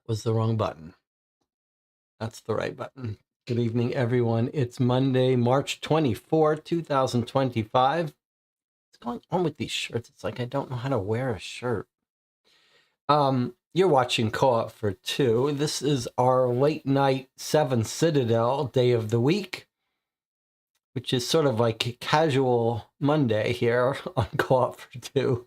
Was the wrong button. That's the right button. Good evening, everyone. It's Monday, March 24, 2025. What's going on with these shirts? It's like I don't know how to wear a shirt. You're watching Co-op for Two. This is our late night 7 Citadel day of the week, which is sort of like casual Monday here on Co-op for Two,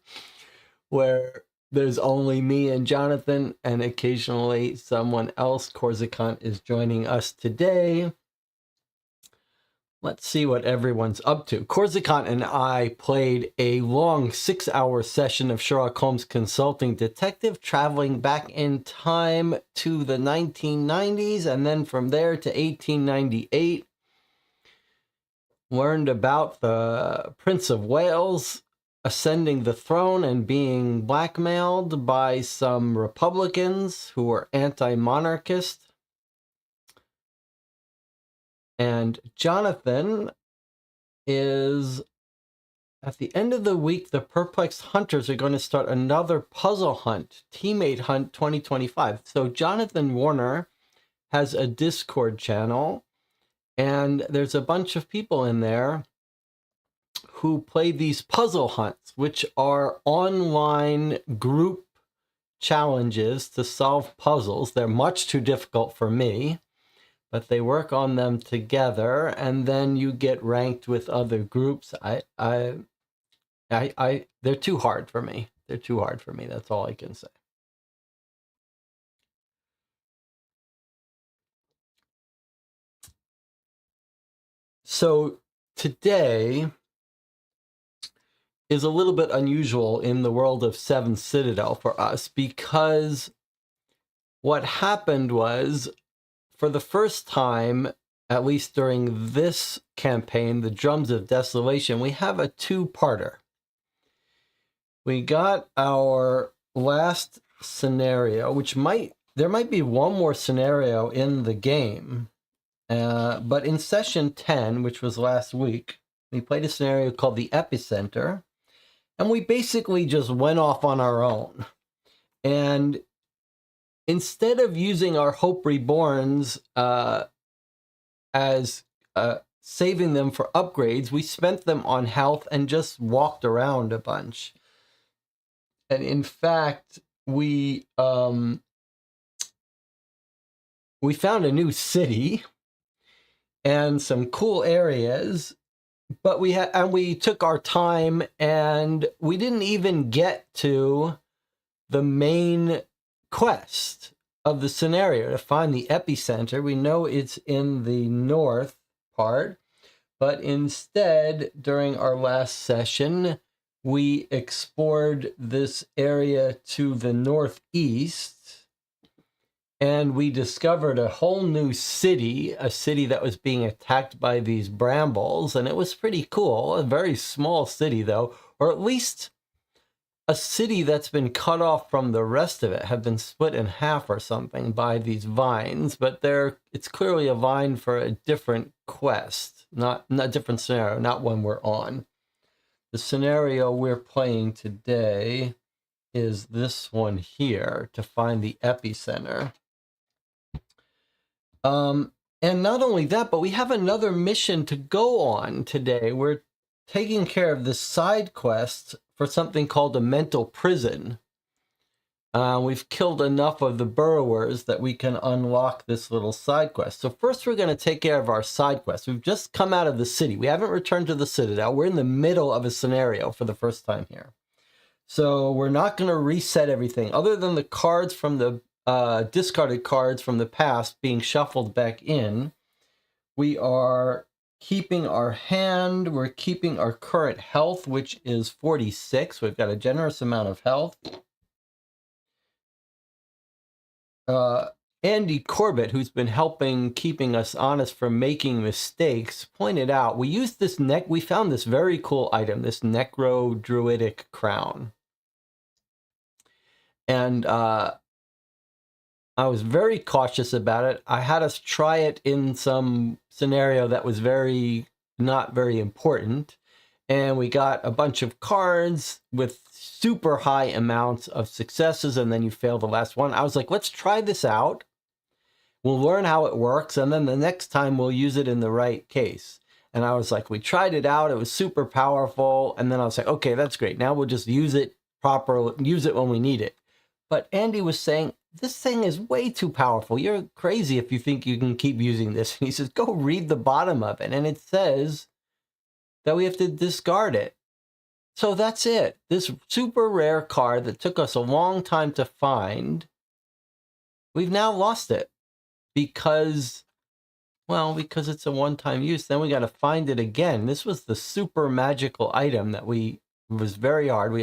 where there's only me and Jonathan, and occasionally someone else. Corsican is joining us today. Let's see what everyone's up to. Corsican and I played a long 6-hour session of Sherlock Holmes Consulting Detective, traveling back in time to the 1990s and then from there to 1898. Learned about the Prince of Wales ascending the throne and being blackmailed by some Republicans who were anti-monarchist. And Jonathan is, at the end of the week, the Perplexed Hunters are going to start another puzzle hunt, Teammate Hunt 2025. So Jonathan Warner has a Discord channel, and there's a bunch of people in there who play these puzzle hunts, which are online group challenges to solve puzzles. They're much too difficult for me, but they work on them together, and then you get ranked with other groups. They're too hard for me. They're too hard for me. That's all I can say. So today is a little bit unusual in the world of 7 Citadel for us, because what happened was, for the first time, at least during this campaign, the Drums of Desolation, we have a two-parter. We got our last scenario, which there might be one more scenario in the game, but in session 10, which was last week, we played a scenario called the Epicenter, And we basically just went off on our own. And instead of using our Hope Reborns as saving them for upgrades, we spent them on health and just walked around a bunch. And in fact, we found a new city and some cool areas, but we took our time, and we didn't even get to the main quest of the scenario to find the epicenter. We know it's in the north part, but instead, during our last session, we explored this area to the northeast, and we discovered a whole new city, a city that was being attacked by these brambles, and it was pretty cool. A very small city, though, or at least a city that's been cut off from the rest of it, had been split in half or something by these vines, but it's clearly a vine for a different quest, not a different scenario, not one we're on. The scenario we're playing today is this one here, to find the epicenter. And not only that, but we have another mission to go on today. We're taking care of this side quest for something called a mental prison. We've killed enough of the burrowers that we can unlock this little side quest. So first we're going to take care of our side quest. We've just come out of the city. We haven't returned to the Citadel. We're in the middle of a scenario for the first time here. So we're not going to reset everything, other than the cards from the discarded cards from the past being shuffled back in. We are keeping our hand. We're keeping our current health, which is 46. We've got a generous amount of health. Andy Corbett, who's been helping keeping us honest from making mistakes, pointed out we used this we found this very cool item, this Necro Druidic Crown. And I was very cautious about it. I had us try it in some scenario that was not very important. And we got a bunch of cards with super high amounts of successes, and then you fail the last one. I was like, let's try this out. We'll learn how it works, and then the next time we'll use it in the right case. And I was like, we tried it out. It was super powerful. And then I was like, okay, that's great. Now we'll just use it properly, use it when we need it. But Andy was saying, this thing is way too powerful. You're crazy if you think you can keep using this. And he says, go read the bottom of it. And it says that we have to discard it. So that's it. This super rare card that took us a long time to find, we've now lost it because it's a one-time use. Then we got to find it again. This was the super magical item that was very hard.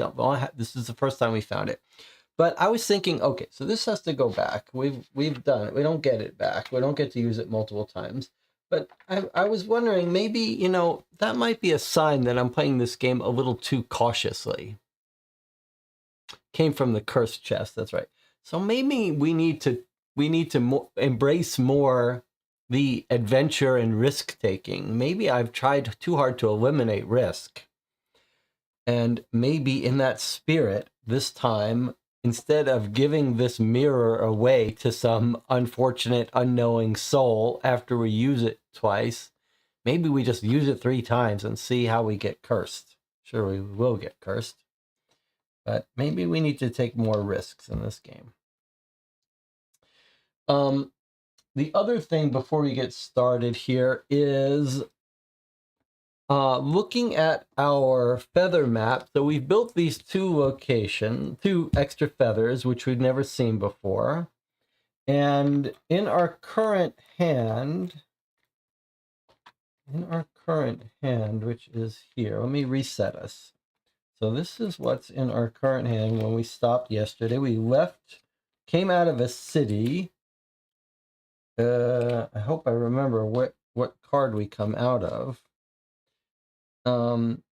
This is the first time we found it. But I was thinking, okay, so this has to go back. We've done it. We don't get it back. We don't get to use it multiple times. But I was wondering, maybe, that might be a sign that I'm playing this game a little too cautiously. Came from the cursed chest, that's right. So maybe we need to embrace more the adventure and risk-taking. Maybe I've tried too hard to eliminate risk. And maybe in that spirit, this time, instead of giving this mirror away to some unfortunate, unknowing soul after we use it twice, maybe we just use it 3 times and see how we get cursed. Sure, we will get cursed. But maybe we need to take more risks in this game. The other thing before we get started here is looking at our feather map. So we've built these 2 extra feathers, which we've never seen before. And in our current hand, which is here, let me reset us. So this is what's in our current hand when we stopped yesterday. We came out of a city. I hope I remember what card we come out of. And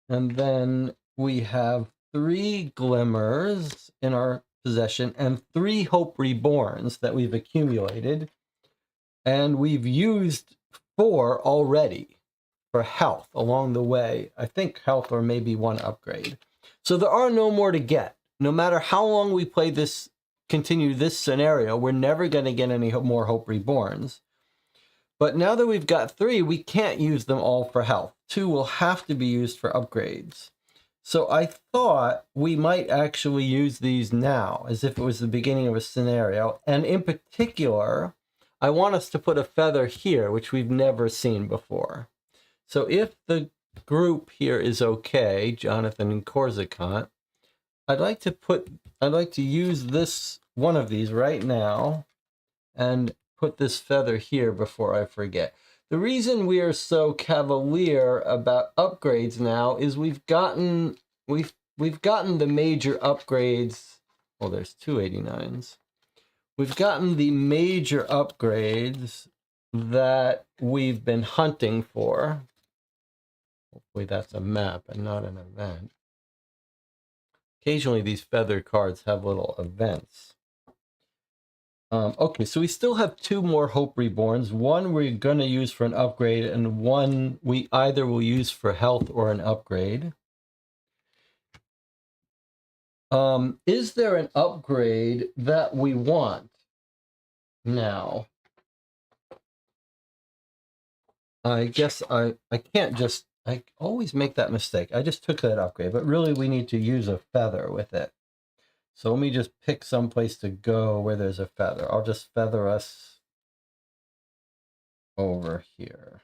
then we have 3 glimmers in our possession and 3 hope reborns that we've accumulated. And we've used 4 already for health along the way. I think health or maybe 1 upgrade. So there are no more to get. No matter how long we play this, continue this scenario, we're never going to get any more Hope Reborns. But now that we've got 3, we can't use them all for health. 2 will have to be used for upgrades. So I thought we might actually use these now, as if it was the beginning of a scenario. And in particular, I want us to put a feather here, which we've never seen before. So if the group here is okay, Jonathan and Corsican, I'd like to use this, one of these right now, and put this feather here before I forget. The reason we are so cavalier about upgrades now is we've gotten the major upgrades. Oh, there's 289s. We've gotten the major upgrades that we've been hunting for. Hopefully that's a map and not an event. Occasionally these feather cards have little events. Okay, so we still have 2 more Hope Reborns. One we're going to use for an upgrade, and one we either will use for health or an upgrade. Is there an upgrade that we want now? I guess I can't just, I always make that mistake. I just took that upgrade, but really we need to use a feather with it. So let me just pick some place to go where there's a feather. I'll just feather us over here.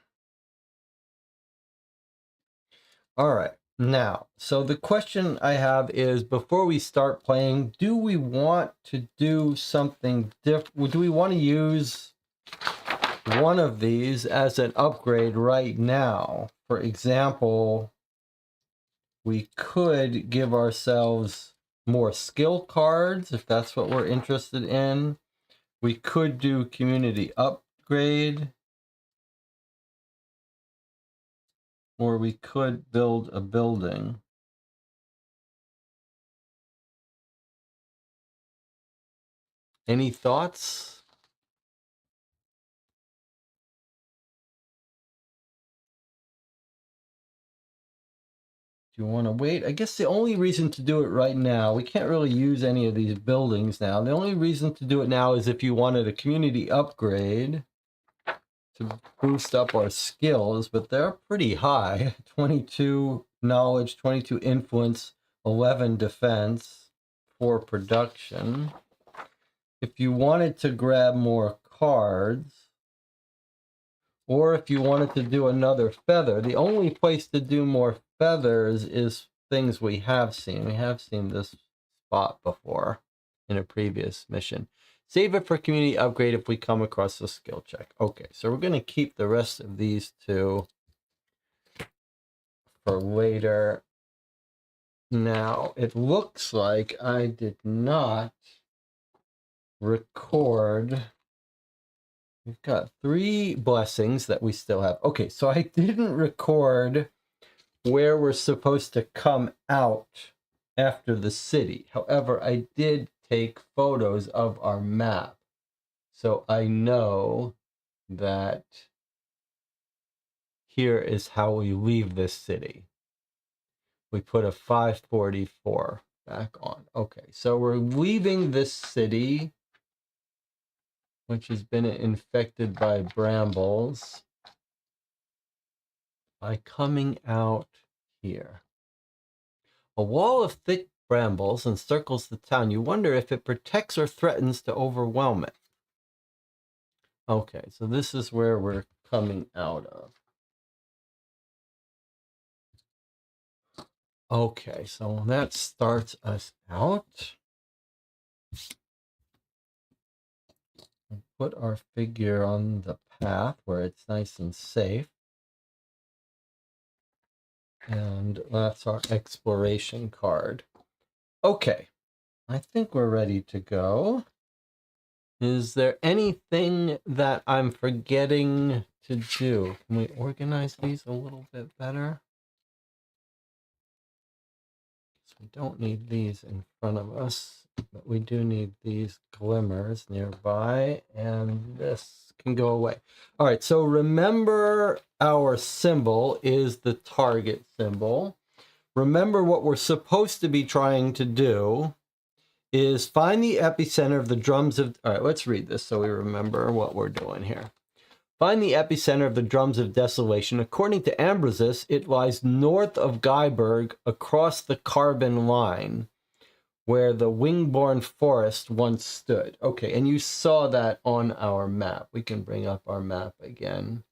All right, now, so the question I have is, before we start playing, do we want to do something different? Do we want to use one of these as an upgrade right now? For example, we could give ourselves more skill cards if that's what we're interested in. We could do community upgrade, or we could build a building. Any thoughts? Do you want to wait? I guess the only reason to do it right now, we can't really use any of these buildings now. The only reason to do it now is if you wanted a community upgrade to boost up our skills, but they're pretty high. 22 knowledge, 22 influence, 11 defense, 4 production. If you wanted to grab more cards, or if you wanted to do another feather, the only place to do more feathers is things we have seen. We have seen this spot before in a previous mission. Save it for community upgrade if we come across a skill check. Okay, so we're going to keep the rest of these 2 for later. Now, it looks like I did not record. We've got 3 blessings that we still have. Okay, so I didn't record where we're supposed to come out after the city. However, I did take photos of our map. So I know that here is how we leave this city. We put a 544 back on. Okay, so we're leaving this city, which has been infected by brambles, by coming out here. A wall of thick brambles encircles the town. You wonder if it protects or threatens to overwhelm it. Okay, so this is where we're coming out of. Okay, so that starts us out. Put our figure on the path where it's nice and safe. And that's our exploration card. Okay, I think we're ready to go. Is there anything that I'm forgetting to do? Can we organize these a little bit better? So we don't need these in front of us, but we do need these glimmers nearby, and this can go away. All right, so remember our symbol is the target symbol. remember what we're supposed to be trying to do is find the epicenter of the drums of... All right, let's read this so we remember what we're doing here. Find the epicenter of the drums of desolation. According to Ambrosius, it lies north of Guyberg across the carbon line where the wingborn forest once stood. Okay, and you saw that on our map. We can bring up our map again.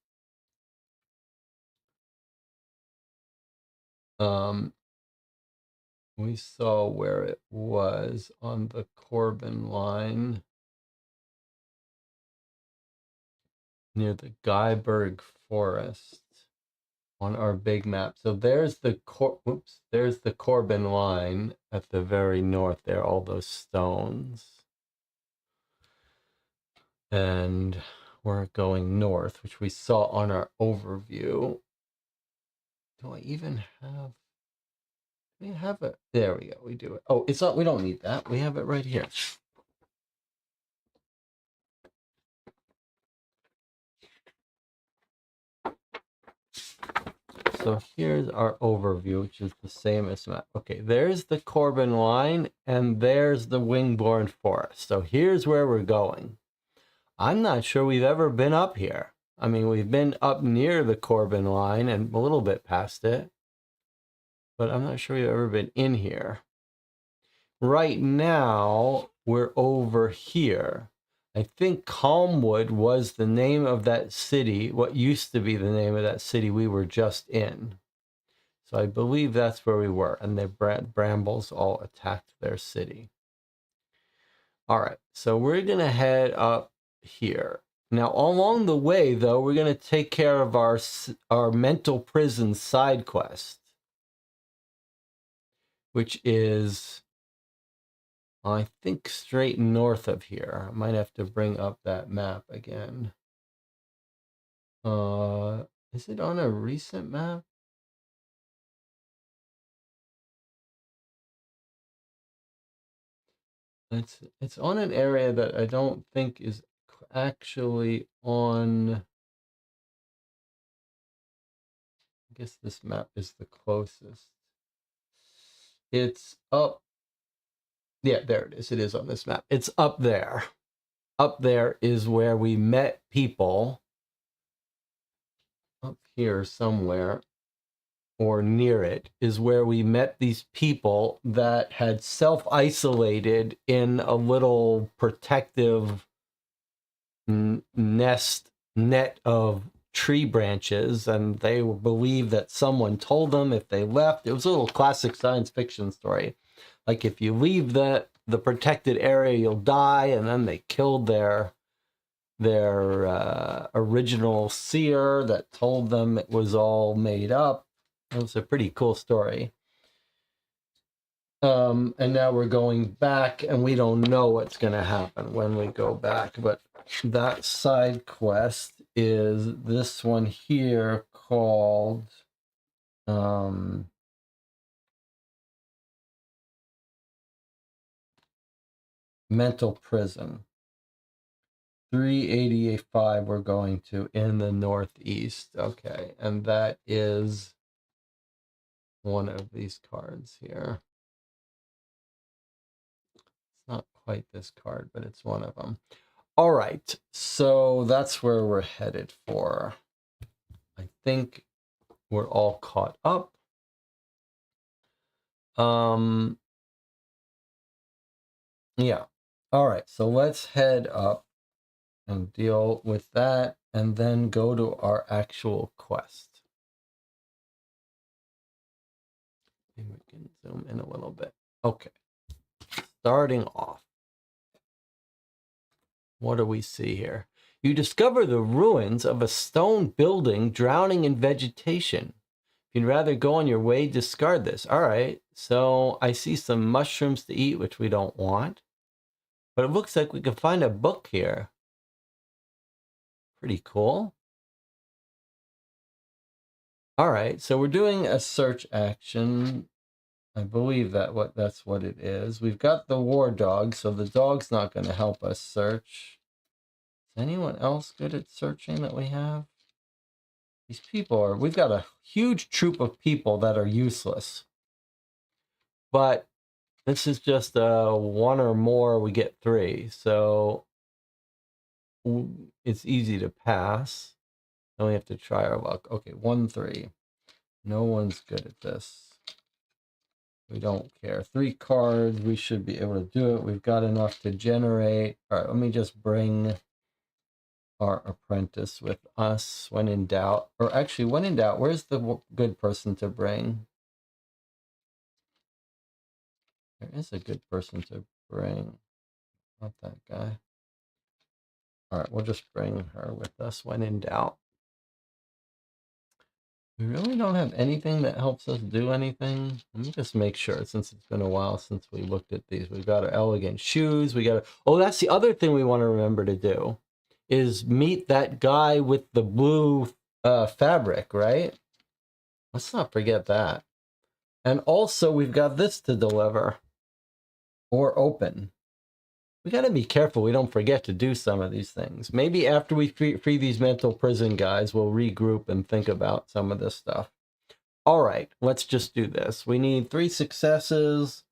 We saw where it was on the Corbin line near the Guyberg forest on our big map. So there's the there's the Corbin line at the very north there, all those stones. And we're going north, which we saw on our overview. Do I even have... We have it. There we go. We do it. Oh, it's not... We don't need that. We have it right here. So here's our overview, which is the same as map. Okay, there's the Corbin line, and there's the Wingborn Forest. So here's where we're going. I'm not sure we've ever been up here. I mean, we've been up near the Corbin line and a little bit past it, but I'm not sure we've ever been in here. Right now, we're over here. I think Calmwood was the name of that city, what used to be the name of that city we were just in. So I believe that's where we were, and the brambles all attacked their city. All right, so we're going to head up here. Now, along the way, though, we're going to take care of our mental prison side quest, which is... I think straight north of here. I might have to bring up that map again. Is it on a recent map? It's on an area that I don't think is actually on... I guess this map is the closest. It's up... Yeah, there it is. It is on this map. It's up there. Up there is where we met people. Up here somewhere, or near it, is where we met these people that had self-isolated in a little protective net of tree branches, and they believed that someone told them if they left. It was a little classic science fiction story. Like, if you leave the protected area, you'll die, and then they killed their original seer that told them it was all made up. It was a pretty cool story. And now we're going back, and we don't know what's going to happen when we go back, but that side quest is this one here called Mental Prison. 385 we're going to in the northeast. Okay, and that is one of these cards here. It's not quite this card, but it's one of them. All right, so that's where we're headed for. I think we're all caught up. Yeah. All right, so let's head up and deal with that, and then go to our actual quest. Maybe we can zoom in a little bit. Okay. Starting off. What do we see here? You discover the ruins of a stone building drowning in vegetation. If you'd rather go on your way, discard this. All right, so I see some mushrooms to eat, which we don't want. But it looks like we can find a book here. Pretty cool. All right, so we're doing a search action. I believe that's what it is. We've got the war dog, so the dog's not going to help us search. Is anyone else good at searching that we have? These people we've got a huge troop of people that are useless. but this is just one or more, we get 3. So it's easy to pass. Then we have to try our luck. Okay, 1, 3. No one's good at this. We don't care. 3 cards, we should be able to do it. We've got enough to generate. All right, let me just bring our apprentice with us when in doubt. Or actually, when in doubt, where's the good person to bring? There is a good person to bring. Not that guy. All right, we'll just bring her with us when in doubt. We really don't have anything that helps us do anything. Let me just make sure, since it's been a while since we looked at these. We've got our elegant shoes. We got oh, that's the other thing we want to remember to do, is meet that guy with the blue fabric, right? Let's not forget that. And also, we've got this to deliver or open. We got to be careful we don't forget to do some of these things. Maybe after we free these mental prison guys, we'll regroup and think about some of this stuff. All right, let's just do this. We need 3 successes,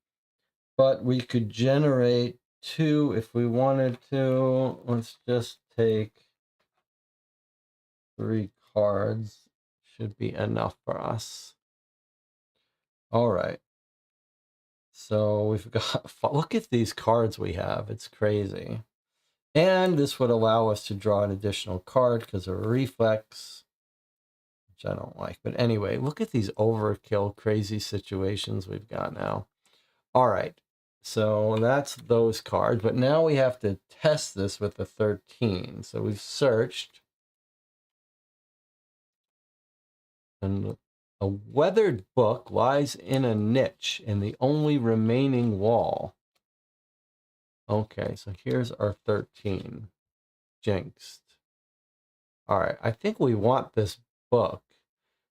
but we could generate 2 if we wanted to. Let's just take 3 cards. Should be enough for us. All right. So we've got, look at these cards we have. It's crazy. And this would allow us to draw an additional card because of a reflex, which I don't like. But anyway, look at these overkill, crazy situations we've got now. All right, so that's those cards. But now we have to test this with the 13. So we've searched. And a weathered book lies in a niche in the only remaining wall. Okay, so here's our 13. Jinxed. All right, I think we want this book.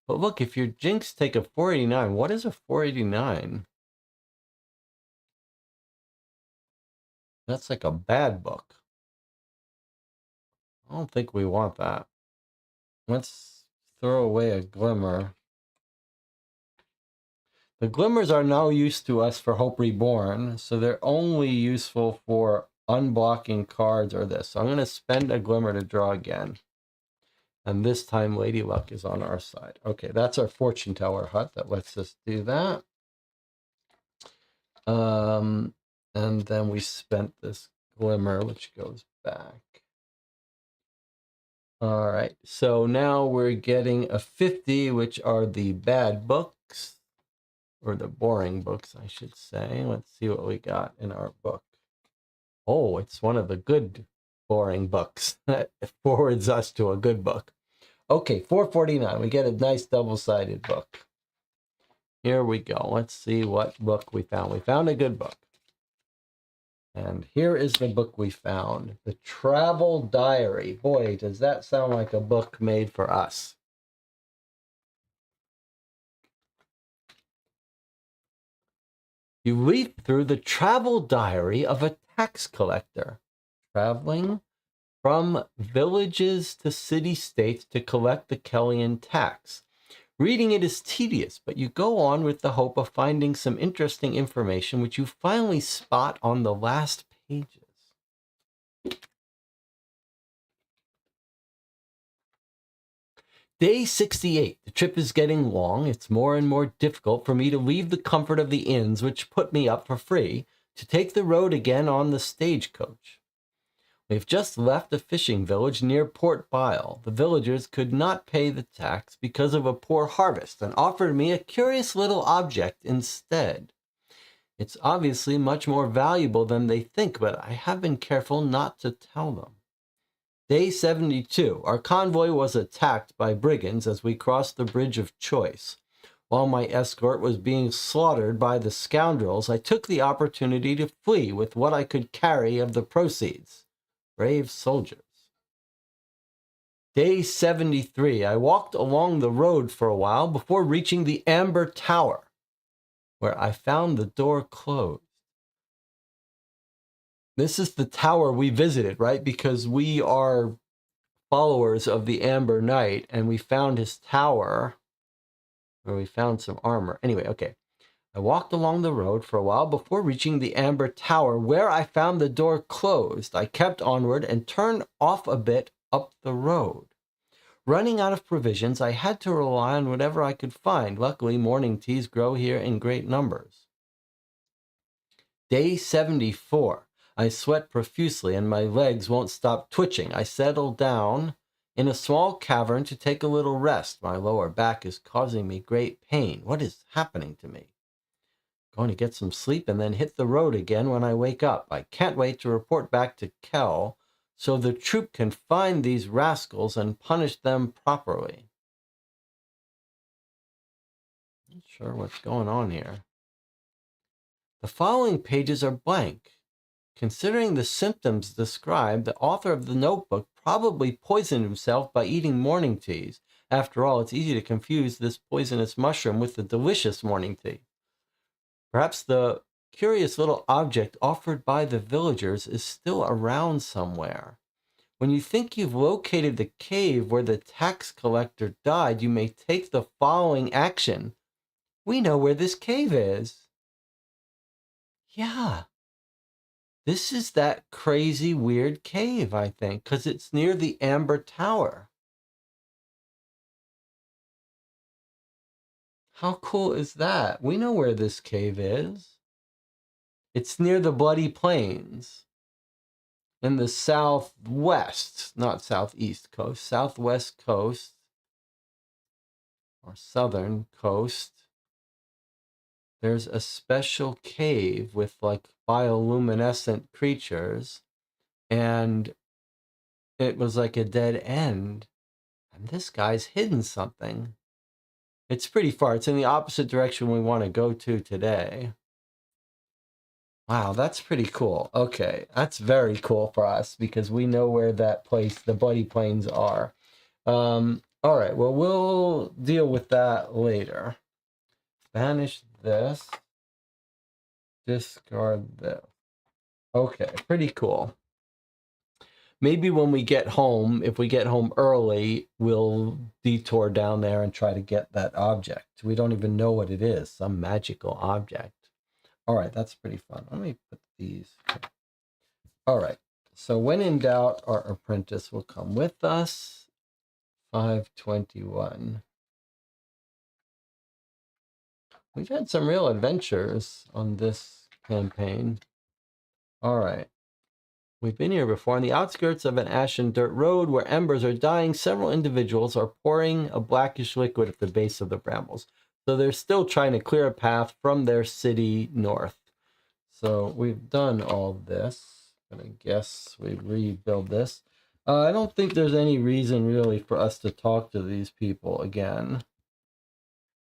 But look, if your jinx take a 489, what is a 489? That's like a bad book. I don't think we want that. Let's throw away a glimmer. The glimmers are now used to us for Hope Reborn, so they're only useful for unblocking cards or this. So I'm going to spend a glimmer to draw again. And this time Lady Luck is on our side. Okay, that's our fortune teller hut that lets us do that. And then we spent this glimmer, which goes back. All right, so now we're getting a 50, which are the bad books, or the boring books, I should say. Let's see what we got in our book. Oh, it's one of the good boring books that forwards us to a good book. Okay, 449. We get a nice double-sided book. Here we go. Let's see what book we found. We found a good book. And here is the book we found. The Travel Diary. Boy, does that sound like a book made for us. You read through the travel diary of a tax collector, traveling from villages to city-states to collect the Kellyan tax. Reading it is tedious, but you go on with the hope of finding some interesting information, which you finally spot on the last pages. Day 68. The trip is getting long. It's more and more difficult for me to leave the comfort of the inns which put me up for free to take the road again on the stagecoach. We've just left a fishing village near Port Bile. The villagers could not pay the tax because of a poor harvest and offered me a curious little object instead. It's obviously much more valuable than they think, but I have been careful not to tell them. Day 72. Our convoy was attacked by brigands as we crossed the Bridge of Choice. While my escort was being slaughtered by the scoundrels, I took the opportunity to flee with what I could carry of the proceeds. Brave soldiers. Day 73. I walked along the road for a while before reaching the Amber Tower, where I found the door closed. This is the tower we visited, right? Because we are followers of the Amber Knight, and we found his tower, where we found some armor. Anyway, okay. I walked along the road for a while before reaching the Amber Tower, where I found the door closed. I kept onward and turned off a bit up the road. Running out of provisions, I had to rely on whatever I could find. Luckily, morning teas grow here in great numbers. Day 74. I sweat profusely and my legs won't stop twitching. I settle down in a small cavern to take a little rest. My lower back is causing me great pain. What is happening to me? Going to get some sleep and then hit the road again when I wake up. I can't wait to report back to Kel so the troop can find these rascals and punish them properly. Not sure what's going on here. The following pages are blank. Considering the symptoms described, the author of the notebook probably poisoned himself by eating morning teas. After all, it's easy to confuse this poisonous mushroom with the delicious morning tea. Perhaps the curious little object offered by the villagers is still around somewhere. When you think you've located the cave where the tax collector died, you may take the following action. We know where this cave is. Yeah. This is that crazy, weird cave, I think, because it's near the Amber Tower. How cool is that? We know where this cave is. It's near the Bloody Plains in the southwest, not southeast coast, southwest coast or southern coast. There's a special cave with like bioluminescent creatures, and it was like a dead end. And this guy's hidden something. It's pretty far. It's in the opposite direction we want to go to today. Wow, that's pretty cool. Okay, that's very cool for us because we know where that place, the Bloody Plains, are. All right, well, we'll deal with that later. Banish this. Discard this. Okay, pretty cool. Maybe when we get home, if we get home early, we'll detour down there and try to get that object. We don't even know what it is, some magical object. All right, that's pretty fun. Let me put these. All right, so when in doubt, our apprentice will come with us. 521. We've had some real adventures on this campaign. All right. We've been here before. On the outskirts of an ashen dirt road where embers are dying, several individuals are pouring a blackish liquid at the base of the brambles. So they're still trying to clear a path from their city north. So we've done all this. I'm going to guess we rebuild this. I don't think there's any reason really for us to talk to these people again.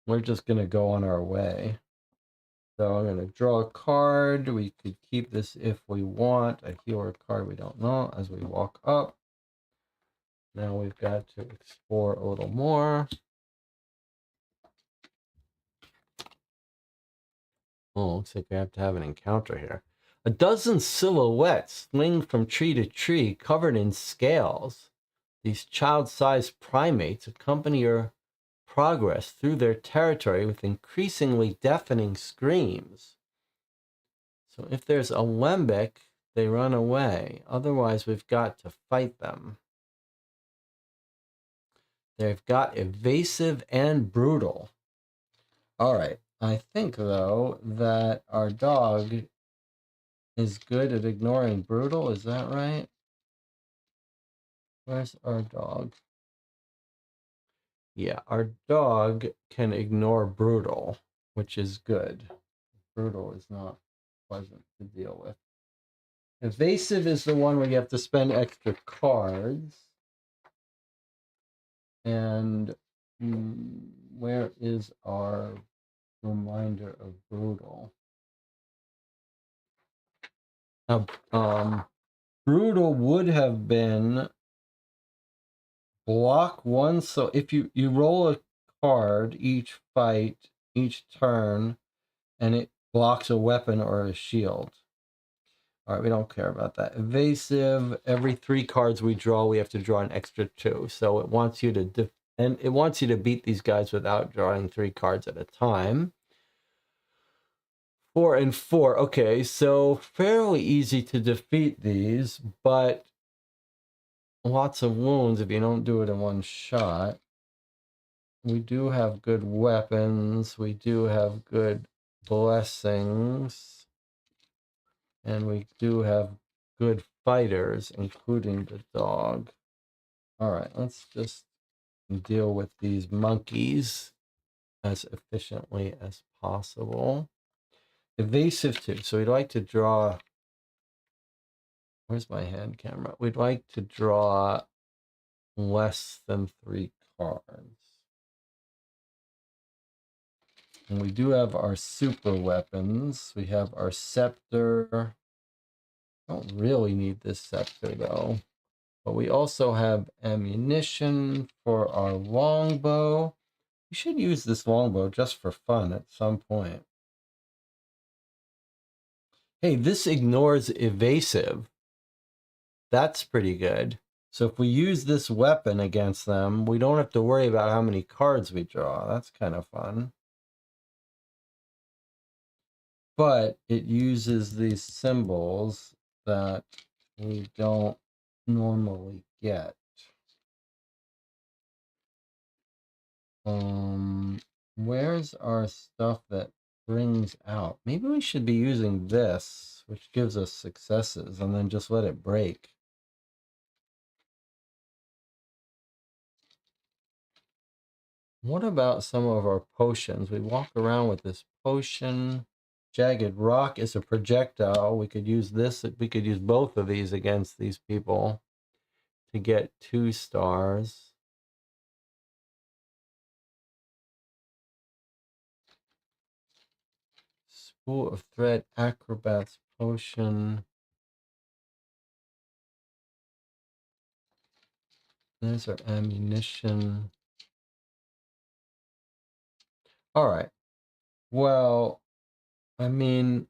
We're just going to go on our way. So I'm going to draw a card. We could keep this if we want. A healer card, we don't know, as we walk up. Now we've got to explore a little more. Oh, looks like we have to have an encounter here. A dozen silhouettes sling from tree to tree, covered in scales. These child-sized primates accompany your progress through their territory with increasingly deafening screams. So if there's a lembic, they run away. Otherwise, we've got to fight them. They've got evasive and brutal. All right. I think, though, that our dog is good at ignoring brutal. Is that right? Where's our dog? Yeah, our dog can ignore brutal, which is good. Brutal is not pleasant to deal with. Evasive is the one where you have to spend extra cards. And where is our reminder of brutal? Brutal would have been block one. So if you roll a card each fight, each turn, and it blocks a weapon or a shield. All right, we don't care about that. Evasive, every 3 cards we draw, we have to draw an extra 2. So it wants you to beat these guys without drawing 3 cards at a time. 4 and 4. Okay, so fairly easy to defeat these, but lots of wounds if you don't do it in one shot. We do have good weapons. We do have good blessings. And we do have good fighters, including the dog. All right, let's just deal with these monkeys as efficiently as possible. Evasive too. So we'd like to draw. Where's my hand camera? We'd like to draw less than 3 cards. And we do have our super weapons. We have our scepter. Don't really need this scepter though. But we also have ammunition for our longbow. We should use this longbow just for fun at some point. Hey, this ignores evasive. That's pretty good. So if we use this weapon against them, we don't have to worry about how many cards we draw. That's kind of fun. But it uses these symbols that we don't normally get. Where's our stuff that brings out? Maybe we should be using this, which gives us successes, and then just let it break. What about some of our potions? We walk around with this potion. Jagged rock is a projectile. We could use this. We could use both of these against these people to get 2 stars. Spool of thread, acrobat's potion. There's our ammunition. All right. Well, I mean,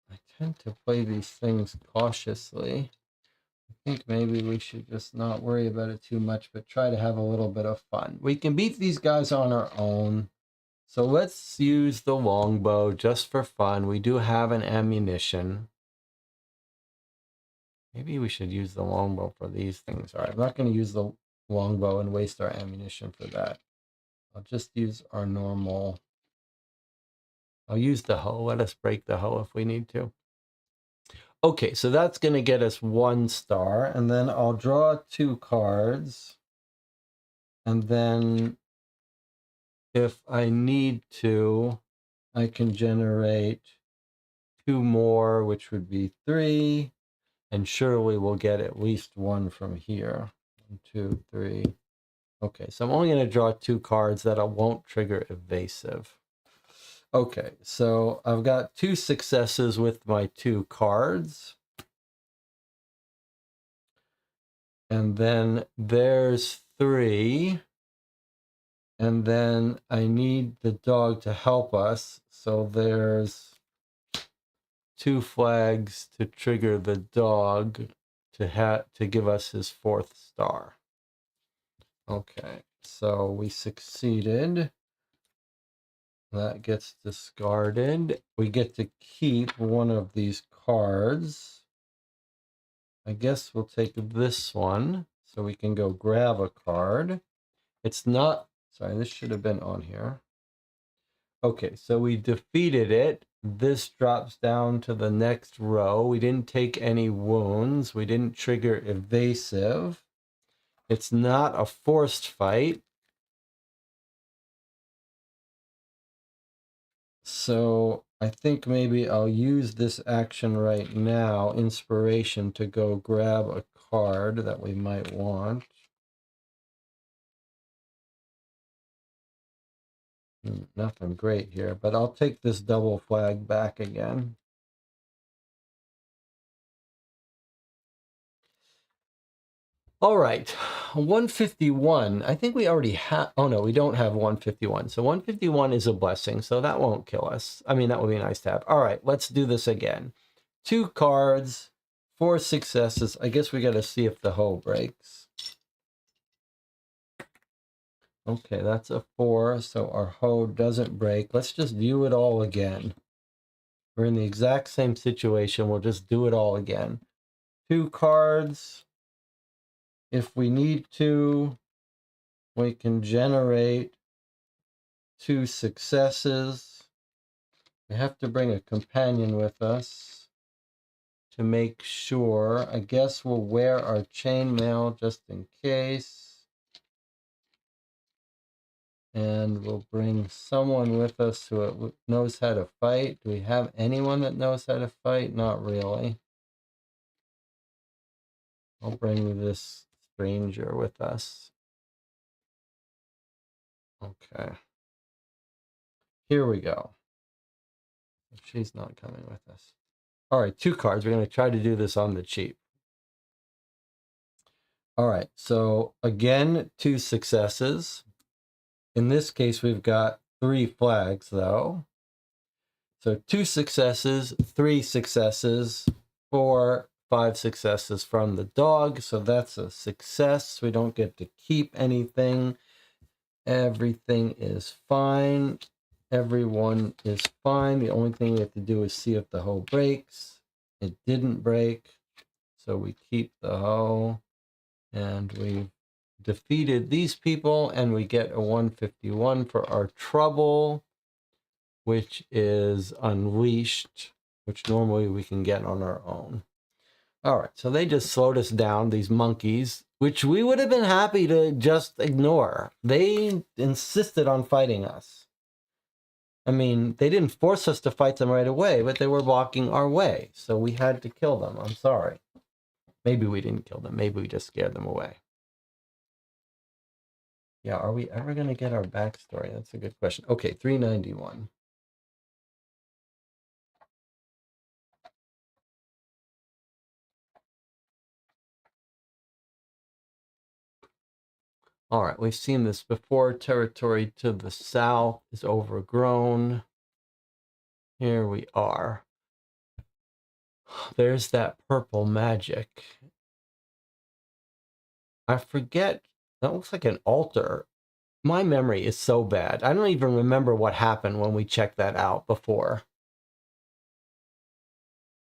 I tend to play these things cautiously. I think maybe we should just not worry about it too much, but try to have a little bit of fun. We can beat these guys on our own. So let's use the longbow just for fun. We do have an ammunition. Maybe we should use the longbow for these things. All right, I'm not going to use the longbow and waste our ammunition for that. I'll just use our normal. I'll use the hoe. Let us break the hoe if we need to. Okay, so that's going to get us 1 star. And then I'll draw 2 cards. And then if I need to, I can generate 2 more, which would be 3. And surely we'll get at least 1 from here. 1, 2, 3. Okay, so I'm only going to draw 2 cards that I won't trigger evasive. Okay, so I've got 2 successes with my 2 cards. And then there's 3. And then I need the dog to help us. So there's 2 flags to trigger the dog to give us his 4th star. Okay, so we succeeded. That gets discarded. We get to keep one of these cards. I guess we'll take this one so we can go grab a card. It's not, sorry, this should have been on here. Okay, so we defeated it. This drops down to the next row. We didn't take any wounds. We didn't trigger evasive. It's not a forced fight. So I think maybe I'll use this action right now, inspiration, to go grab a card that we might want. Nothing great here, but I'll take this double flag back again. All right, 151. I think we already have, oh no, we don't have 151. So 151 is a blessing, so that won't kill us. I mean, that would be nice to have. All right, let's do this again. 2 cards, 4 successes. I guess we got to see if the hoe breaks. Okay, that's a 4, so our hoe doesn't break. Let's just view it all again. We're in the exact same situation. We'll just do it all again. 2 cards. If we need to, we can generate 2 successes. We have to bring a companion with us to make sure. I guess we'll wear our chainmail just in case. And we'll bring someone with us who knows how to fight. Do we have anyone that knows how to fight? Not really. I'll bring this stranger with us. Okay. Here we go. She's not coming with us. All right, 2 cards. We're going to try to do this on the cheap. All right, so again, 2 successes. In this case, we've got 3 flags, though. So 2 successes, 3 successes, 4, 5 successes from the dog. So that's a success. We don't get to keep anything. Everything is fine. Everyone is fine. The only thing we have to do is see if the hoe breaks. It didn't break. So we keep the hoe. And we defeated these people. And we get a 151 for our trouble, which is unleashed, which normally we can get on our own. All right, so they just slowed us down, these monkeys, which we would have been happy to just ignore. They insisted on fighting us. I mean, they didn't force us to fight them right away, but they were blocking our way, so we had to kill them. I'm sorry. Maybe we didn't kill them. Maybe we just scared them away. Yeah, are we ever going to get our backstory? That's a good question. Okay, 391. All right, we've seen this before. Territory to the south is overgrown. Here we are. There's that purple magic. I forget. That looks like an altar. My memory is so bad. I don't even remember what happened when we checked that out before.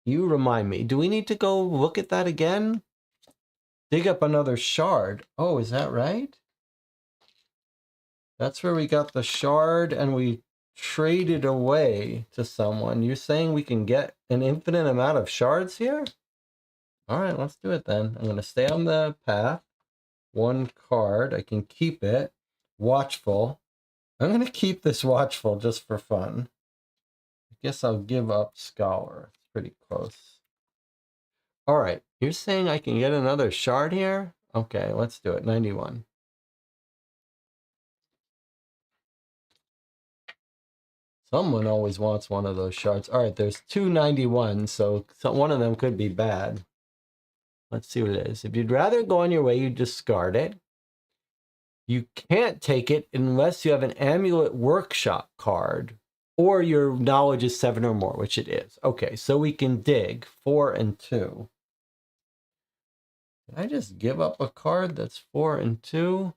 You remind me. Do we need to go look at that again? Dig up another shard. Oh, is that right? That's where we got the shard and we traded away to someone. You're saying we can get an infinite amount of shards here? All right, let's do it then. I'm going to stay on the path. 1 card. I can keep it. Watchful. I'm going to keep this watchful just for fun. I guess I'll give up scholar. It's pretty close. All right. You're saying I can get another shard here? Okay, let's do it. 91. Someone always wants one of those shards. All right, there's 291, so one of them could be bad. Let's see what it is. If you'd rather go on your way, you discard it. You can't take it unless you have an Amulet Workshop card or your knowledge is 7 or more, which it is. Okay, so we can dig 4 and 2. Did I just give up a card that's 4 and 2?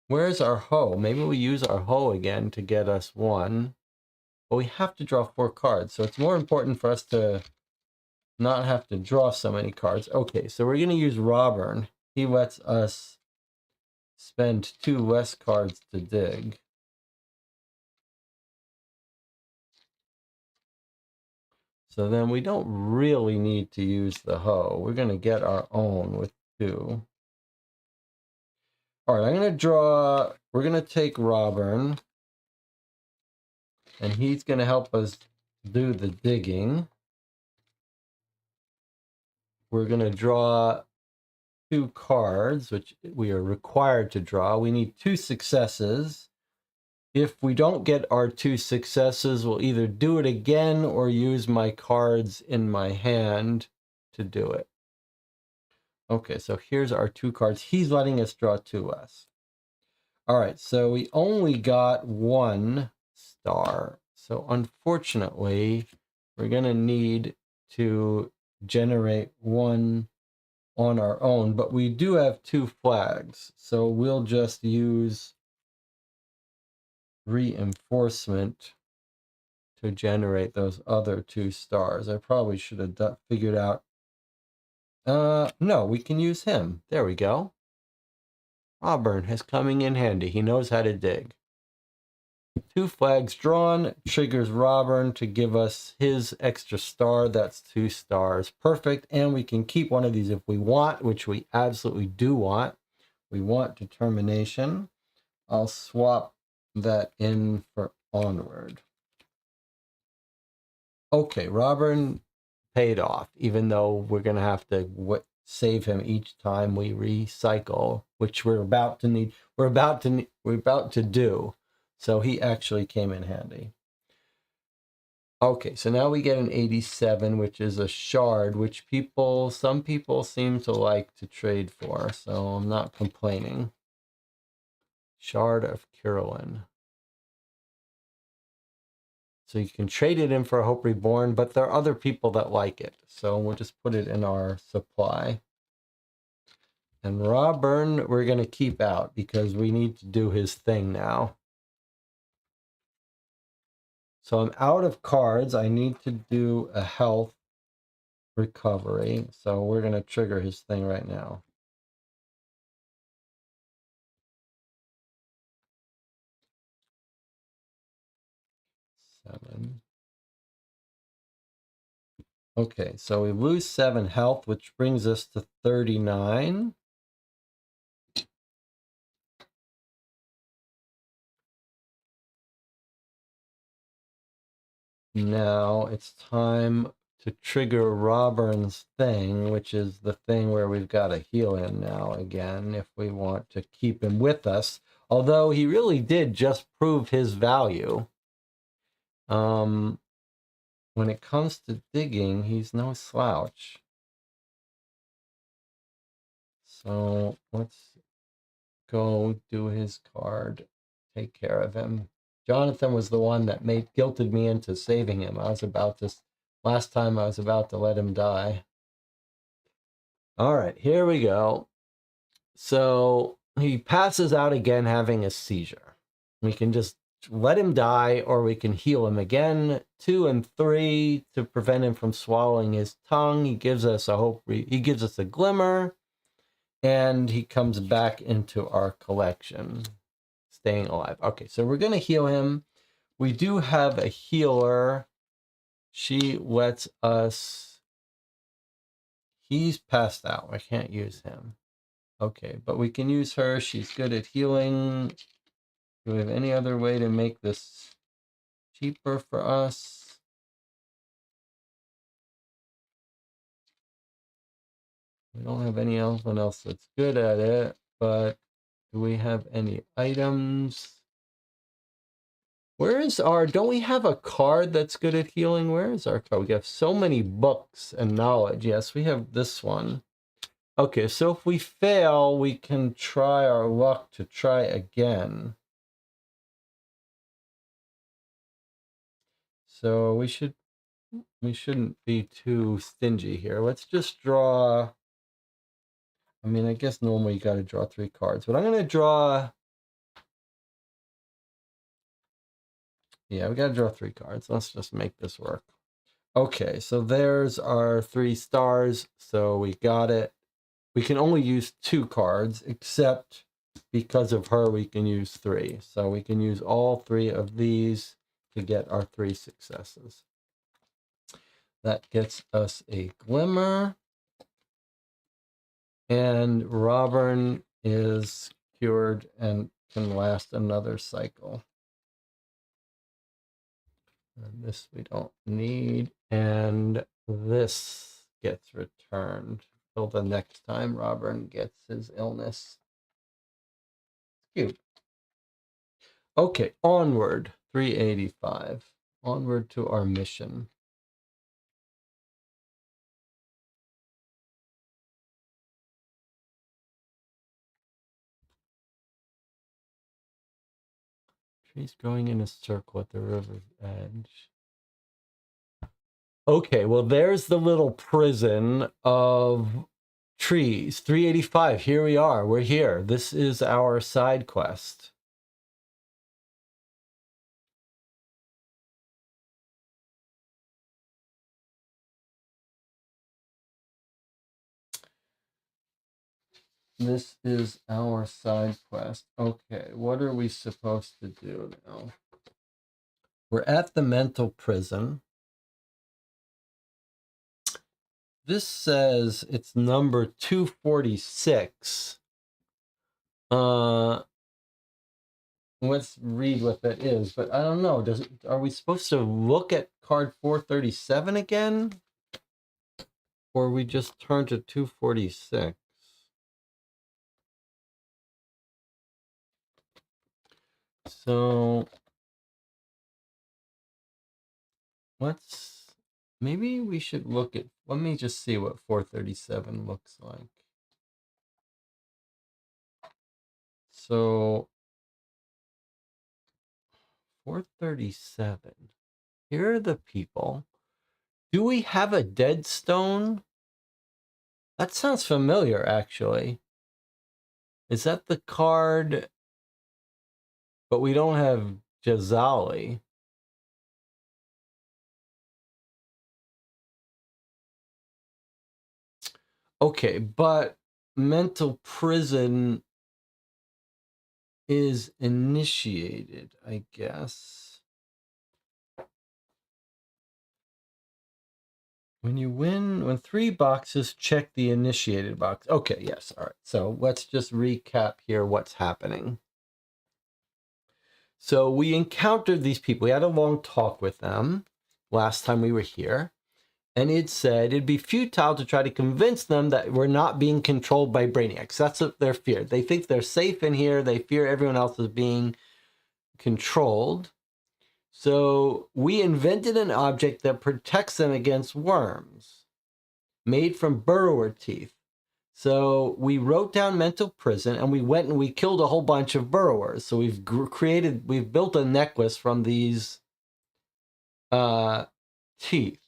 Where's our hoe? Maybe we use our hoe again to get us 1. But we have to draw 4 cards, so it's more important for us to not have to draw so many cards. Okay, so we're going to use Robern. He lets us spend 2 less cards to dig. So then we don't really need to use the hoe. We're going to get our own with 2. All right, I'm going to draw. We're going to take Robern. And he's going to help us do the digging. We're going to draw 2 cards, which we are required to draw. We need 2 successes. If we don't get our 2 successes, we'll either do it again or use my cards in my hand to do it. Okay, so here's our 2 cards. He's letting us draw 2 less. All right, so we only got 1 star. So unfortunately, we're going to need to generate 1 on our own, but we do have 2 flags. So we'll just use reinforcement to generate those other 2 stars. I probably should have figured out. No, we can use him. There we go. Auburn is coming in handy. He knows how to dig. 2 flags drawn triggers Robin to give us his extra star. That's 2 stars. Perfect. And we can keep one of these if we want, which we absolutely do want. We want determination. I'll swap that in for onward. Okay, Robin paid off, even though we're going to have to save him each time we recycle, which we're about to need. We're about to do. So he actually came in handy. Okay, so now we get an 87, which is a shard, which some people seem to like to trade for, so I'm not complaining. Shard of Kirwin. So you can trade it in for a Hope Reborn, but there are other people that like it. So we'll just put it in our supply. And Robin, we're going to keep out because we need to do his thing now. So I'm out of cards. I need to do a health recovery. So we're going to trigger his thing right now. Seven. Okay, so we lose 7 health, which brings us to 39. Now it's time to trigger Robin's thing, which is the thing where we've got to heal him now again if we want to keep him with us. Although he really did just prove his value. When it comes to digging, he's no slouch. So let's go do his card, take care of him. Jonathan was the one that guilted me into saving him. Last time I was about to let him die. All right, here we go. So he passes out again, having a seizure. We can just let him die, or we can heal him again. 2 and 3 to prevent him from swallowing his tongue. He gives us a hope. He gives us a glimmer, and he comes back into our collection, staying alive. Okay, so we're going to heal him. We do have a healer. She lets us. He's passed out. I can't use him. Okay, but we can use her. She's good at healing. Do we have any other way to make this cheaper for us? We don't have anyone else that's good at it, but do we have any items? Don't we have a card that's good at healing? Where is our card? We have so many books and knowledge. Yes, we have this one. Okay, so if we fail, we can try our luck to try again. So we shouldn't be too stingy here. Let's just draw. I mean, I guess normally you got to draw 3 cards, but I'm going to draw. Yeah, we got to draw 3 cards. Let's just make this work. Okay, so there's our 3 stars. So we got it. We can only use 2 cards, except because of her, we can use 3. So we can use all 3 of these to get our 3 successes. That gets us a glimmer. And Robin is cured and can last another cycle. And this we don't need. And this gets returned till the next time Robin gets his illness. Cute. Okay, onward. 385. Onward to our mission. Trees growing in a circle at the river's edge. Okay, well, there's the little prison of trees. 385. Here we are. We're here. This is our side quest. This is our side quest. Okay, what are we supposed to do now? We're at the mental prison. This says it's number 246. Let's read what that is, but I don't know. Are we supposed to look at card 437 again? Or we just turn to 246? So maybe we should look at, let me just see what 437 looks like. So 437, here are the people. Do we have a dead stone? That sounds familiar, actually. Is that the card? But we don't have Jazali. Okay, but mental prison is initiated, I guess. When 3 boxes, check the initiated box. Okay, yes, all right. So let's just recap here what's happening. So we encountered these people. We had a long talk with them last time we were here. And it said it'd be futile to try to convince them that we're not being controlled by brainiacs. That's what their fear. They think they're safe in here. They fear everyone else is being controlled. So we invented an object that protects them against worms, made from burrower teeth. So we wrote down mental prison, and we went and we killed a whole bunch of burrowers. So we've built a necklace from these teeth.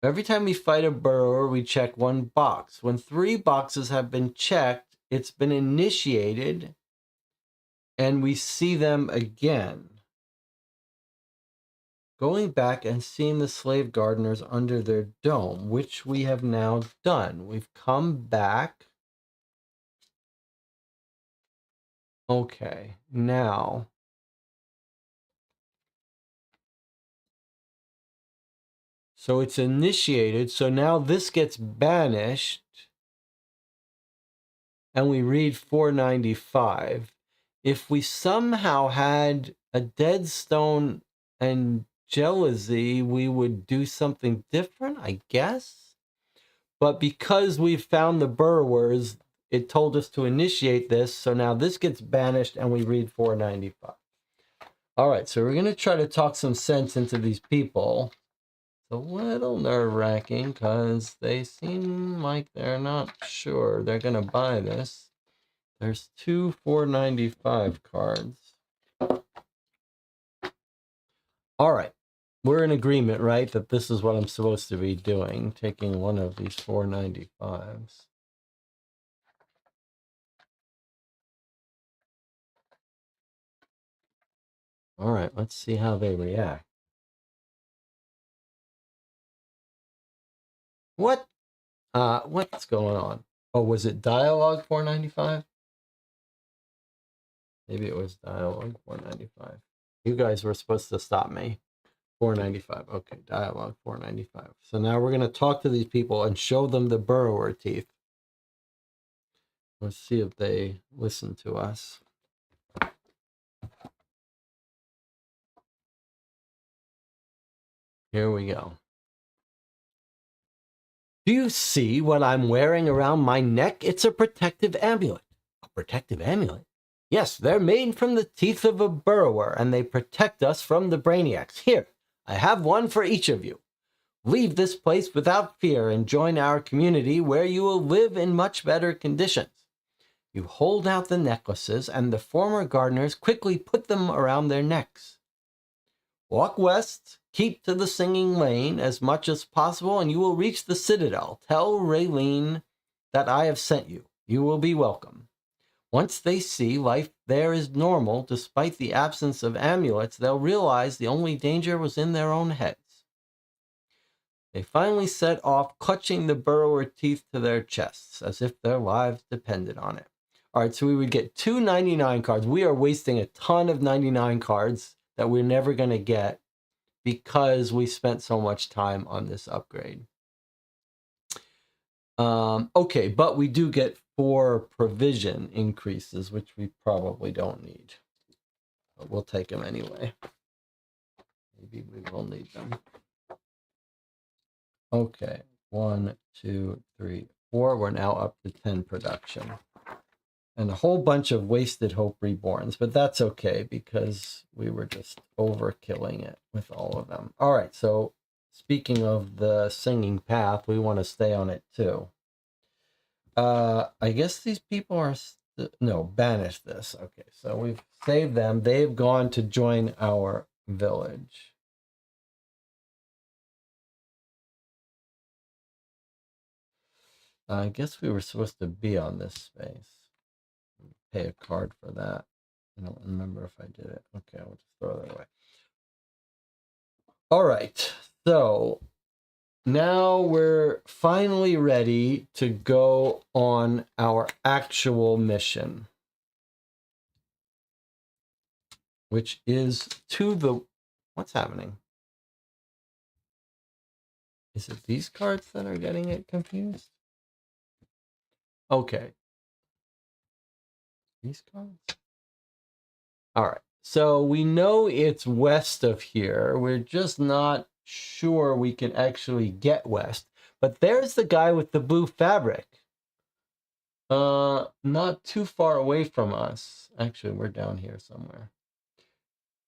Every time we fight a burrower, we check 1 box. When 3 boxes have been checked, it's been initiated, and we see them again. Going back and seeing the slave gardeners under their dome, which we have now done. We've come back. Okay, now. So it's initiated, so now this gets banished. And we read 495. If we somehow had a dead stone and jealousy, we would do something different, I guess. But because we've found the burrowers, it told us to initiate this. So now this gets banished and we read 495. All right, so we're going to try to talk some sense into these people. It's a little nerve-wracking because they seem like they're not sure they're going to buy this. There's 2 495 cards. All right. We're in agreement, right? That this is what I'm supposed to be doing, taking one of these 495s. All right, let's see how they react. What's going on? Oh, was it dialogue 495? Maybe it was dialogue 495. You guys were supposed to stop me. 495. Okay, dialogue 495. So now we're going to talk to these people and show them the burrower teeth. Let's see if they listen to us. Here we go. Do you see what I'm wearing around my neck? It's a protective amulet. A protective amulet? Yes, they're made from the teeth of a burrower, and they protect us from the brainiacs. Here, I have one for each of you. Leave this place without fear and join our community where you will live in much better conditions. You hold out the necklaces, and the former gardeners quickly put them around their necks. Walk west, keep to the singing lane as much as possible, and you will reach the Citadel. Tell Raylene that I have sent you. You will be welcome. Once they see life there is normal, despite the absence of amulets, they'll realize the only danger was in their own heads. They finally set off, clutching the burrower teeth to their chests, as if their lives depended on it. All right, so we would get 2 99 cards. We are wasting a ton of 99 cards that we're never going to get because we spent so much time on this upgrade. Okay, but we do get 4 provision increases, which we probably don't need. But we'll take them anyway. Maybe we will need them. Okay, 1, 2, 3, 4. We're now up to 10 production. And a whole bunch of wasted hope reborns, but that's okay because we were just overkilling it with all of them. All right, so speaking of the singing path, we want to stay on it too. I guess these people are no, banish this. Okay, so we've saved them. They've gone to join our village. I guess we were supposed to be on this space. Pay a card for that. I don't remember if I did it. Okay, I'll just throw that away. All right, so now we're finally ready to go on our actual mission, which is to the... What's happening? Is it these cards that are getting it confused? Okay. These cards? All right. So we know it's west of here. We're just not sure we can actually get west. But there's the guy with the blue fabric. Not too far away from us. Actually, we're down here somewhere.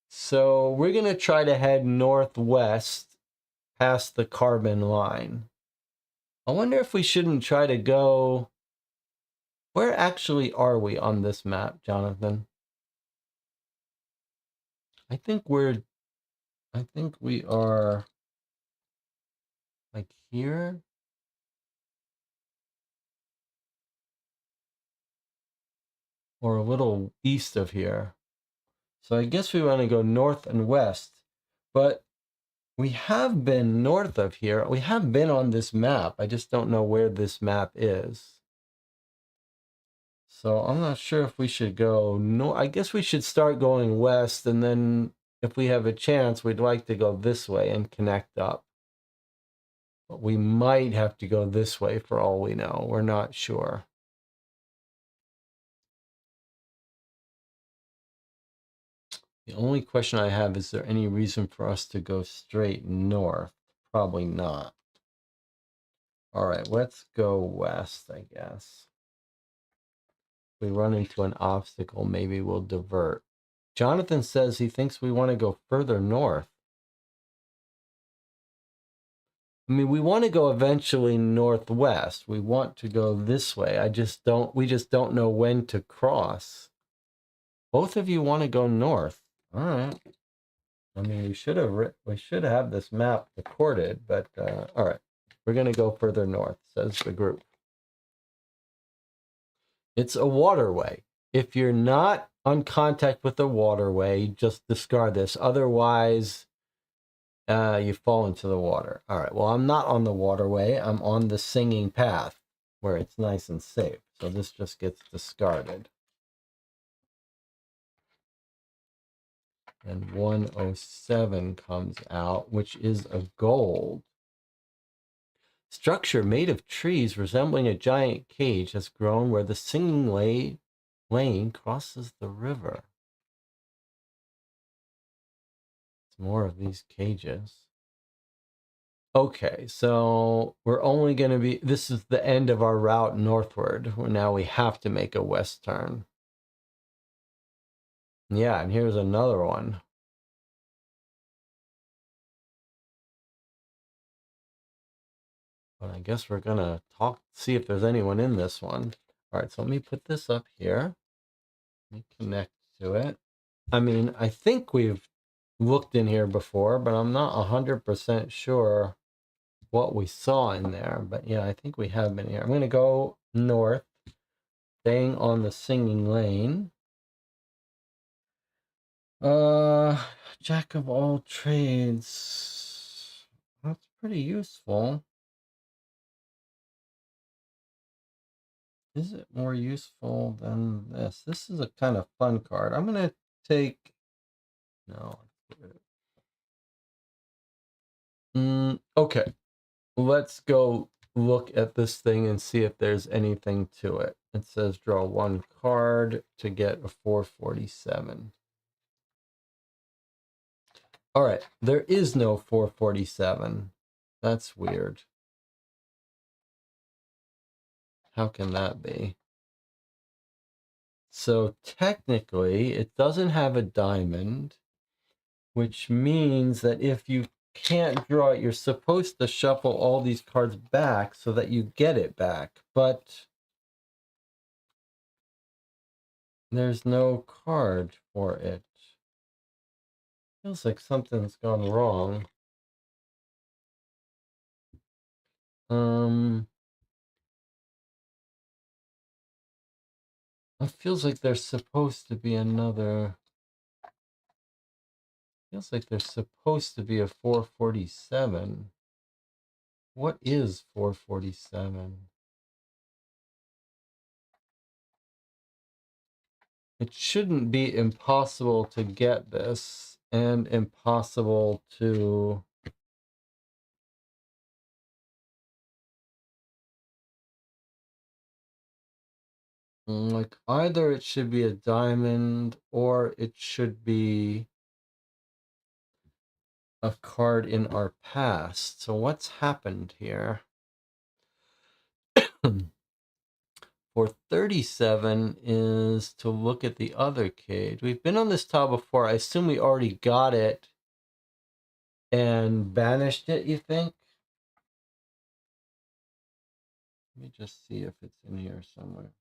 So we're going to try to head northwest past the carbon line. I wonder if we shouldn't try to go... Where actually are we on this map, Jonathan? I think we are like here. Or a little east of here. So I guess we want to go north and west. But we have been north of here. We have been on this map. I just don't know where this map is. So I'm not sure if we should go north. I guess we should start going west, and then if we have a chance, we'd like to go this way and connect up. But we might have to go this way for all we know. We're not sure. The only question I have is there any reason for us to go straight north? Probably not. All right, let's go west, I guess. If we run into an obstacle, maybe we'll divert. Jonathan says he thinks we want to go further north. I mean, we want to go eventually northwest. We want to go this way. We just don't know when to cross. Both of you want to go north. All right. I mean, we should have this map recorded, but all right. We're going to go further north, says the group. It's a waterway. If you're not on contact with the waterway, just discard this. Otherwise, you fall into the water. All right, well, I'm not on the waterway. I'm on the singing path where it's nice and safe. So this just gets discarded. And 107 comes out, which is a gold. Structure made of trees resembling a giant cage has grown where the singing lane crosses the river. It's more of these cages. Okay, so we're only going to be... This is the end of our route northward. Now we have to make a west turn. Yeah, and here's another one. But I guess we're going to see if there's anyone in this one. All right, so let me put this up here. Let me connect to it. I mean, I think we've looked in here before, but I'm not 100% sure what we saw in there. But yeah, I think we have been here. I'm going to go north, staying on the singing lane. Jack of all trades. That's pretty useful. Is it more useful than this? This is a kind of fun card. I'm going to take... No. Okay. Let's go look at this thing and see if there's anything to it. It says draw one card to get a 447. All right. There is no 447. That's weird. How can that be? So technically, it doesn't have a diamond, which means that if you can't draw it, you're supposed to shuffle all these cards back so that you get it back. But there's no card for it. Feels like something's gone wrong. It feels like there's supposed to be another... Feels like there's supposed to be a 447. What is 447? It shouldn't be impossible to get this and impossible to... Like, either it should be a diamond or it should be a card in our past. So what's happened here? For 37 is to look at the other cage. We've been on this tile before. I assume we already got it and banished it, you think? Let me just see if it's in here somewhere.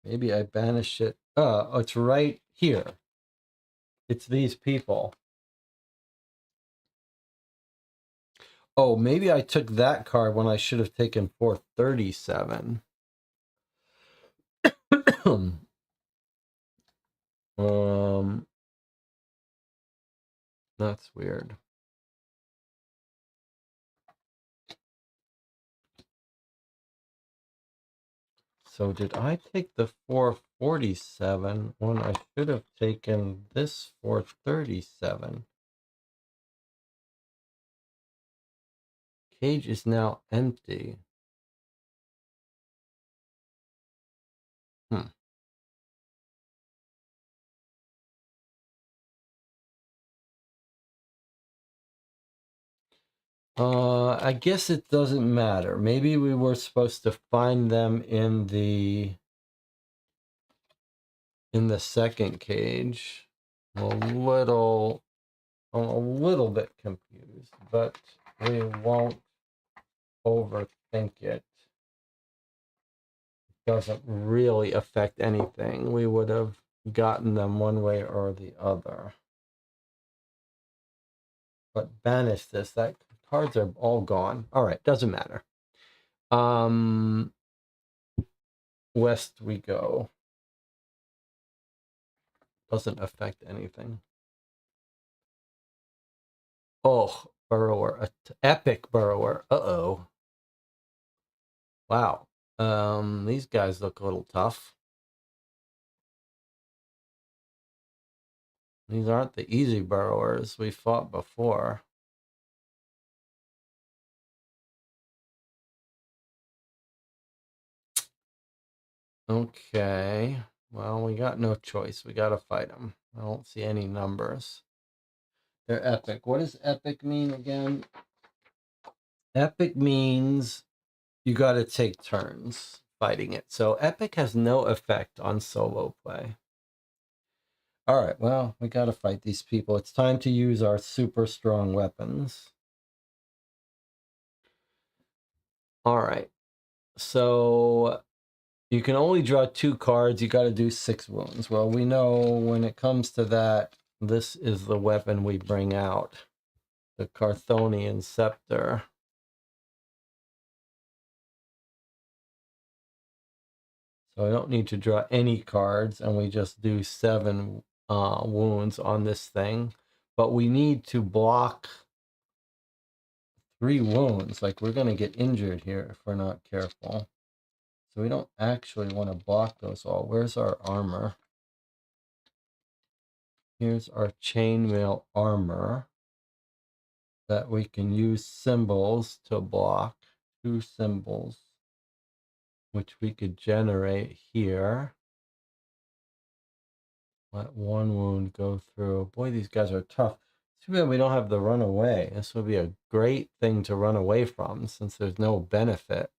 Maybe I banished it. Oh, it's right here. It's these people. Oh, maybe I took that card when I should have taken 437. That's weird. So did I take the 447 when I should have taken this 437? Cage is now empty. I guess it doesn't matter. Maybe we were supposed to find them in the second cage. I'm a little bit confused, but we won't overthink it. It doesn't really affect anything. We would have gotten them one way or the other. But banish this. That cards are all gone. All right, doesn't matter. West we go. Doesn't affect anything. Oh, burrower, epic burrower. Uh-oh. Wow. These guys look a little tough. These aren't the easy burrowers we fought before. Okay. Well, we got no choice. We got to fight them. I don't see any numbers. They're epic. What does epic mean again? Epic means you got to take turns fighting it. So epic has no effect on solo play. All right, well, we got to fight these people. It's time to use our super strong weapons. All right. So you can only draw 2 cards. You got to do 6 wounds. Well, we know when it comes to that, this is the weapon we bring out. The Carthonian Scepter. So I don't need to draw any cards, and we just do 7 wounds on this thing, but we need to block 3 wounds. Like, we're going to get injured here if we're not careful. So we don't actually want to block those all. Where's our armor? Here's our chainmail armor that we can use symbols to block. 2 symbols, which we could generate here. Let 1 wound go through. Boy, these guys are tough. Too bad we don't have the runaway. This would be a great thing to run away from since there's no benefit.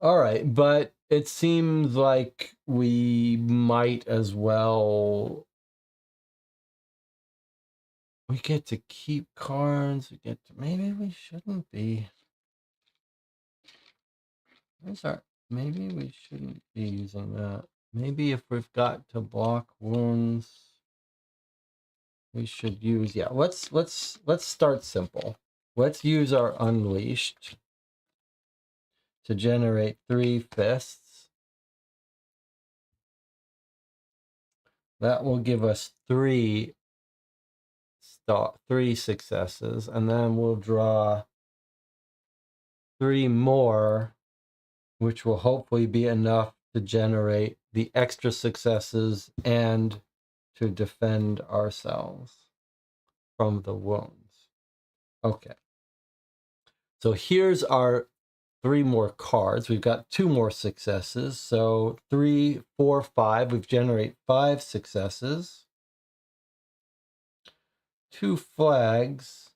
All right, but it seems like we might as well. We get to keep cards. We get to, maybe we shouldn't be. Maybe we shouldn't be using that. Maybe if we've got to block wounds, we should use, yeah, let's start simple. Let's use our Unleashed to generate 3 fists. That will give us 3 successes, and then we'll draw 3 more, which will hopefully be enough to generate the extra successes and to defend ourselves from the wounds. Okay. So here's our 3 more cards. We've got 2 more successes. So 3, 4, 5. We've generated 5 successes. 2 flags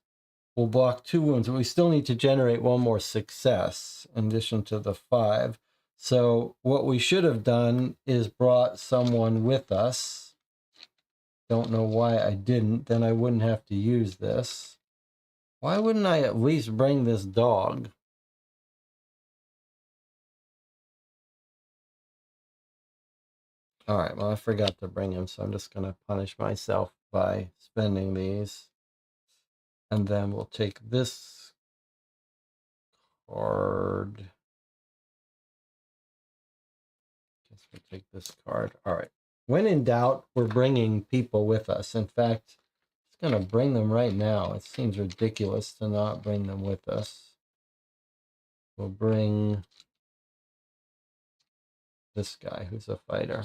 will block 2 wounds, but we still need to generate 1 more success in addition to the 5. So what we should have done is brought someone with us. Don't know why I didn't. Then I wouldn't have to use this. Why wouldn't I at least bring this dog? All right, well, I forgot to bring him, so I'm just going to punish myself by spending these. And then we'll take this card. Guess we'll take this card. All right. When in doubt, we're bringing people with us. In fact, I'm going to bring them right now. It seems ridiculous to not bring them with us. We'll bring this guy who's a fighter.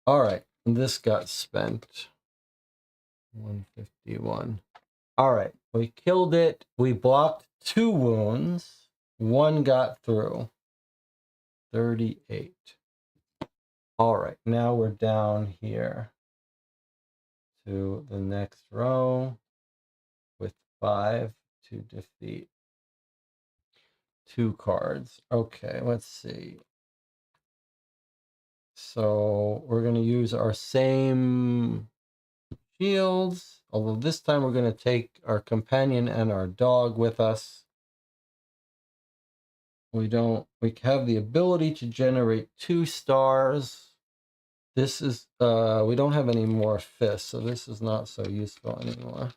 All right. And this got spent. 151. All right. We killed it. We blocked 2 wounds. 1 got through. 38. All right. Now we're down here to the next row with 5 to defeat 2 cards. Okay, let's see. So we're going to use our same shields, although this time we're going to take our companion and our dog with us. We have the ability to generate 2 stars. This is, we don't have any more fists, so this is not so useful anymore.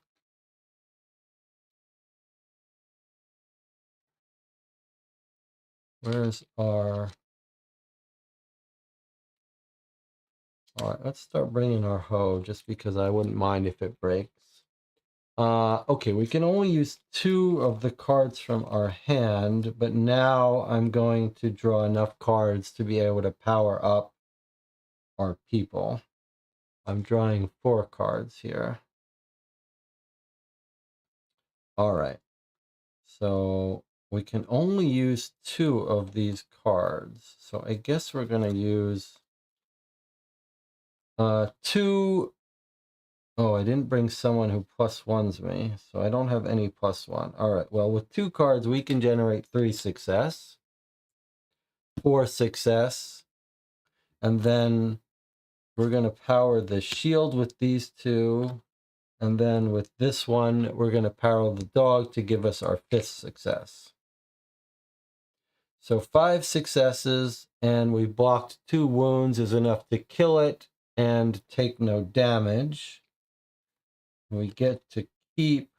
Where's our... All right, let's start bringing our hoe, just because I wouldn't mind if it breaks. Okay, we can only use 2 of the cards from our hand, but now I'm going to draw enough cards to be able to power up our people. I'm drawing 4 cards here. All right, so we can only use 2 of these cards. So I guess we're going to use 2. Oh, I didn't bring someone who +1s me, so I don't have any +1. All right, well, with 2 cards, we can generate 3 success, 4 success, and then we're going to power the shield with these 2, and then with this one, we're going to power the dog to give us our 5th success. So 5 successes, and we blocked 2 wounds is enough to kill it and take no damage. We get to keep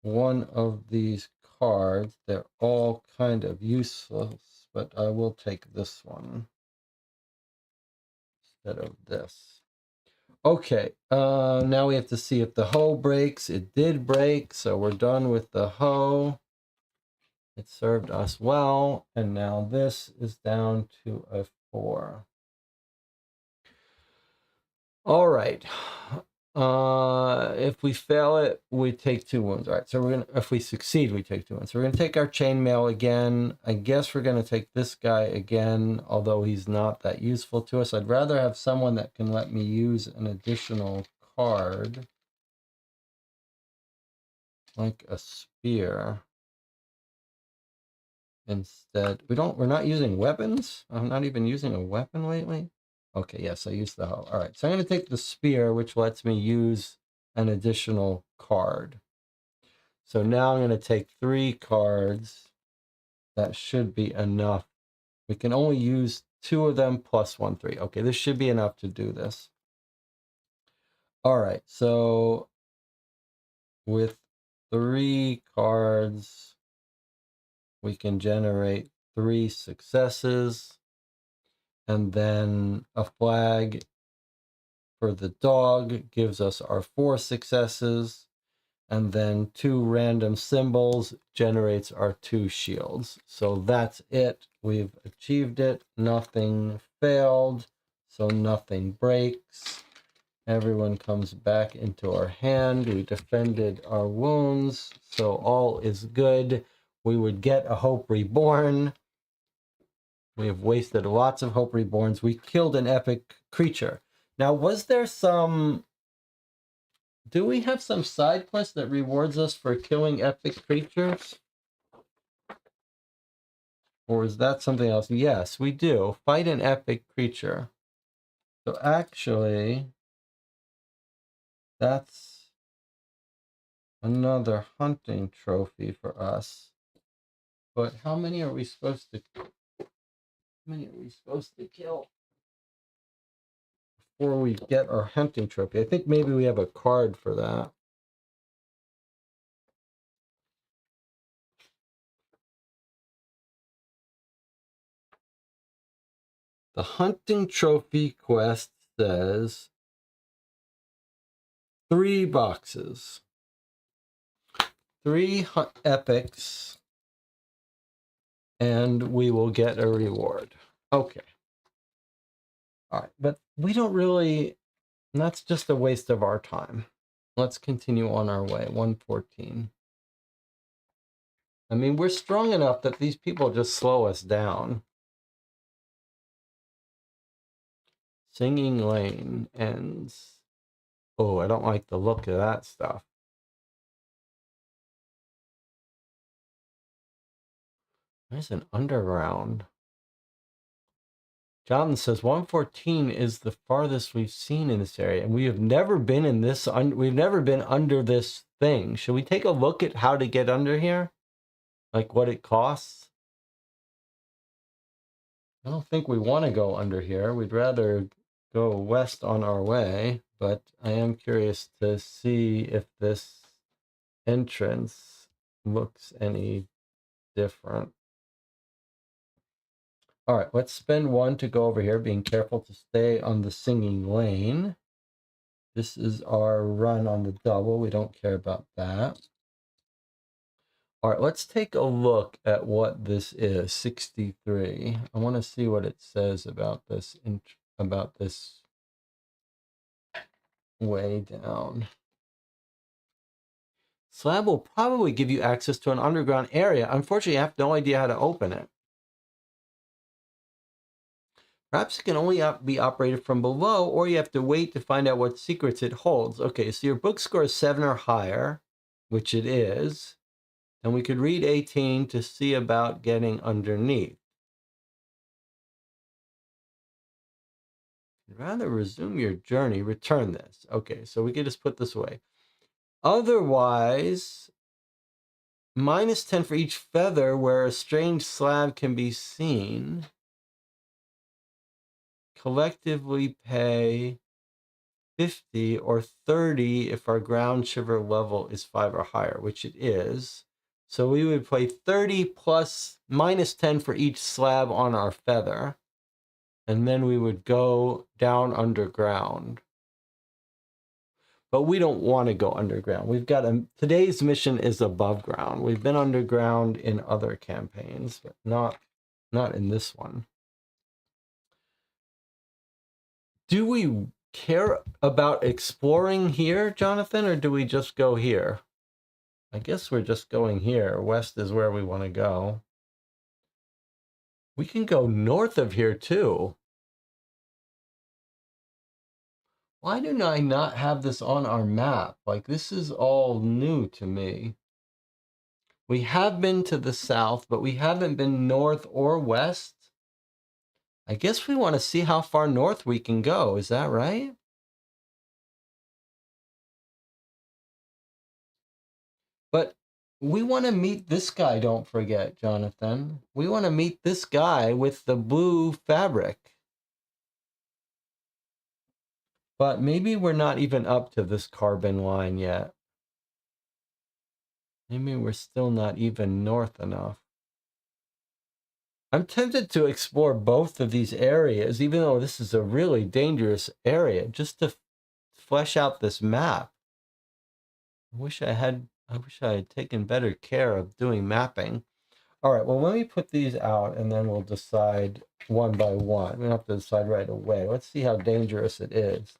1 of these cards. They're all kind of useless, but I will take this one instead of this. Okay, now we have to see if the hoe breaks. It did break, so we're done with the hoe. It served us well, and now this is down to a 4. All right. If we fail it, we take 2 wounds. All right, so if we succeed, we take 2 wounds. So we're gonna take our chainmail again. I guess we're gonna take this guy again, although he's not that useful to us. I'd rather have someone that can let me use an additional card, like a spear. Instead, we're not using weapons. I'm not even using a weapon lately. Okay, yes, I used the hoe. All right, so I'm going to take the spear, which lets me use an additional card. So now I'm going to take 3 cards. That should be enough. We can only use 2 of them plus 1, 3. Okay, this should be enough to do this. All right, so with 3 cards, we can generate 3 successes. And then a flag for the dog gives us our 4 successes. And then 2 random symbols generates our 2 shields. So that's it. We've achieved it. Nothing failed. So nothing breaks. Everyone comes back into our hand. We defended our wounds. So all is good. We would get a Hope Reborn. We have wasted lots of Hope Reborns. We killed an epic creature. Now, was there some... Do we have some side quest that rewards us for killing epic creatures? Or is that something else? Yes, we do. Fight an epic creature. So actually, that's another hunting trophy for us. But how many are we supposed to... kill before we get our hunting trophy? I think maybe we have a card for that. The hunting trophy quest says 3 boxes, 3 epics, and we will get a reward. Okay. All right, but we don't really, that's just a waste of our time. Let's continue on our way. 114. I mean, we're strong enough that these people just slow us down. Singing Lane ends. Oh, I don't like the look of that stuff. There's an underground. Jonathan says 114 is the farthest we've seen in this area, and we have never been in this. We've never been under this thing. Should we take a look at how to get under here? Like what it costs? I don't think we want to go under here. We'd rather go west on our way, but I am curious to see if this entrance looks any different. All right, let's spend 1 to go over here, being careful to stay on the singing lane. This is our run on the double. We don't care about that. All right, let's take a look at what this is. 63. I want to see what it says about this way down. Slab will probably give you access to an underground area. Unfortunately, I have no idea how to open it. Perhaps it can only be operated from below, or you have to wait to find out what secrets it holds. Okay, so your book score is 7 or higher, which it is. And we could read 18 to see about getting underneath. I'd rather resume your journey, return this. Okay, so we could just put this away. Otherwise, -10 for each feather where a strange slab can be seen. Collectively pay 50 or 30 if our ground shiver level is 5 or higher, which it is. So we would play 30 plus minus 10 for each slab on our feather. And then we would go down underground. But we don't want to go underground. We've got today's mission is above ground. We've been underground in other campaigns, but not in this one. Do we care about exploring here, Jonathan, or do we just go here? I guess we're just going here. West is where we want to go. We can go north of here too. Why do I not have this on our map? Like, this is all new to me. We have been to the south, but we haven't been north or west. I guess we want to see how far north we can go. Is that right? But we want to meet this guy, don't forget, Jonathan. We want to meet this guy with the blue fabric. But maybe we're not even up to this carbon line yet. Maybe we're still not even north enough. I'm tempted to explore both of these areas, even though this is a really dangerous area, just to flesh out this map. I wish I had taken better care of doing mapping. All right, well, let me put these out and then we'll decide one by one. We don't have to decide right away. Let's see how dangerous it is.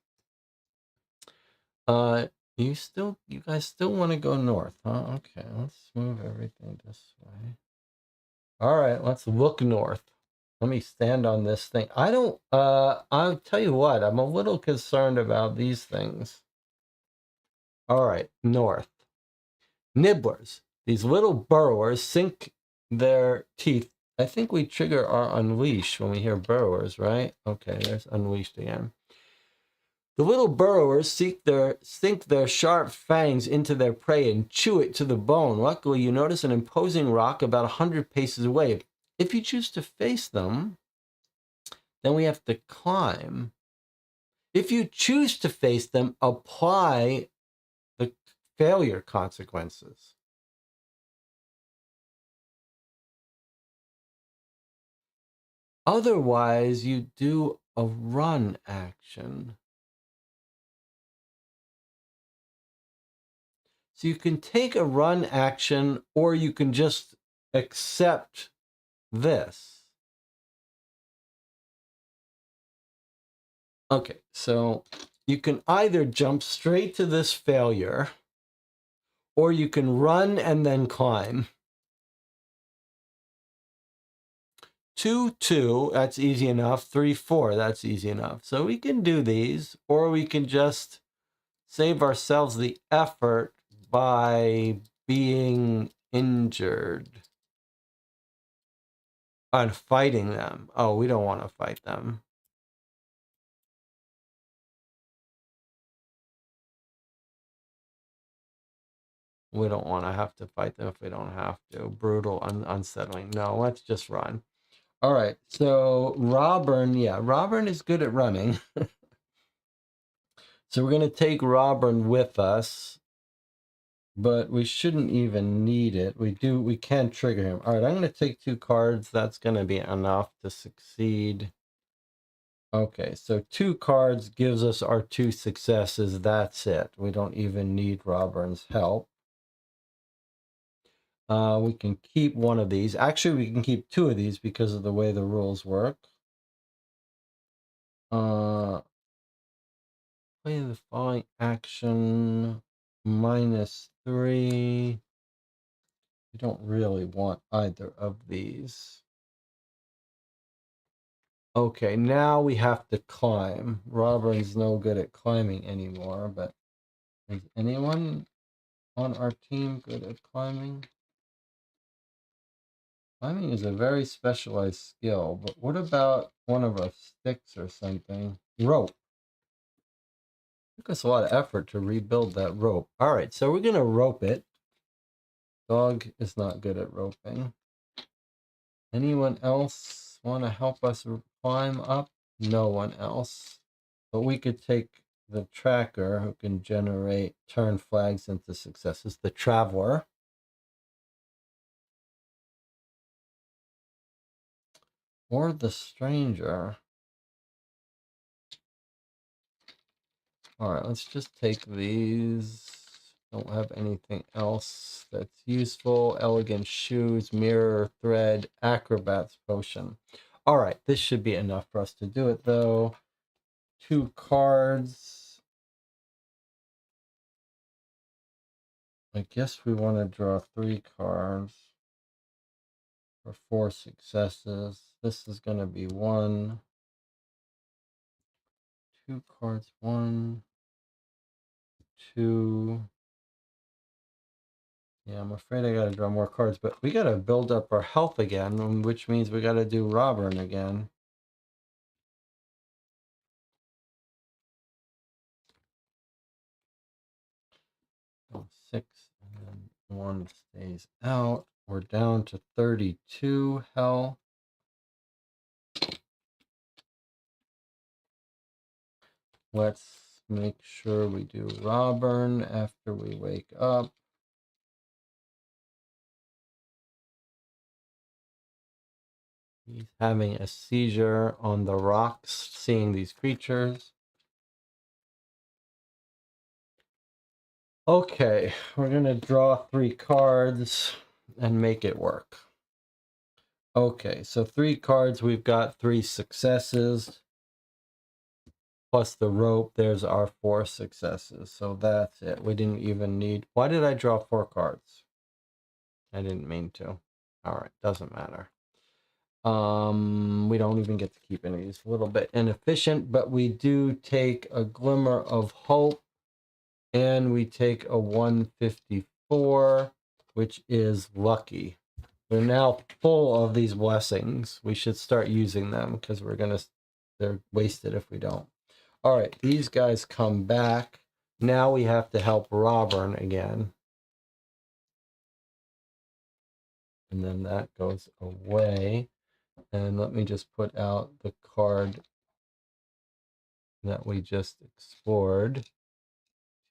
You guys still want to go north, huh? Okay, let's move everything this way. All right, let's look north. Let me stand on this thing. I'll tell you what, I'm a little concerned about these things. All right, north. Nibblers. These little burrowers sink their teeth. I think we trigger our unleash when we hear burrowers, right? Okay, there's unleashed again. The little burrowers sink their sharp fangs into their prey and chew it to the bone. Luckily, you notice an imposing rock about 100 paces away. If you choose to face them, then we have to climb. If you choose to face them, apply the failure consequences. Otherwise, you do a run action. So you can take a run action, or you can just accept this. Okay, so you can either jump straight to this failure, or you can run and then climb. 2, 2, that's easy enough. 3, 4, that's easy enough. So we can do these, or we can just save ourselves the effort by being injured and fighting them. Oh, we don't want to fight them. We don't want to have to fight them if we don't have to. Brutal, unsettling. No, let's just run. All right, so Robin, yeah, Robin is good at running. So we're going to take Robin with us, but we shouldn't even need it. We can trigger him. All right, I'm going to take 2 cards. That's going to be enough to succeed. Okay, so 2 cards gives us our 2 successes. That's it. We don't even need Robin's help. We can keep one of these. Actually, we can keep 2 of these because of the way the rules work. Play the following action -3. We don't really want either of these. Okay, now we have to climb. Robin's no good at climbing anymore, but is anyone on our team good at climbing? Climbing is a very specialized skill, but what about one of our sticks or something? Rope. It took us a lot of effort to rebuild that rope. All right, so we're going to rope it. Dog is not good at roping. Anyone else want to help us climb up? No one else. But we could take the tracker who can turn flags into successes. The traveler. Or the stranger. All right, let's just take these. Don't have anything else that's useful. Elegant shoes, mirror, thread, acrobat's potion. All right, this should be enough for us to do it, though. 2 cards. I guess we want to draw 3 cards for 4 successes. This is going to be 1. 2 cards. 1, 2. Yeah, I'm afraid I gotta draw more cards, but we gotta build up our health again, which means we gotta do Robin again. So 6, and then 1 stays out. We're down to 32 health. Let's make sure we do Robin after we wake up. He's having a seizure on the rocks, seeing these creatures. Okay, we're gonna draw 3 cards and make it work. Okay, so 3 cards, we've got 3 successes. Plus the rope, there's our 4 successes. So that's it. We didn't even need... Why did I draw 4 cards? I didn't mean to. Alright, doesn't matter. We don't even get to keep any of these. A little bit inefficient, but we do take a glimmer of hope. And we take a 154, which is lucky. We're now full of these blessings. We should start using them because they're wasted if we don't. All right, these guys come back. Now we have to help Robin again. And then that goes away. And let me just put out the card that we just explored.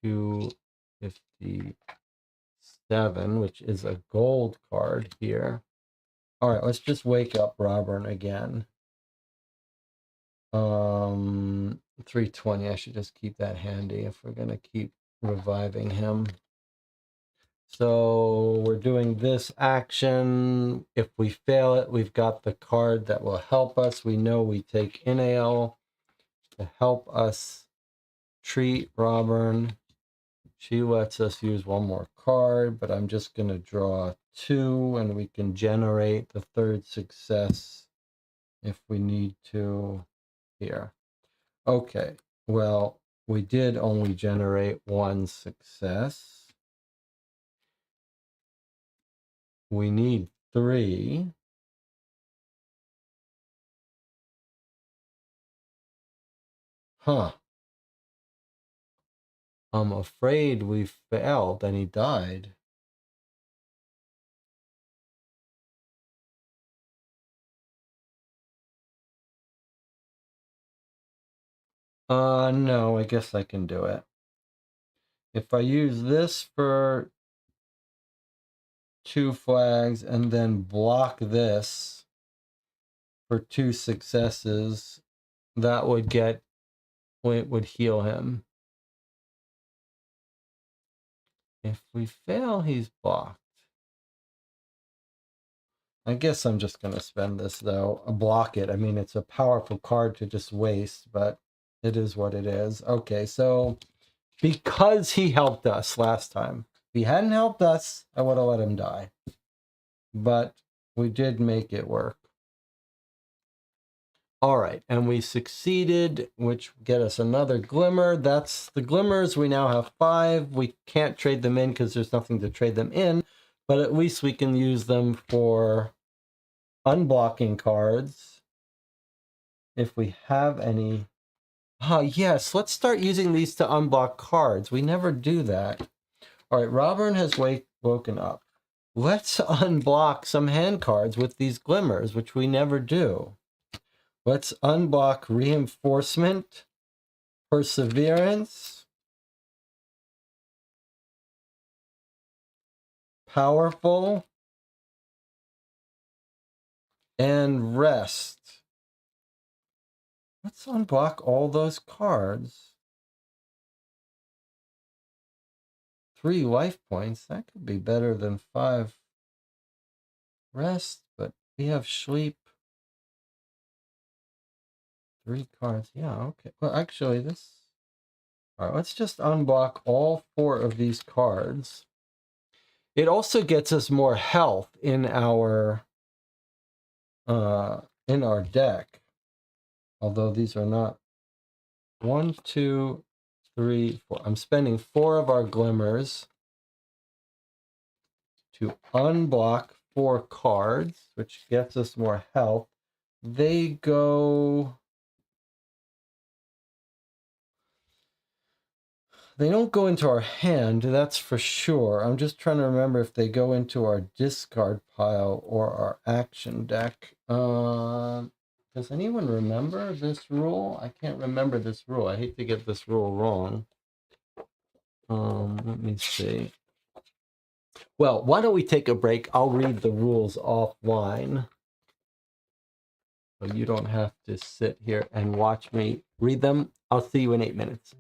257, which is a gold card here. All right, let's just wake up Robin again. 320. I should just keep that handy if we're going to keep reviving him. So we're doing this action. If we fail it, we've got the card that will help us. We know we take Inhale to help us treat Robin. She lets us use 1 more card, but I'm just going to draw 2 and we can generate the 3rd success if we need to here. Okay, well, we did only generate 1 success. We need 3. Huh. I'm afraid we failed and he died. No, I guess I can do it. If I use this for 2 flags and then block this for 2 successes, that would would heal him. If we fail, he's blocked. I guess I'm just going to spend this, though. Block it. I mean, it's a powerful card to just waste, but it is what it is. Okay, so because he helped us last time. If he hadn't helped us, I would have let him die. But we did make it work. All right, and we succeeded, which get us another glimmer. That's the glimmers. We now have 5. We can't trade them in because there's nothing to trade them in, but at least we can use them for unblocking cards if we have any. Yes, let's start using these to unblock cards. We never do that. All right, Robin has woken up. Let's unblock some hand cards with these glimmers, which we never do. Let's unblock Reinforcement, Perseverance, Powerful, and Rest. Let's unblock all those cards. 3 life points. That could be better than 5 rest, but we have sleep. 3 cards. Yeah, okay. Well, actually, this... All right, let's just unblock all 4 of these cards. It also gets us more health in our deck. Although these are not 1, 2, 3, 4. I'm spending 4 of our glimmers to unblock 4 cards, which gets us more health. They go... They don't go into our hand, that's for sure. I'm just trying to remember if they go into our discard pile or our action deck. Does anyone remember this rule? I can't remember this rule. I hate to get this rule wrong. Let me see. Well, why don't we take a break? I'll read the rules offline. So you don't have to sit here and watch me read them. I'll see you in 8 minutes.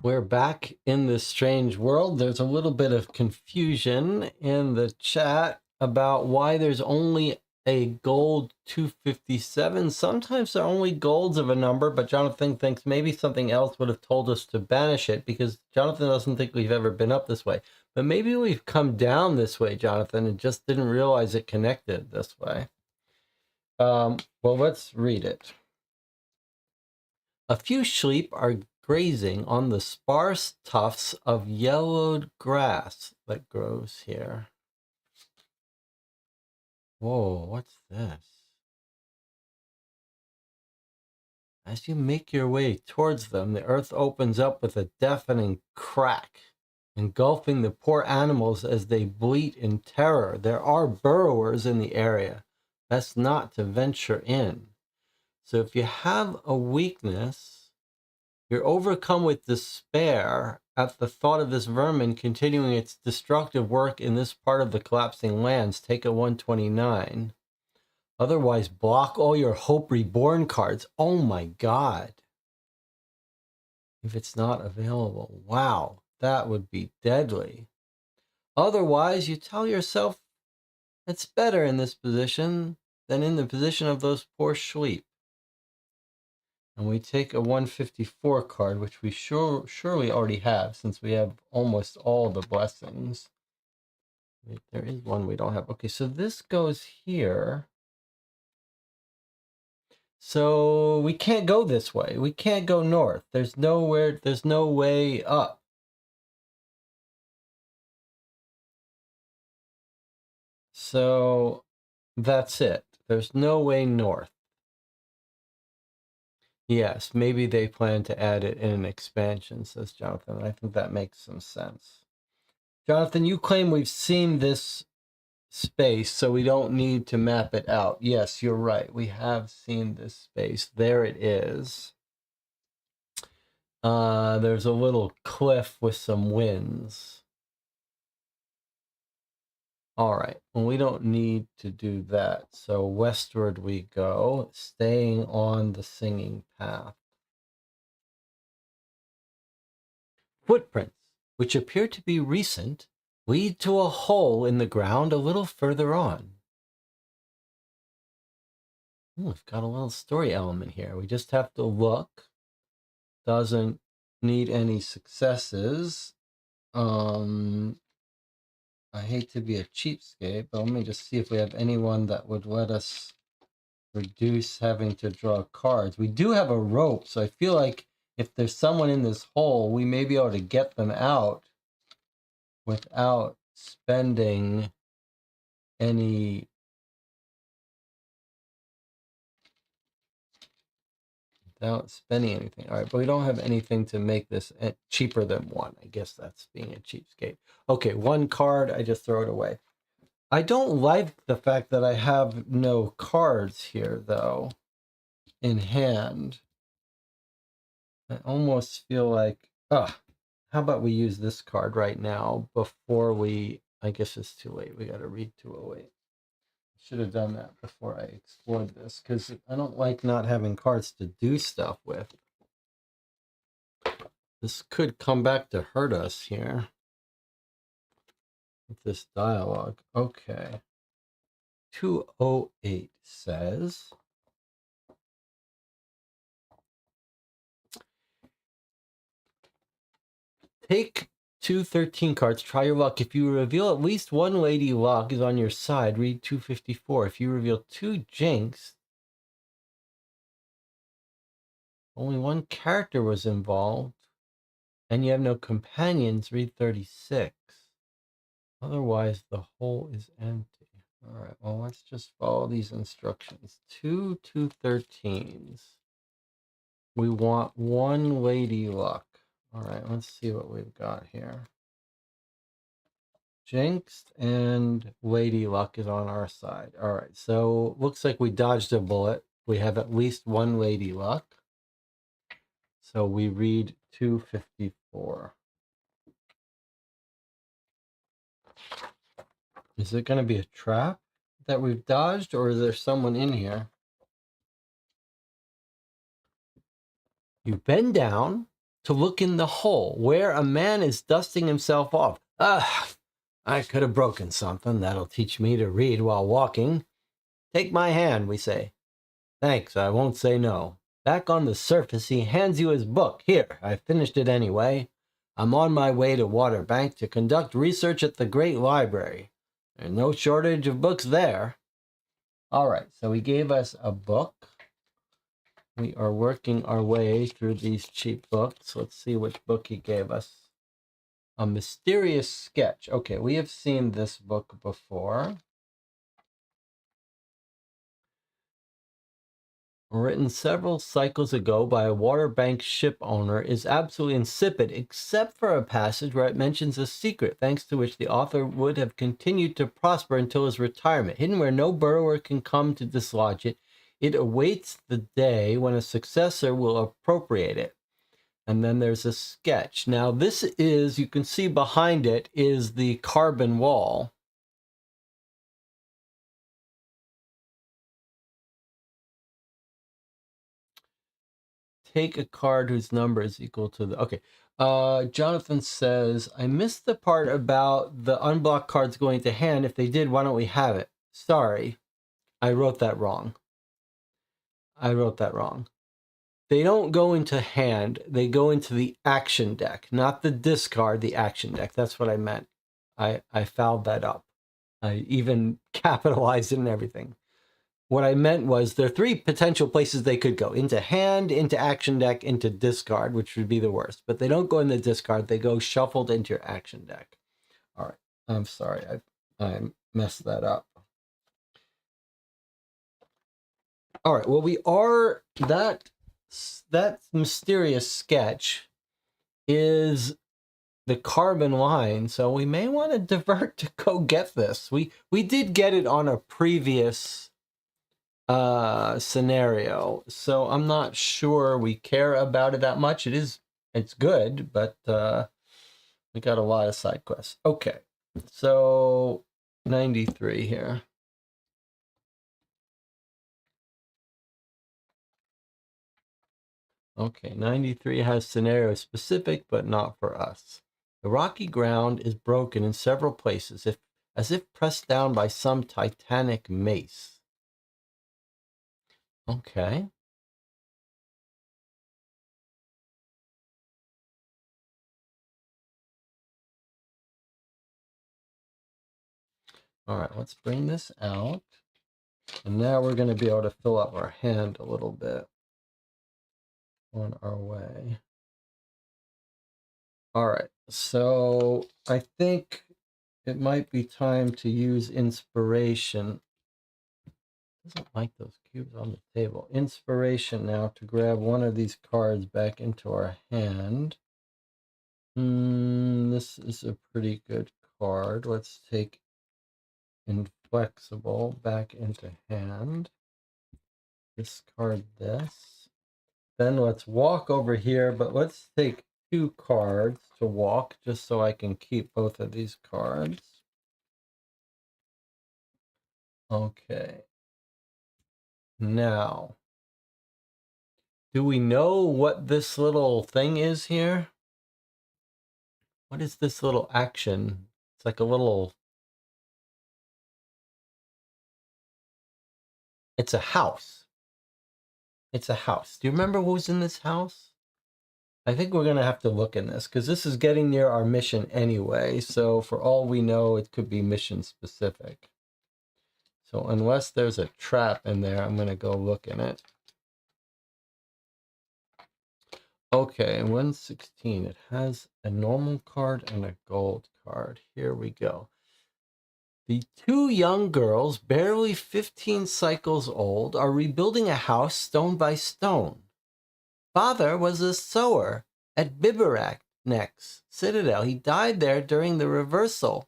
We're back in this strange world. There's a little bit of confusion in the chat about why there's only a gold 257. Sometimes there are only golds of a number, but Jonathan thinks maybe something else would have told us to banish it, because Jonathan doesn't think we've ever been up this way. But maybe we've come down this way, Jonathan, and just didn't realize it connected this way. Well, let's read it. A few sheep are grazing on the sparse tufts of yellowed grass that grows here. Whoa, what's this? As you make your way towards them, the earth opens up with a deafening crack, engulfing the poor animals as they bleat in terror. There are burrowers in the area. Best not to venture in. So if you have a weakness, you're overcome with despair at the thought of this vermin continuing its destructive work in this part of the collapsing lands. Take a 129. Otherwise, block all your Hope Reborn cards. Oh my God. If it's not available. Wow, that would be deadly. Otherwise, you tell yourself it's better in this position than in the position of those poor sheep. And we take a 154 card, which we surely already have, since we have almost all the blessings. Wait, there is one we don't have. Okay, so this goes here. So we can't go this way. We can't go north. There's no way up. So that's it. There's no way north. Yes, maybe they plan to add it in an expansion, says Jonathan. I think that makes some sense. Jonathan, you claim we've seen this space, so we don't need to map it out. Yes, you're right. We have seen this space. There it is. There's a little cliff with some winds. All right, well, we don't need to do that. So westward we go, staying on the singing path. Footprints, which appear to be recent, lead to a hole in the ground a little further on. Ooh, we've got a little story element here. We just have to look. Doesn't need any successes. I hate to be a cheapskate, but let me just see if we have anyone that would let us reduce having to draw cards. We do have a rope, so I feel like if there's someone in this hole, we may be able to get them out without spending any anything. All right, but we don't have anything to make this cheaper than one. I guess that's being a cheapskate. Okay, one card, I just throw it away. I don't like the fact that I have no cards here, though, in hand. I almost feel like, how about we use this card right now before we, I guess it's too late. We got to read 208. Should have done that before I explored this, because I don't like not having cards to do stuff with. This could come back to hurt us here with this dialogue. Okay. 208 says, take 213 cards, try your luck. If you reveal at least one lady luck is on your side, read 254. If you reveal two jinx, only one character was involved, and you have no companions, read 36. Otherwise, the hole is empty. All right, well, let's just follow these instructions. 213s. We want one lady luck. All right, let's see what we've got here. Jinxed and lady luck is on our side. All right, so looks like we dodged a bullet. We have at least one lady luck. So we read 254. Is it going to be a trap that we've dodged, or is there someone in here? You bend down to look in the hole where a man is dusting himself off. I could have broken something. That'll teach me to read while walking. Take my hand, we say. Thanks, I won't say no. Back on the surface, he hands you his book. Here, I finished it anyway. I'm on my way to Waterbank to conduct research at the Great Library. There's no shortage of books there. All right, so he gave us a book. We are working our way through these cheap books. Let's see which book he gave us. A Mysterious Sketch. Okay, we have seen this book before. Written several cycles ago by a Waterbank ship owner, is absolutely insipid, except for a passage where it mentions a secret, thanks to which the author would have continued to prosper until his retirement. Hidden where no burrower can come to dislodge it, it awaits the day when a successor will appropriate it. And then there's a sketch. Now this is, you can see behind it is the carbon wall. Take a card whose number is equal to the, okay. Jonathan says, I missed the part about the unblocked cards going to hand. If they did, why don't we have it? Sorry, I wrote that wrong. They don't go into hand. They go into the action deck, not the discard, the action deck. That's what I meant. I fouled that up. I even capitalized it and everything. What I meant was there are three potential places they could go: into hand, into action deck, into discard, which would be the worst. But they don't go in the discard. They go shuffled into your action deck. All right. I'm sorry. I messed that up. All right. Well, we are that mysterious sketch is the carbon line, so we may want to divert to go get this. We did get it on a previous scenario, so I'm not sure we care about it that much. It's good, but we got a lot of side quests. Okay, so 93 here. Okay, 93 has scenario specific, but not for us. The rocky ground is broken in several places, as if pressed down by some titanic mace. Okay. All right, let's bring this out. And now we're going to be able to fill up our hand a little bit on our way. All right, so I think it might be time to use inspiration. Doesn't like those cubes on the table. Inspiration now to grab one of these cards back into our hand. This is a pretty good card. Let's take Inflexible back into hand. Discard this. Then let's walk over here, but let's take 2 cards to walk just so I can keep both of these cards. Okay. Now, do we know what this little thing is here? What is this little action? It's like a little... It's a house. It's a house. Do you remember what was in this house? I think we're going to have to look in this because this is getting near our mission anyway. So for all we know, it could be mission specific. So unless there's a trap in there, I'm going to go look in it. Okay, 116. It has a normal card and a gold card. Here we go. The 2 young girls, barely 15 cycles old, are rebuilding a house stone by stone. Father was a sewer at Biberak's Citadel. He died there during the reversal.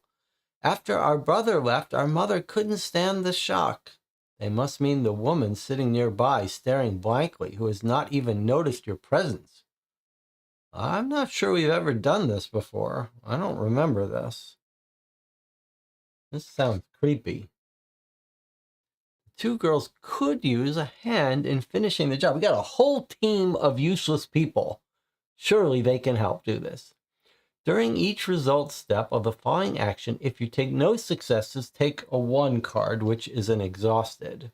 After our brother left, our mother couldn't stand the shock. They must mean the woman sitting nearby, staring blankly, who has not even noticed your presence. I'm not sure we've ever done this before. I don't remember this. This sounds creepy. The 2 girls could use a hand in finishing the job. We got a whole team of useless people. Surely they can help do this. During each result step of the following action, if you take no successes, take a 1 card, which is an exhausted.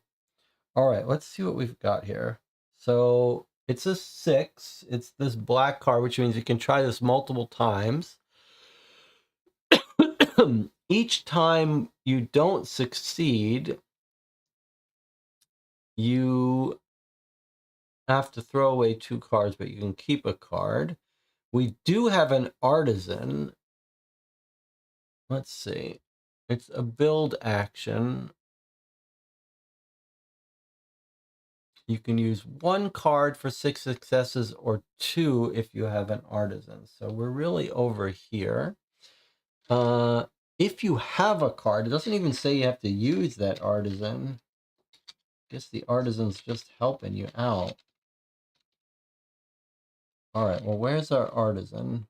All right, let's see what we've got here. So it's a 6. It's this black card, which means you can try this multiple times. Each time you don't succeed, you have to throw away 2 cards, but you can keep a card. We do have an artisan. Let's see. It's a build action. You can use 1 card for 6 successes or 2 if you have an artisan. So we're really over here. If you have a card, it doesn't even say you have to use that artisan. I guess the artisan's just helping you out. All right, well, where's our artisan?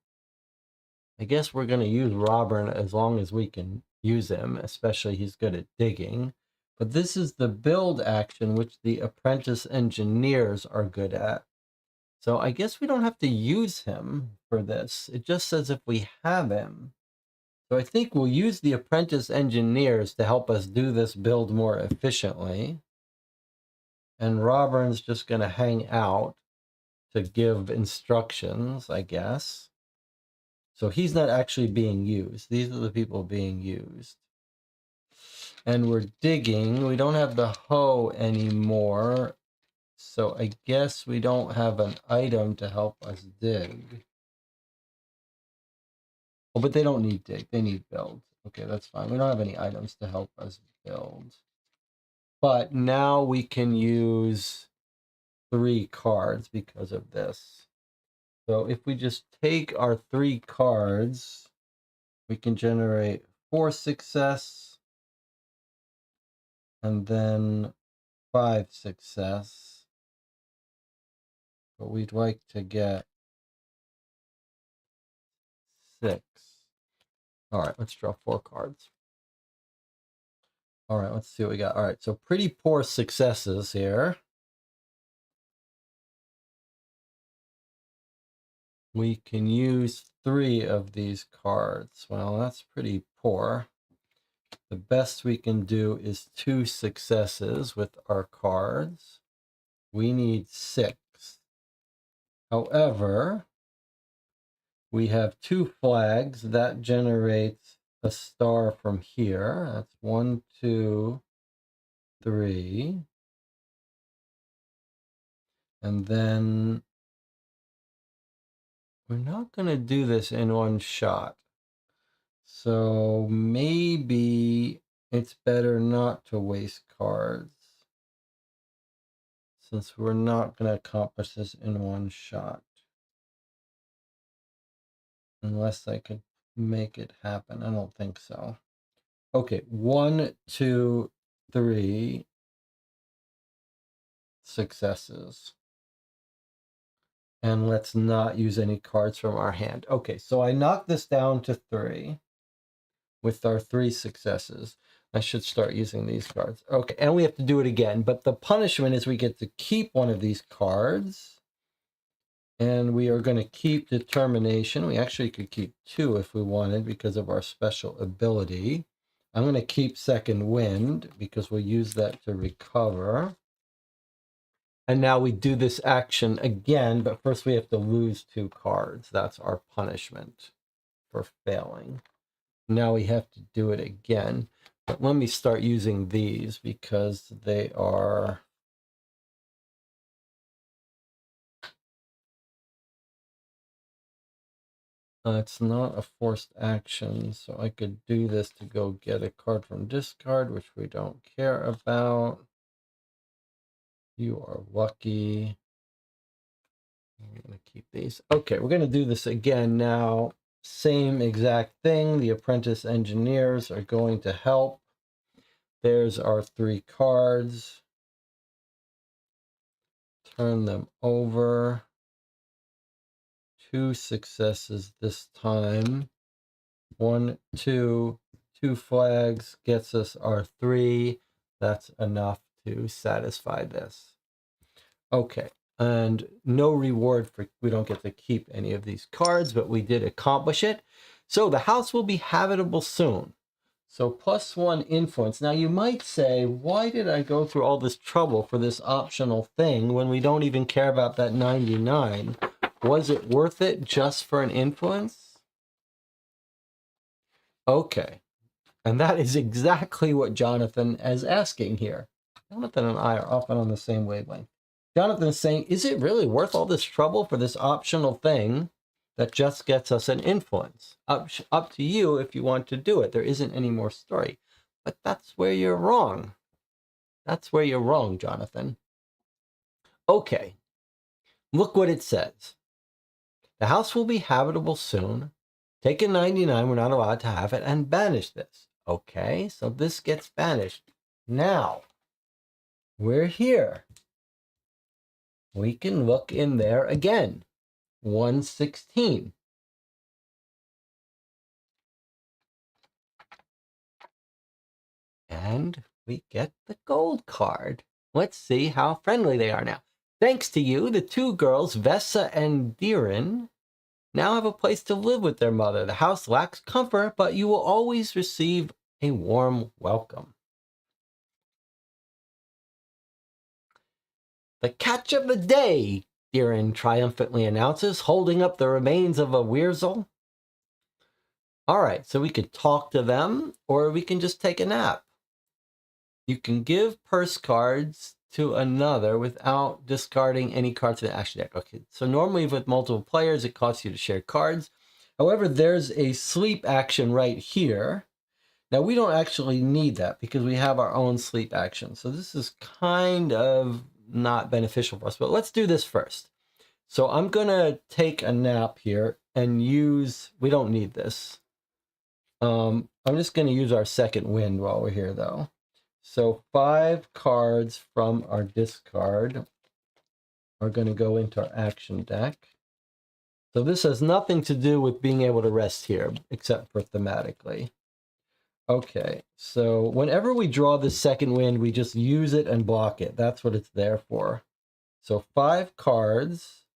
I guess we're going to use Robin as long as we can use him, especially he's good at digging. But this is the build action, which the apprentice engineers are good at. So I guess we don't have to use him for this. It just says if we have him. So I think we'll use the apprentice engineers to help us do this build more efficiently. And Robin's just going to hang out to give instructions, I guess. So he's not actually being used. These are the people being used. And we're digging. We don't have the hoe anymore. So I guess we don't have an item to help us dig. Oh, but they don't need dig. They need build. Okay, that's fine. We don't have any items to help us build. But now we can use 3 cards because of this. So if we just take our 3 cards, we can generate 4 success and then 5 success. But we'd like to get 6. All right, let's draw 4 cards. All right, let's see what we got. All right, so pretty poor successes here. We can use 3 of these cards. Well, that's pretty poor. The best we can do is 2 successes with our cards. We need 6. However, we have 2 flags. That generates a star from here. That's 1, 2, 3. And then we're not going to do this in one shot. So maybe it's better not to waste cards, since we're not going to accomplish this in one shot. Unless I could make it happen. I don't think so. Okay, 1, 2, 3 successes. And let's not use any cards from our hand. Okay, so I knocked this down to 3 with our 3 successes. I should start using these cards. Okay, and we have to do it again. But the punishment is we get to keep one of these cards. And we are going to keep Determination. We actually could keep 2 if we wanted because of our special ability. I'm going to keep Second Wind because we'll use that to recover. And now we do this action again, but first we have to lose 2 cards. That's our punishment for failing. Now we have to do it again. But let me start using these because they are... it's not a forced action, so I could do this to go get a card from discard, which we don't care about. You are lucky. I'm going to keep these. Okay, we're going to do this again now. Same exact thing. The apprentice engineers are going to help. There's our 3 cards. Turn them over. 2 successes this time. 1, 2, 2 flags gets us our 3. That's enough to satisfy this. Okay, and no reward for, we don't get to keep any of these cards, but we did accomplish it. So the house will be habitable soon. So +1 influence. Now you might say, why did I go through all this trouble for this optional thing when we don't even care about that 99? Was it worth it just for an influence? Okay, and that is exactly what Jonathan is asking here. Jonathan and I are often on the same wavelength. Jonathan is saying, is it really worth all this trouble for this optional thing that just gets us an influence? Up to you if you want to do it. There isn't any more story. But that's where you're wrong. That's where you're wrong, Jonathan. Okay, look what it says. The house will be habitable soon. Take a 99, we're not allowed to have it, and banish this. Okay, so this gets banished. Now, we're here. We can look in there again. 116. And we get the gold card. Let's see how friendly they are now. Thanks to you, the 2 girls, Vessa and Diren, now have a place to live with their mother. The house lacks comfort, but you will always receive a warm welcome. The catch of the day, Diren triumphantly announces, holding up the remains of a Wurzel. All right, so we could talk to them, or we can just take a nap. You can give purse cards to another without discarding any cards in the action deck. Okay, so normally with multiple players, it costs you to share cards. However, there's a sleep action right here. Now, we don't actually need that because we have our own sleep action. So this is kind of not beneficial for us, but let's do this first. So I'm going to take a nap here and use, we don't need this. I'm just going to use our second wind while we're here, though. So 5 cards from our discard are going to go into our action deck. So this has nothing to do with being able to rest here, except for thematically. Okay, so whenever we draw the second wind, we just use it and block it. That's what it's there for. So 5 cards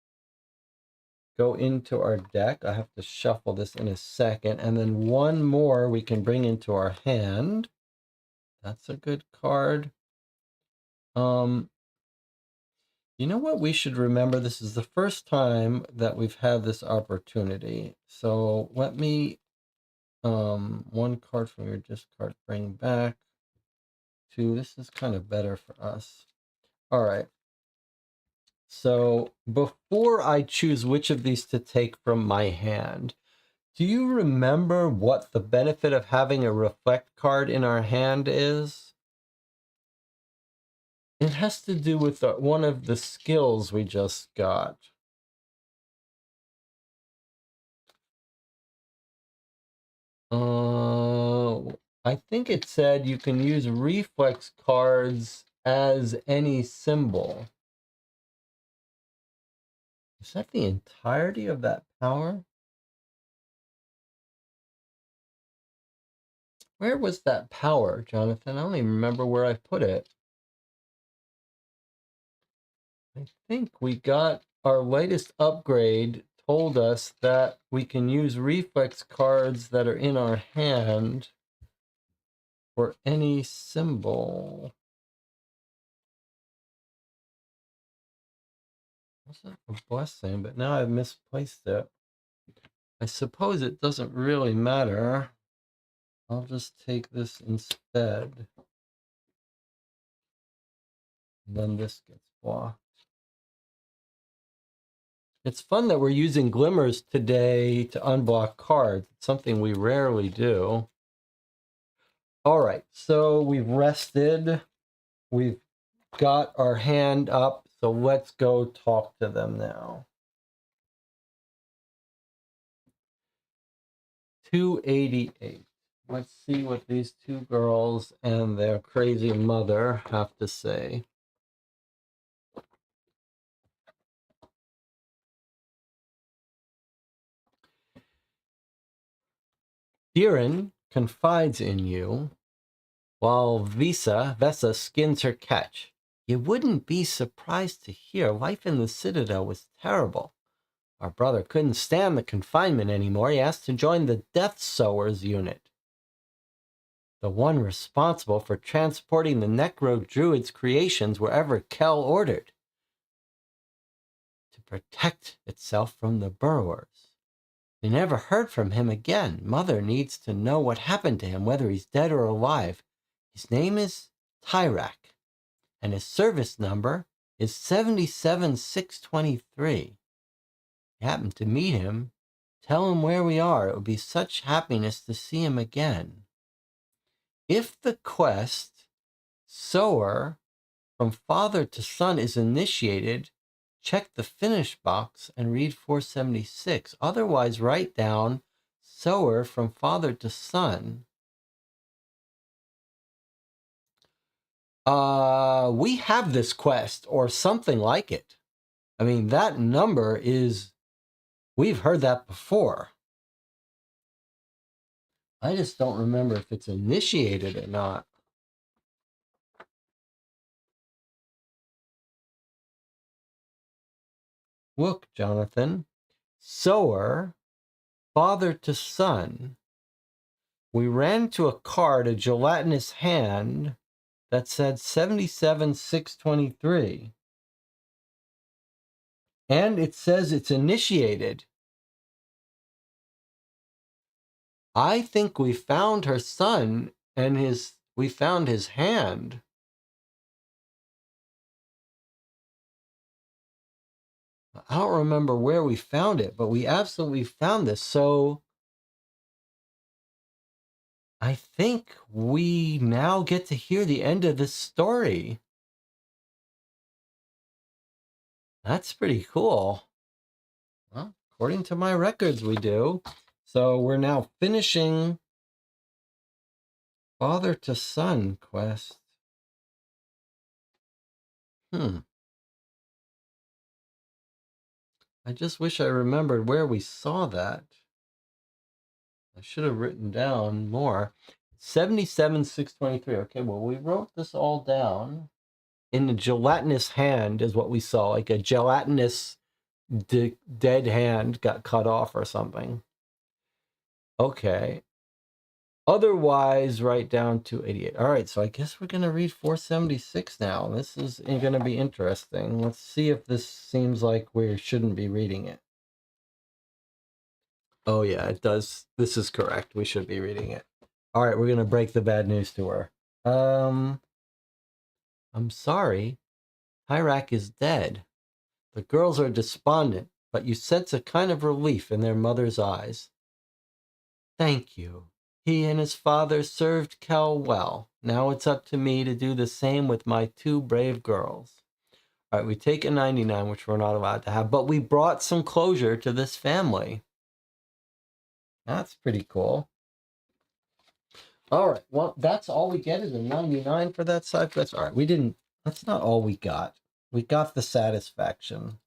go into our deck. I have to shuffle this in a second. And then 1 more we can bring into our hand. That's a good card. You know what we should remember? This is the first time that we've had this opportunity. So let me, 1 card from your discard, bring back 2. This is kind of better for us. All right. So before I choose which of these to take from my hand, do you remember what the benefit of having a reflect card in our hand is? It has to do with one of the skills we just got. I think it said you can use reflex cards as any symbol. Is that the entirety of that power? Where was that power, Jonathan? I don't even remember where I put it. I think we got our latest upgrade told us that we can use reflex cards that are in our hand for any symbol. Was that a blessing? But now I've misplaced it. I suppose it doesn't really matter. I'll just take this instead. And then this gets blocked. It's fun that we're using glimmers today to unblock cards. It's something we rarely do. All right, so we've rested. We've got our hand up, so let's go talk to them now. 288. Let's see what these 2 girls and their crazy mother have to say. Diren confides in you while Vesa skins her catch. You wouldn't be surprised to hear life in the Citadel was terrible. Our brother couldn't stand the confinement anymore. He asked to join the Death Sowers unit, the one responsible for transporting the Necro Druid's creations wherever Kel ordered, to protect itself from the burrowers. We never heard from him again. Mother needs to know what happened to him, whether he's dead or alive. His name is Tyrak, and his service number is 77623. You happen to meet him, tell him where we are. It would be such happiness to see him again. If the quest, Sower, from father to son is initiated, check the finish box and read 476. Otherwise, write down Sower from father to son. We have this quest or something like it. I mean, that number is, we've heard that before. I just don't remember if it's initiated or not. Look, Jonathan. Sower, father to son. We ran to a card, a gelatinous hand, that said 77623. And it says it's initiated. I think we found her son and we found his hand. I don't remember where we found it, but we absolutely found this. So I think we now get to hear the end of this story. That's pretty cool. Well, according to my records, we do. So we're now finishing father to son quest. I just wish I remembered where we saw that. I should have written down more. 77, 623. Okay, well, we wrote this all down. In a gelatinous hand is what we saw, like a gelatinous dead hand got cut off or something. Okay. Otherwise, write down 288. All right, so I guess we're going to read 476 now. This is going to be interesting. Let's see if this seems like we shouldn't be reading it. Oh, yeah, it does. This is correct. We should be reading it. All right, we're going to break the bad news to her. I'm sorry. Hyrak is dead. The girls are despondent, but you sense a kind of relief in their mother's eyes. Thank you. He and his father served Kel well. Now it's up to me to do the same with my two brave girls. All right, we take a 99, which we're not allowed to have, but we brought some closure to this family. That's pretty cool. All right, well, that's all we get is a 99 for that side. That's all right. That's not all we got. We got the satisfaction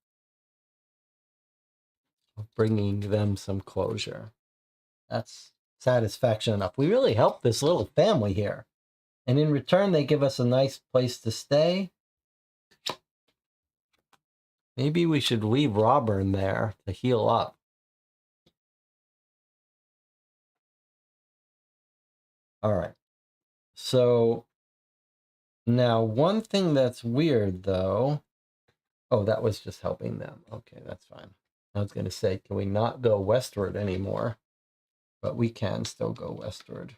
of bringing them some closure. That's satisfaction enough. We really helped this little family here. And in return, they give us a nice place to stay. Maybe we should leave Robin there to heal up. All right. So now one thing that's weird, though. Oh, that was just helping them. Okay, that's fine. I was going to say, can we not go westward anymore? But we can still go westward.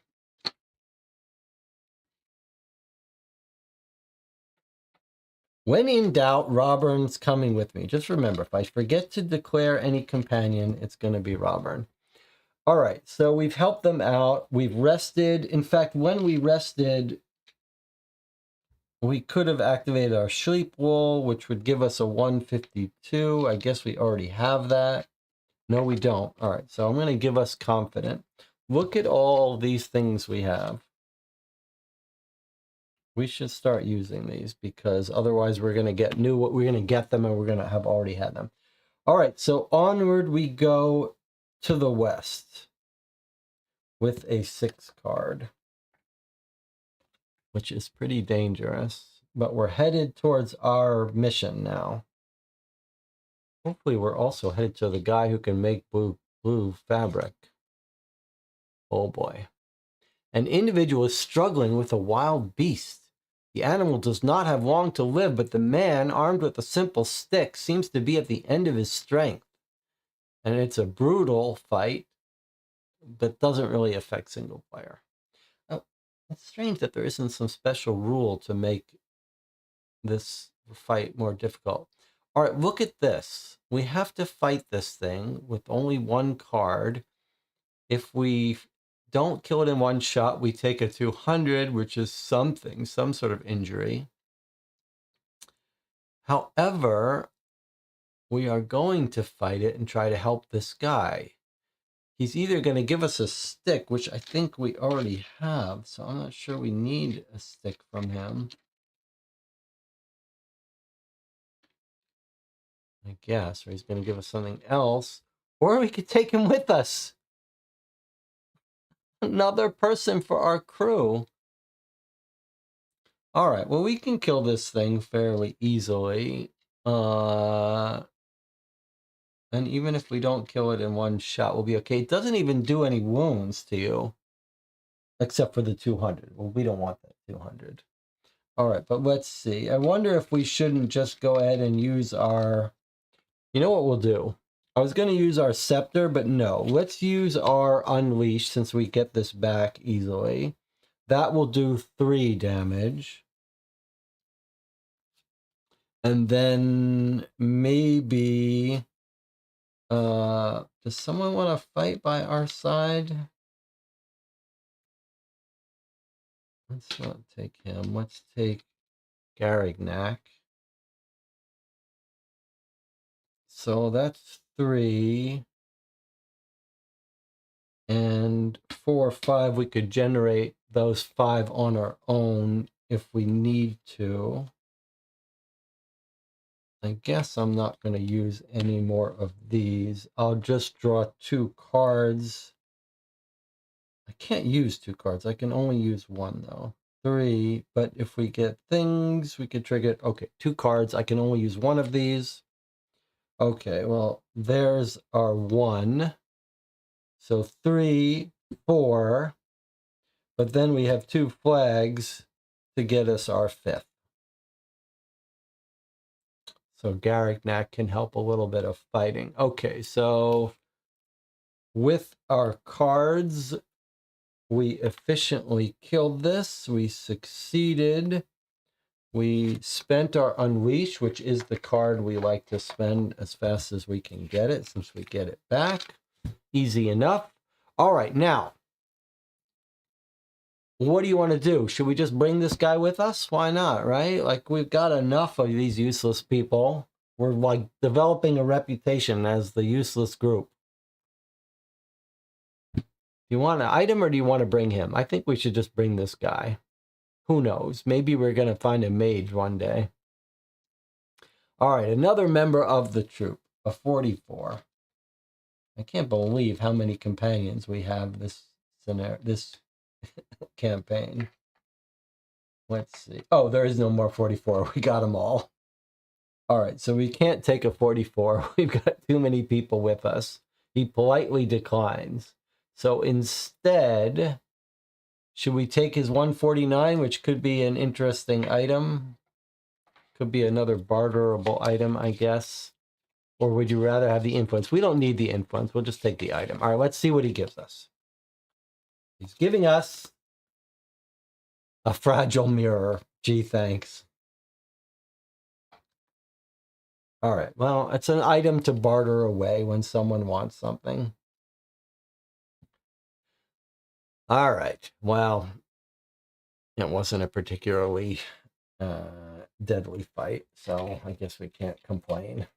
When in doubt, Robin's coming with me. Just remember, if I forget to declare any companion, it's going to be Robin. All right, so we've helped them out. We've rested. In fact, when we rested, we could have activated our sleep wool, which would give us a 152. I guess we already have that. No, we don't. All right, so I'm going to give us confident. Look at all these things we have. We should start using these because otherwise we're going to get we're going to get them and we're going to have already had them. All right, so onward we go to the west with a 6 card, which is pretty dangerous, but we're headed towards our mission now. Hopefully we're also headed to the guy who can make blue fabric. Oh boy. An individual is struggling with a wild beast. The animal does not have long to live, but the man, armed with a simple stick, seems to be at the end of his strength. And it's a brutal fight that doesn't really affect single player. Oh, it's strange that there isn't some special rule to make this fight more difficult. All right, look at this. We have to fight this thing with only 1 card. If we don't kill it in 1 shot, we take a 200, which is something, some sort of injury. However, we are going to fight it and try to help this guy. He's either going to give us a stick, which I think we already have, so I'm not sure we need a stick from him. I guess, or he's going to give us something else, or we could take him with us. Another person for our crew. All right, well, we can kill this thing fairly easily. And even if we don't kill it in 1 shot, we'll be okay. It doesn't even do any wounds to you, except for the 200. Well, we don't want that 200. All right, but let's see. I wonder if we shouldn't just go ahead and use our... You know what we'll do? I was going to use our scepter, but no. Let's use our unleash since we get this back easily. That will do 3 damage. And then maybe... does someone want to fight by our side? Let's not take him. Let's take Garignac. So that's 3. And 4 or 5, we could generate those 5 on our own if we need to. I guess I'm not going to use any more of these. I'll just draw 2 cards. I can't use 2 cards. I can only use 1 though. 3, but if we get things, we could trigger it. Okay, 2 cards. I can only use 1 of these. Okay, well, there's our 1. So 3, 4. But then we have 2 flags to get us our 5th. So Garricknack can help a little bit of fighting. Okay, so with our cards, we efficiently killed this. We succeeded. We spent our Unleash, which is the card we like to spend as fast as we can get it, since we get it back. Easy enough. All right, now, what do you want to do? Should we just bring this guy with us? Why not, right? Like, we've got enough of these useless people. We're, like, developing a reputation as the useless group. Do you want an item or do you want to bring him? I think we should just bring this guy. Who knows? Maybe we're going to find a mage one day. All right, another member of the troop, a 44. I can't believe how many companions we have this campaign. Let's see. Oh, there is no more 44. We got them all. All right, so we can't take a 44. We've got too many people with us. He politely declines. So instead, should we take his 149, which could be an interesting item? Could be another barterable item, I guess. Or would you rather have the influence? We don't need the influence. We'll just take the item. All right, let's see what he gives us. He's giving us a fragile mirror. Gee, thanks. All right, well, it's an item to barter away when someone wants something. All right, well, it wasn't a particularly deadly fight, so I guess we can't complain.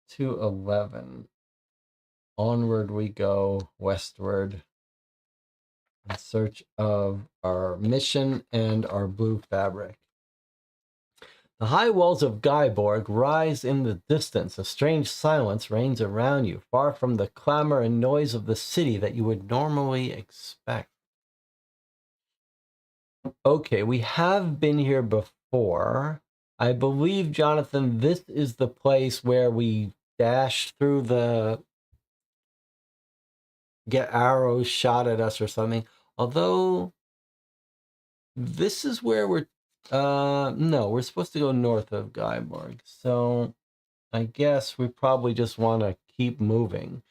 211. Onward we go, westward, in search of our mission and our blue fabric. The high walls of Guyborg rise in the distance. A strange silence reigns around you, far from the clamor and noise of the city that you would normally expect. Okay, we have been here before. I believe, Jonathan, this is the place where we dash through the... get arrows shot at us or something. Although, this is where we're... no, we're supposed to go north of Guyborg. So, I guess we probably just want to keep moving.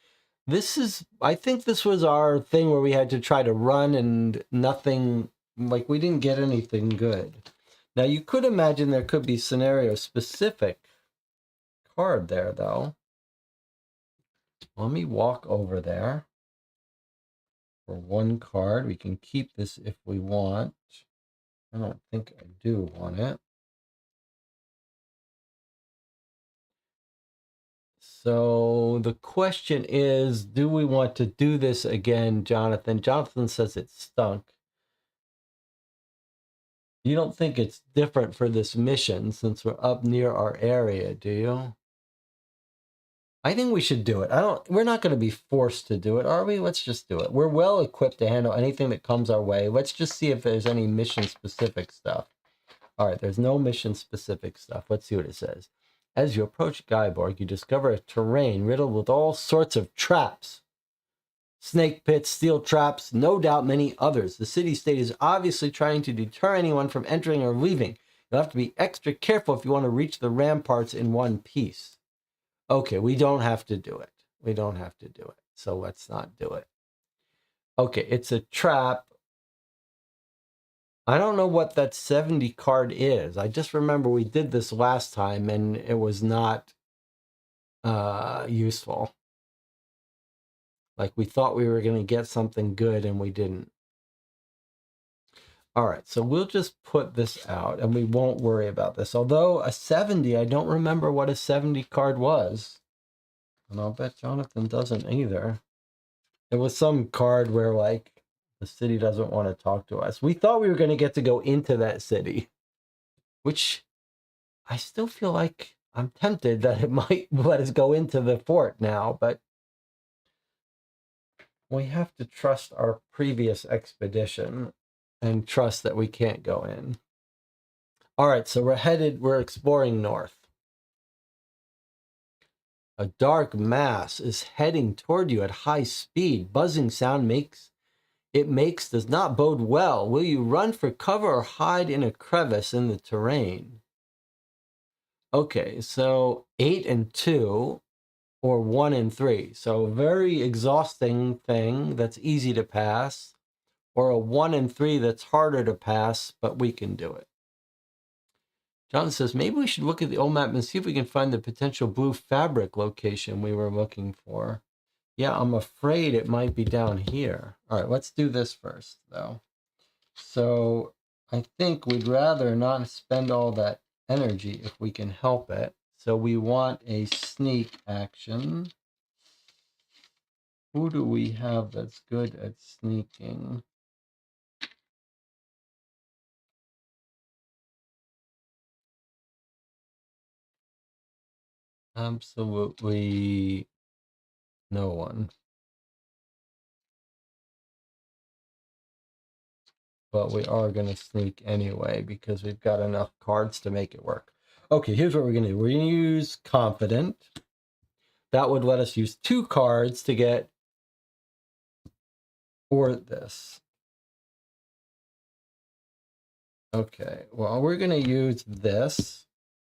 This is... I think this was our thing where we had to try to run and nothing... like, we didn't get anything good. Now, you could imagine there could be scenario-specific card there, though. Let me walk over there. For 1 card, we can keep this if we want. I don't think I do want it. So the question is, do we want to do this again, Jonathan? Jonathan says it stunk. You don't think it's different for this mission since we're up near our area, do you? I think we should do it. We're not going to be forced to do it, are we? Let's just do it. We're well equipped to handle anything that comes our way. Let's just see if there's any mission-specific stuff. All right, there's no mission-specific stuff. Let's see what it says. As you approach Guyborg, you discover a terrain riddled with all sorts of traps. Snake pits, steel traps, no doubt many others. The city-state is obviously trying to deter anyone from entering or leaving. You'll have to be extra careful if you want to reach the ramparts in one piece. Okay, we don't have to do it. We don't have to do it. So let's not do it. Okay, it's a trap. I don't know what that 70 card is. I just remember we did this last time and it was not useful. Like we thought we were going to get something good and we didn't. All right, so we'll just put this out and we won't worry about this. Although a 70, I don't remember what a 70 card was. And I'll bet Jonathan doesn't either. It was some card where like the city doesn't want to talk to us. We thought we were going to get to go into that city, which I still feel like I'm tempted that it might let us go into the fort now, but we have to trust our previous expedition and trust that we can't go in. All right, so we're exploring north. A dark mass is heading toward you at high speed. Buzzing sound makes does not bode well. Will you run for cover or hide in a crevice in the terrain? Okay, so 8 and 2 or 1 and 3. So a very exhausting thing that's easy to pass, or a 1 and 3 that's harder to pass, but we can do it. John says, maybe we should look at the old map and see if we can find the potential blue fabric location we were looking for. Yeah, I'm afraid it might be down here. All right, let's do this first, though. So I think we'd rather not spend all that energy if we can help it. So we want a sneak action. Who do we have that's good at sneaking? Absolutely no one. But we are going to sneak anyway because we've got enough cards to make it work. Okay, here's what we're going to do. We're going to use Confident. That would let us use 2 cards to get, or this. Okay, well, we're going to use this,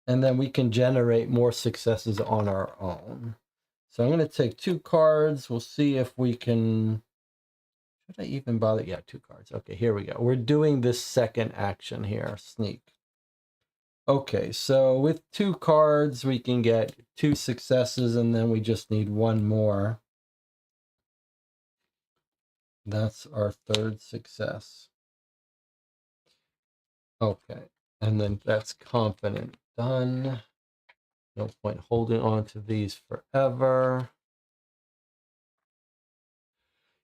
and then we can generate more successes on our own. So I'm going to take 2 cards. We'll see if we can... Should I even bother? Yeah, 2 cards. Okay, here we go. We're doing this second action here, sneak. Okay, so with 2 cards, we can get 2 successes, and then we just need 1 more. That's our 3rd success. Okay, and then that's Confident done. No point holding on to these forever.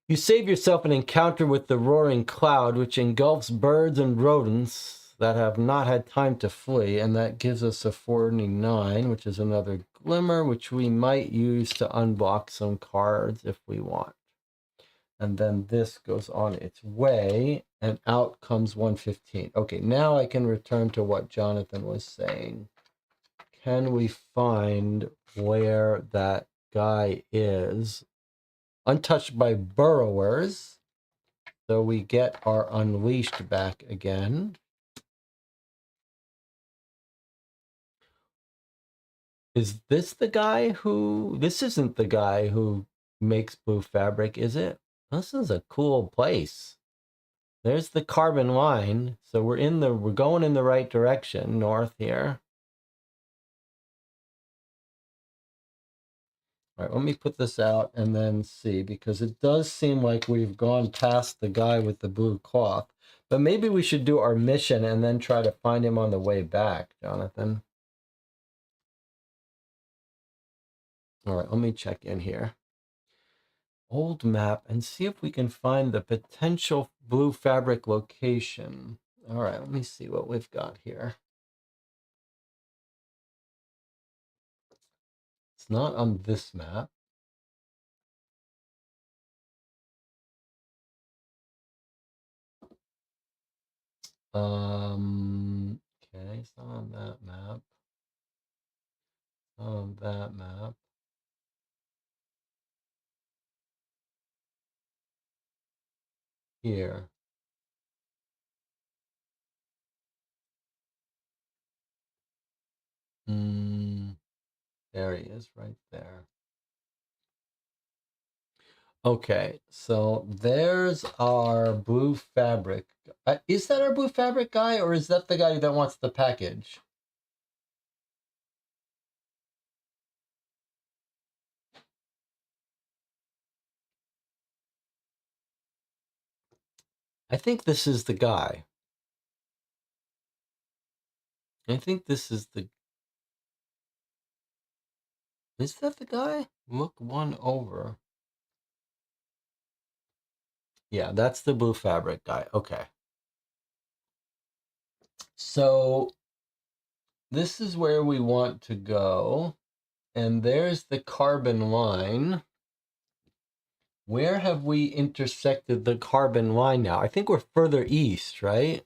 You save yourself an encounter with the roaring cloud, which engulfs birds and rodents that have not had time to flee, and that gives us a 49, which is another glimmer, which we might use to unblock some cards if we want. And then this goes on its way, and out comes 115. Okay, now I can return to what Jonathan was saying. Can we find where that guy is? Untouched by burrowers. So we get our unleashed back again. Is this the guy who... This isn't the guy who makes blue fabric, is it? This is a cool place. There's the carbon line. So we're going in the right direction, north here. All right, let me put this out and then see, because it does seem like we've gone past the guy with the blue cloth. But maybe we should do our mission and then try to find him on the way back, Jonathan. All right, let me check in here. Old map and see if we can find the potential blue fabric location. All right, let me see what we've got here. It's not on this map. Okay, it's not on that map. Not on that map. Here. There he is, right there. Okay, so there's our blue fabric. Is that our blue fabric guy, or is that the guy that wants the package? I think this is the guy. I think this is the... Is that the guy? Look one over. Yeah, that's the blue fabric guy. Okay. So this is where we want to go. And there's the carbon line. Where have we intersected the carbon line now? I think we're further east, right?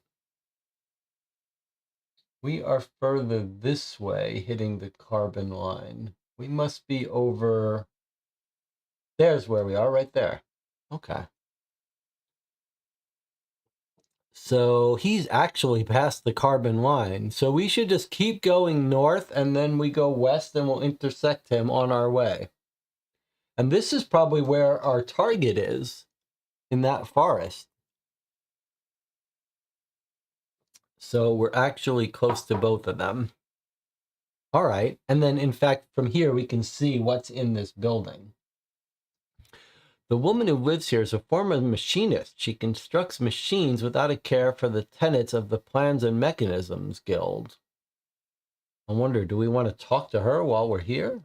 We are further this way, hitting the carbon line. We must be over... There's where we are, right there. Okay. So he's actually past the carbon line. So we should just keep going north, and then we go west, and we'll intersect him on our way. And this is probably where our target is, in that forest. So we're actually close to both of them. All right. And then, in fact, from here, we can see what's in this building. The woman who lives here is a former machinist. She constructs machines without a care for the tenets of the Plans and Mechanisms Guild. I wonder, do we want to talk to her while we're here?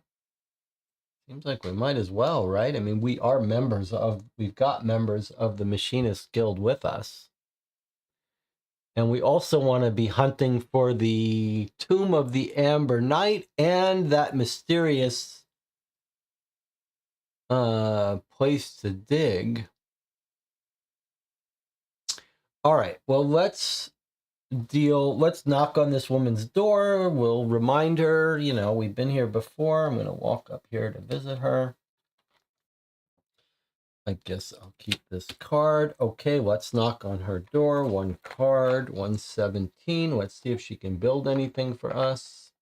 Seems like we might as well, right? I mean, we've got members of the Machinist Guild with us. And we also want to be hunting for the Tomb of the Amber Knight and that mysterious place to dig. All right, well, let's knock on this woman's door. We'll remind her, we've been here before. I'm going to walk up here to visit her. I guess I'll keep this card. Okay, let's knock on her door. One card, 117. Let's see if she can build anything for us.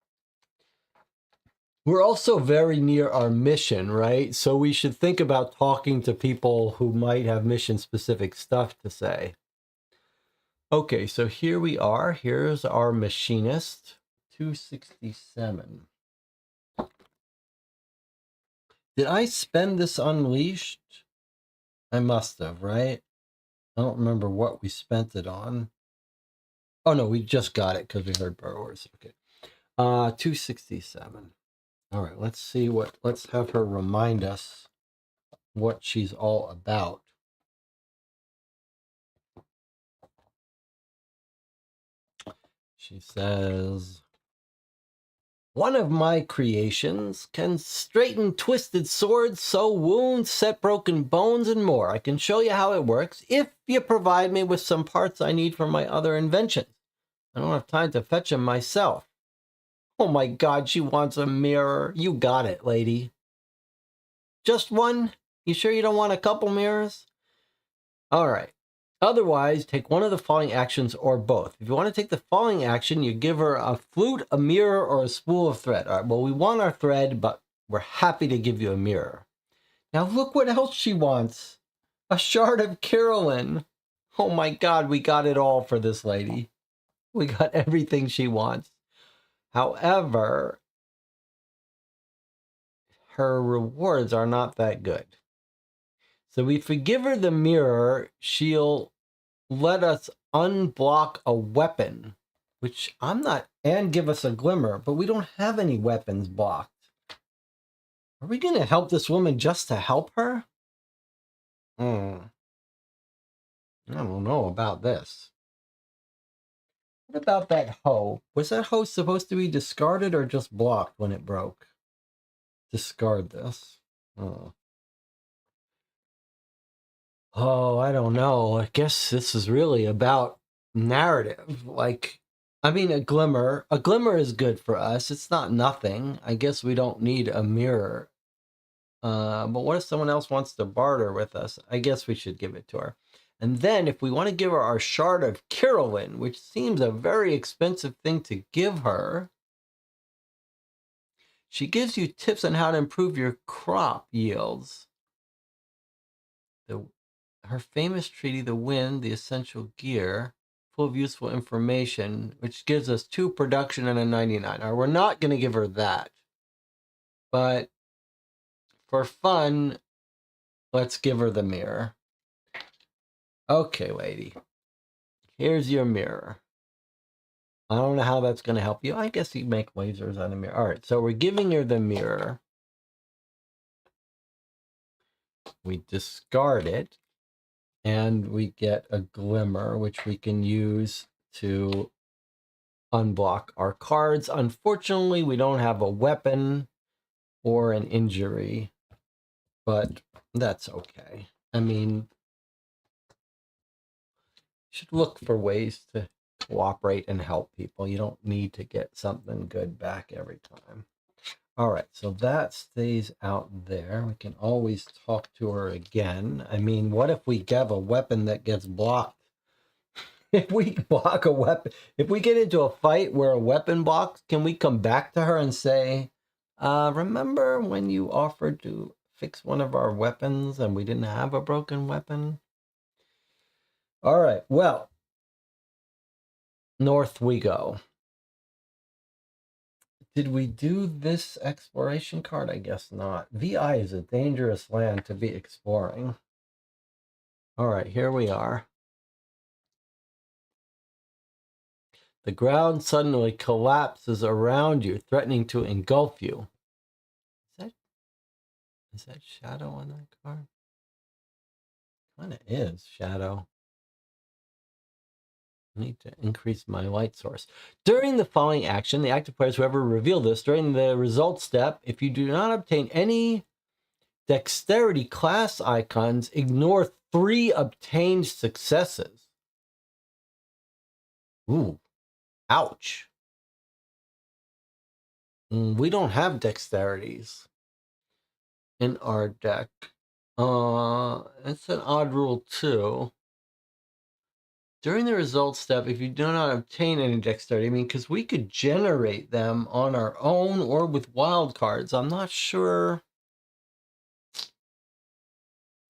We're also very near our mission, right? So we should think about talking to people who might have mission-specific stuff to say. Okay, so here we are. Here's our machinist, 267. Did I spend this unleashed? I must have, right? I don't remember what we spent it on. Oh, no, we just got it because we heard burrowers. Okay. 267. All right, let's have her remind us what she's all about. She says, one of my creations can straighten twisted swords, sew wounds, set broken bones, and more. I can show you how it works if you provide me with some parts I need for my other inventions. I don't have time to fetch them myself. Oh my God, she wants a mirror. You got it, lady. Just one? You sure you don't want a couple mirrors? All right. Otherwise, take one of the following actions or both. If you want to take the following action, you give her a flute, a mirror, or a spool of thread. All right, well, we want our thread, but we're happy to give you a mirror. Now look what else she wants. A shard of Carolyn. Oh my God, we got it all for this lady. We got everything she wants. However, her rewards are not that good. So if we give her the mirror, she'll let us unblock a weapon, which I'm not, and give us a glimmer, but we don't have any weapons blocked. Are we going to help this woman just to help her? I don't know about this. What about that hoe? Was that hoe supposed to be discarded or just blocked when it broke? Discard this. Oh, I don't know. I guess this is really about narrative. Like, I mean, a glimmer. A glimmer is good for us. It's not nothing. I guess we don't need a mirror. But what if someone else wants to barter with us? I guess we should give it to her. And then if we want to give her our shard of Carolyn, which seems a very expensive thing to give her, she gives you tips on how to improve your crop yields. Her famous treaty, The Wind, the Essential Gear, full of useful information, which gives us 2 production and a 99. Now, we're not going to give her that. But for fun, let's give her the mirror. Okay, lady. Here's your mirror. I don't know how that's going to help you. I guess you make lasers on a mirror. All right, so we're giving her the mirror. We discard it. And we get a glimmer, which we can use to unblock our cards. Unfortunately, we don't have a weapon or an injury. but that's okay. I mean, you should look for ways to cooperate and help people. You don't need to get something good back every time. All right, so that stays out there. We can always talk to her again. I mean, what if we have a weapon that gets blocked? If we block a weapon, if we get into a fight where a weapon blocks, can we come back to her and say, remember when you offered to fix one of our weapons and we didn't have a broken weapon? All right, well, north we go. Did we do this exploration card? I guess not. VI is a dangerous land to be exploring. All right, here we are. The ground suddenly collapses around you, threatening to engulf you. Is that shadow on that card? Kind of is shadow. I need to increase my light source. During the following action, the active players, whoever reveal this, during the result step, if you do not obtain any dexterity class icons, ignore 3 obtained successes. Ooh, ouch. We don't have dexterities in our deck. It's an odd rule too. During the results step, if you do not obtain any dexterity, I mean, because we could generate them on our own or with wild cards. I'm not sure.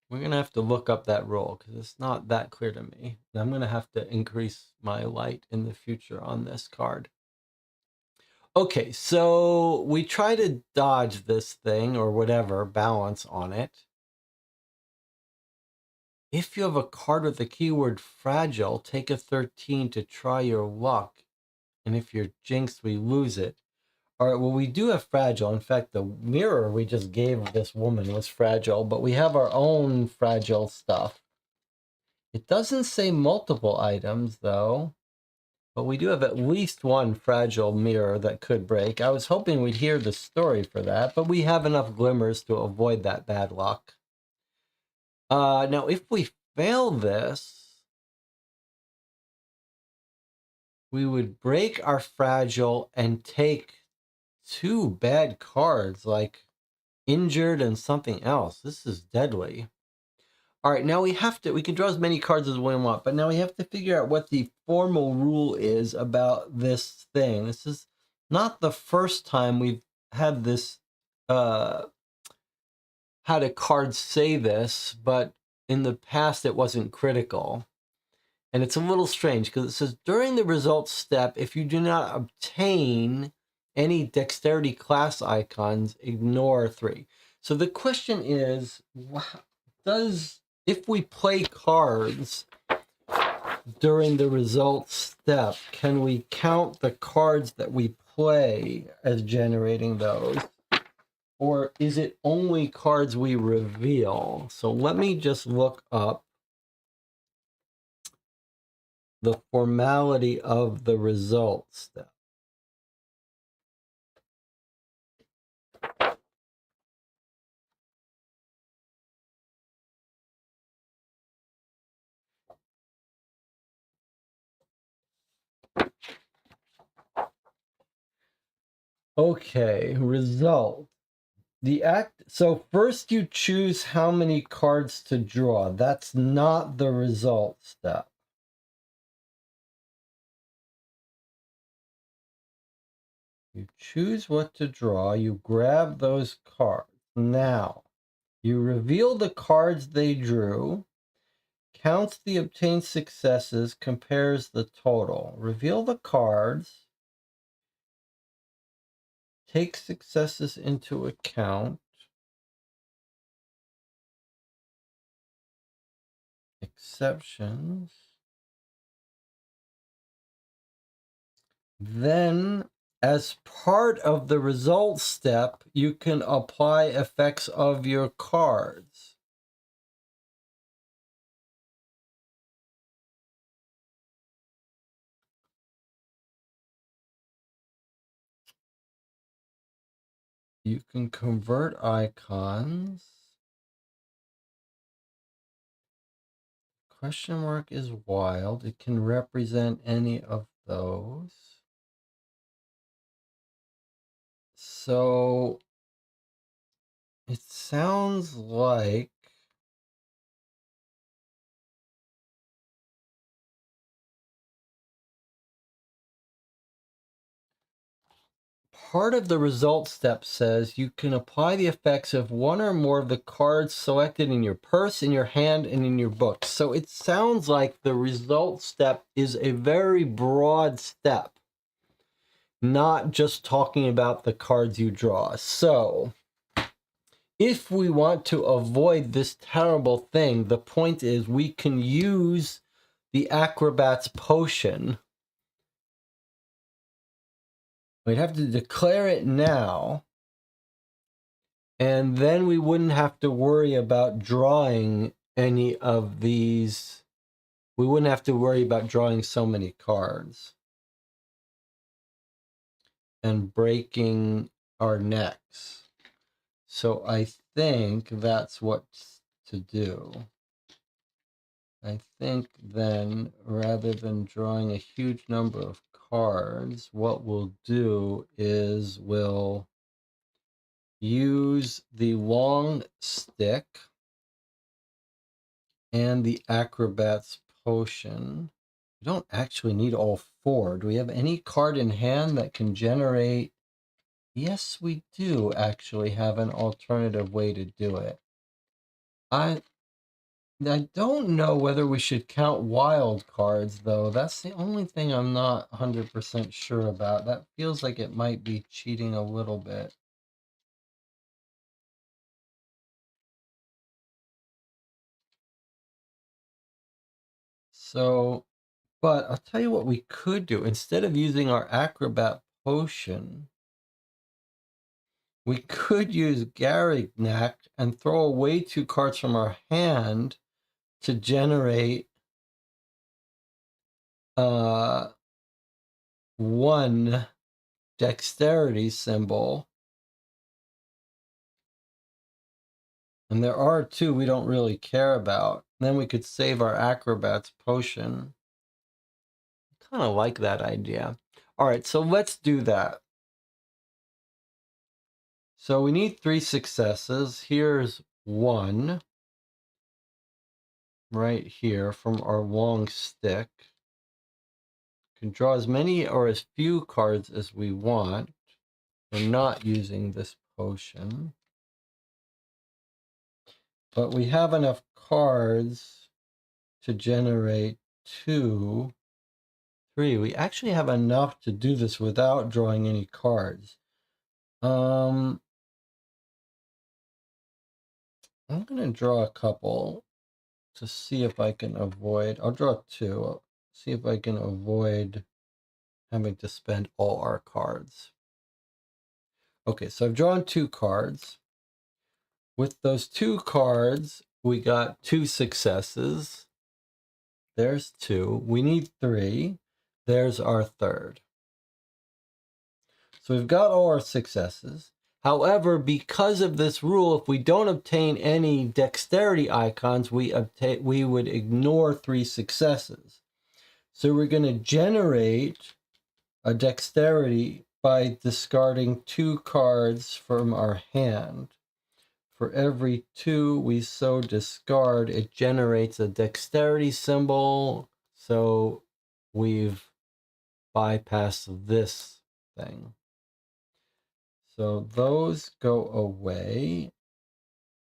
We're going to have to look up that rule because it's not that clear to me. I'm going to have to increase my light in the future on this card. Okay, so we try to dodge this thing or whatever, balance on it. If you have a card with the keyword fragile, take a 13 to try your luck. And if you're jinxed, we lose it. All right, well, we do have fragile. In fact, the mirror we just gave this woman was fragile, but we have our own fragile stuff. It doesn't say multiple items, though, but we do have at least one fragile mirror that could break. I was hoping we'd hear the story for that, but we have enough glimmers to avoid that bad luck. Now, if we fail this, we would break our fragile and take 2 bad cards, like injured and something else. This is deadly. All right, now we can draw as many cards as we want, but now we have to figure out what the formal rule is about this thing. This is not the first time we've had this, had a card say this, but in the past it wasn't critical. And it's a little strange because it says during the results step, if you do not obtain any dexterity class icons, ignore 3. So the question is, if we play cards during the results step, can we count the cards that we play as generating those? Or is it only cards we reveal? So let me just look up the formality of the results step. Okay, result. So first you choose how many cards to draw. That's not the result step. You choose what to draw, you grab those cards. Now, you reveal the cards they drew, counts the obtained successes, compares the total. Reveal the cards, take successes into account, exceptions. Then, as part of the result step, you can apply effects of your cards. You can convert icons. question mark is wild. It can represent any of those. So it sounds like part of the result step says you can apply the effects of one or more of the cards selected in your purse, in your hand, and in your book. So it sounds like the result step is a very broad step, not just talking about the cards you draw. So if we want to avoid this terrible thing, the point is we can use the Acrobat's potion. We'd have to declare it now, and then we wouldn't have to worry about drawing any of these. We wouldn't have to worry about drawing so many cards and breaking our necks. So I think that's what to do. I think then, rather than drawing a huge number of cards, what we'll do is we'll use the long stick and the Acrobat's potion. We don't actually need all four. Do we have any card in hand that can generate? Yes, we do actually have an alternative way to do it. I don't know whether we should count wild cards, though. That's the only thing I'm not 100% sure about. That feels like it might be cheating a little bit. So, but I'll tell you what we could do. Instead of using our Acrobat potion, we could use Garignac and throw away 2 cards from our hand to generate 1 dexterity symbol. And there are 2 we don't really care about. Then we could save our Acrobat's potion. I kind of like that idea. All right, so let's do that. So we need 3 successes. Here's 1 right here from our long stick. We can draw as many or as few cards as we want. We're not using this potion. But we have enough cards to generate 2, 3. We actually have enough to do this without drawing any cards. I'm going to draw a couple to see if I can avoid. I'll draw 2. I'll see if I can avoid having to spend all our cards. Okay, so I've drawn 2 cards. With those 2 cards, we got 2 successes. There's 2. We need 3. There's our third. So we've got all our successes. However, because of this rule, if we don't obtain any dexterity icons, we would ignore 3 successes. So we're going to generate a dexterity by discarding 2 cards from our hand. For every 2 we so discard, it generates a dexterity symbol. So we've bypassed this thing. So those go away.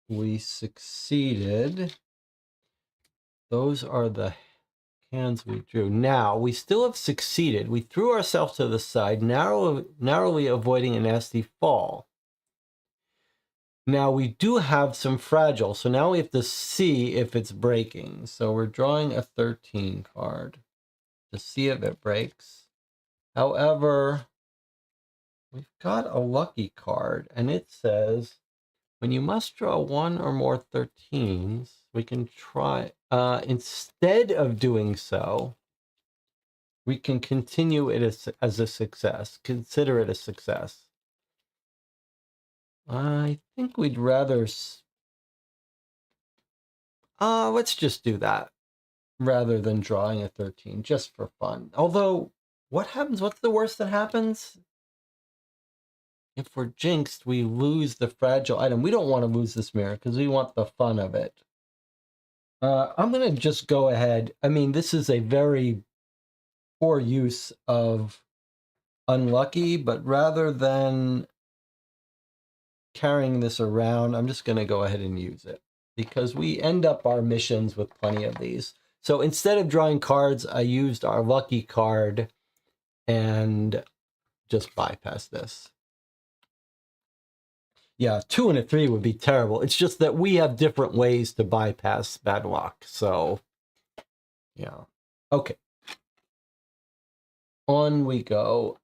We succeeded. Those are the hands we drew. Now, we still have succeeded. We threw ourselves to the side, narrowly avoiding a nasty fall. Now, we do have some fragile, so now we have to see if it's breaking. So we're drawing a 13 card to see if it breaks. However, we've got a lucky card, and it says, when you must draw 1 or more 13s, we can try, instead of doing so, we can continue it as a success. Consider it a success. I think we'd rather... let's just do that. rather than drawing a 13, just for fun. Although, what happens? What's the worst that happens? If we're jinxed, we lose the fragile item. We don't want to lose this mirror because we want the fun of it. I'm going to just go ahead. I mean, this is a very poor use of unlucky, but rather than carrying this around, I'm just going to go ahead and use it because we end up our missions with plenty of these. So instead of drawing cards, I used our lucky card and just bypass this. Yeah, 2 and a 3 would be terrible. It's just that we have different ways to bypass bad luck. So, yeah. Okay. On we go.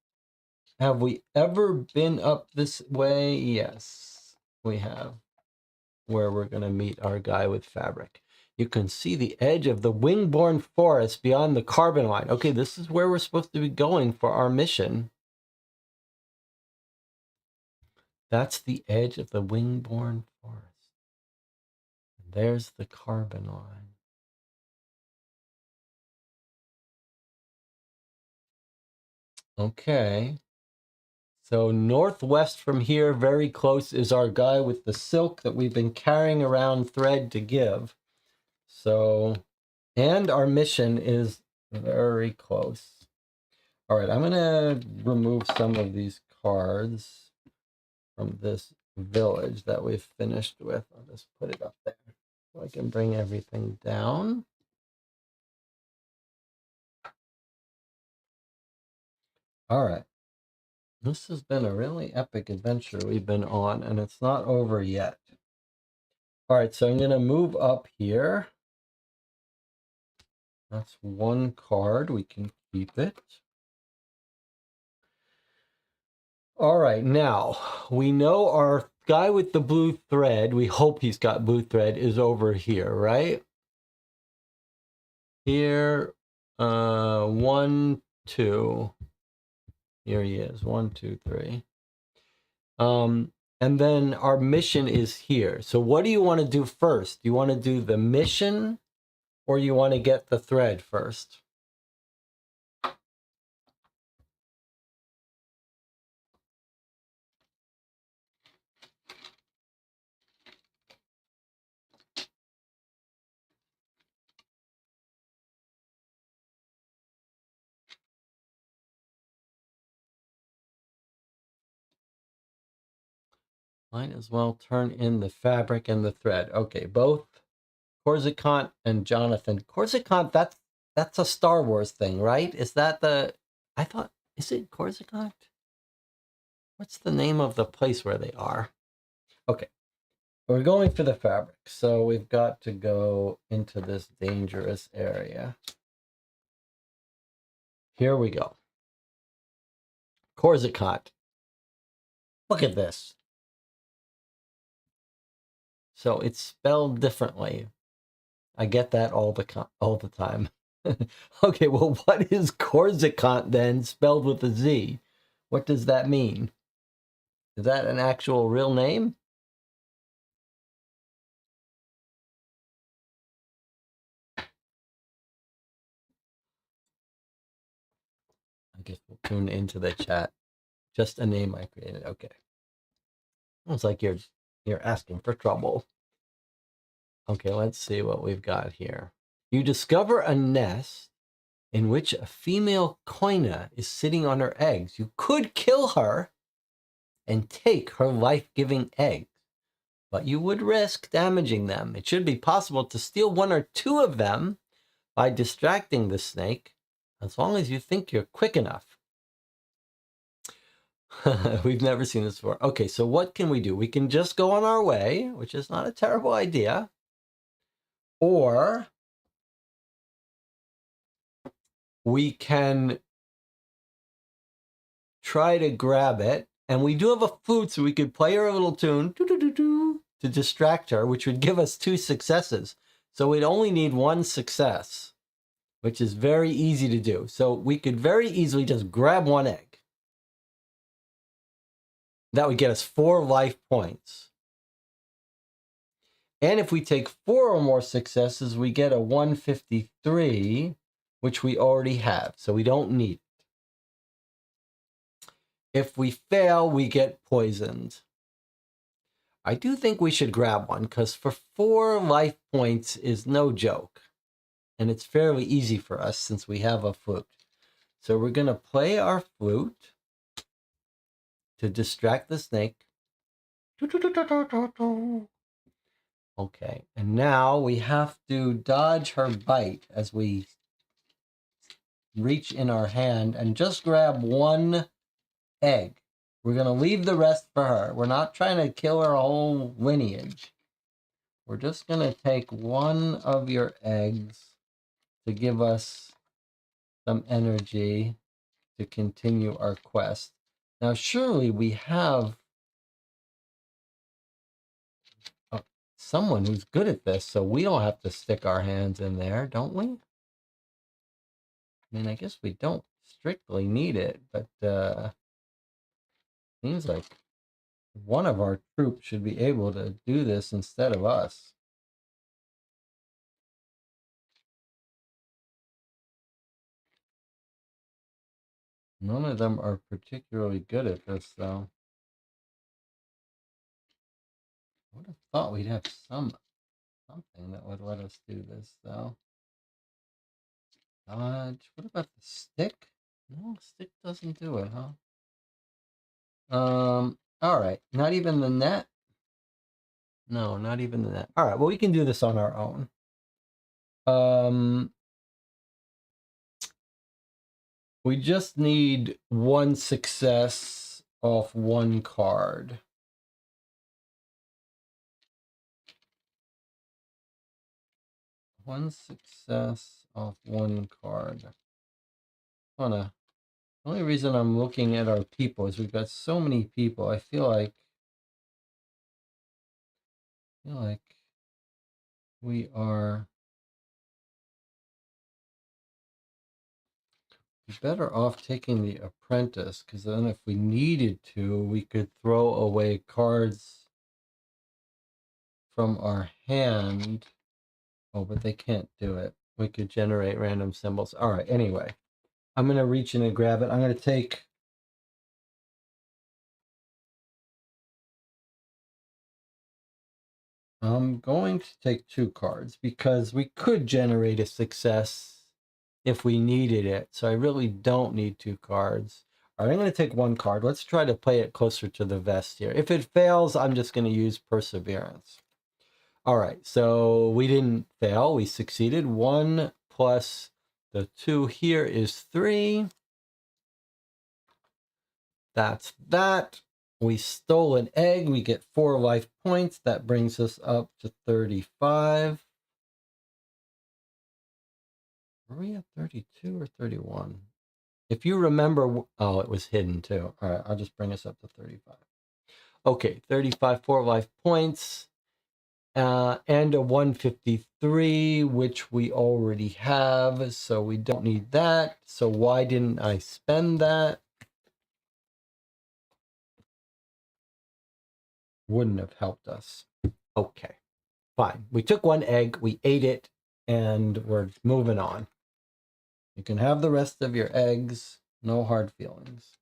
Have we ever been up this way? Yes, we have. Where we're going to meet our guy with fabric. You can see the edge of the wing-borne forest beyond the carbon line. Okay, this is where we're supposed to be going for our mission. That's the edge of the wing-borne forest. There's the carbon line. Okay. So northwest from here, very close, is our guy with the silk that we've been carrying around thread to give. So, and our mission is very close. All right, I'm going to remove some of these cards from this village that we've finished with. I'll just put it up there so I can bring everything down. All right. This has been a really epic adventure we've been on, and it's not over yet. All right, so I'm going to move up here. That's one card. We can keep it. All right, now we know our guy with the blue thread, we hope he's got blue thread, is over here, right? Here, 1, 2. Here he is, 1, 2, 3. And then our mission is here. So what do you want to do first? Do you want to do the mission or you want to get the thread first? Might as well turn in the fabric and the thread. Okay, both Coruscant and Jonathan. Coruscant, that's a Star Wars thing, right? Is that the... I thought... Is it Coruscant? What's the name of the place where they are? Okay. We're going for the fabric, so we've got to go into this dangerous area. Here we go. Coruscant. Look at this. So it's spelled differently. I get that all the time. Okay, well, what is Coruscant then, spelled with a Z? What does that mean? Is that an actual real name? I guess we'll tune into the chat. Just a name I created. Okay. It's like you're asking for trouble. Okay, let's see what we've got here. You discover a nest in which a female koina is sitting on her eggs. You could kill her and take her life-giving eggs, but you would risk damaging them. It should be possible to steal 1 or 2 of them by distracting the snake, as long as you think you're quick enough. We've never seen this before. Okay, so what can we do? We can just go on our way, which is not a terrible idea. Or we can try to grab it. And we do have a flute, so we could play her a little tune to distract her, which would give us 2 successes. So we'd only need 1 success, which is very easy to do. So we could very easily just grab 1 egg. That would get us 4 life points. And if we take 4 or more successes, we get a 153, which we already have, so we don't need it. If we fail, we get poisoned. I do think we should grab one, because for 4 life points is no joke. And it's fairly easy for us since we have a flute. So we're going to play our flute to distract the snake. Okay, and now we have to dodge her bite as we reach in our hand and just grab one egg. We're going to leave the rest for her. We're not trying to kill her whole lineage. We're just going to take one of your eggs to give us some energy to continue our quest. Now, surely we have someone who's good at this, so we don't have to stick our hands in there, don't we? I mean, I guess we don't strictly need it, but seems like one of our troops should be able to do this instead of us. None of them are particularly good at this, though. I would have thought we'd have something that would let us do this, though. Dodge. What about the stick? No, stick doesn't do it, huh? All right. Not even the net? No, not even the net. All right, well, we can do this on our own. We just need one success off one card. One success off one card. The only reason I'm looking at our people is we've got so many people. I feel like we are better off taking the apprentice, because then if we needed to, we could throw away cards from our hand. Oh, but they can't do it. We could generate random symbols. All right, anyway. I'm going to reach in and grab it. I'm going to take... I'm going to take 2 cards because we could generate a success if we needed it. So I really don't need 2 cards. All right, I'm going to take 1 card. Let's try to play it closer to the vest here. If it fails, I'm just going to use Perseverance. All right, so we didn't fail. We succeeded. 1 plus the 2 here is 3. That's that. We stole an egg. We get 4 life points. That brings us up to 35. Were we at 32 or 31? If you remember, oh, it was hidden too. All right, I'll just bring us up to 35. Okay, 35, 4 life points. And a 153, which we already have, so we don't need that. So why didn't I spend that? Wouldn't have helped us. Okay, fine. We took 1 egg, we ate it, and we're moving on. You can have the rest of your eggs, no hard feelings.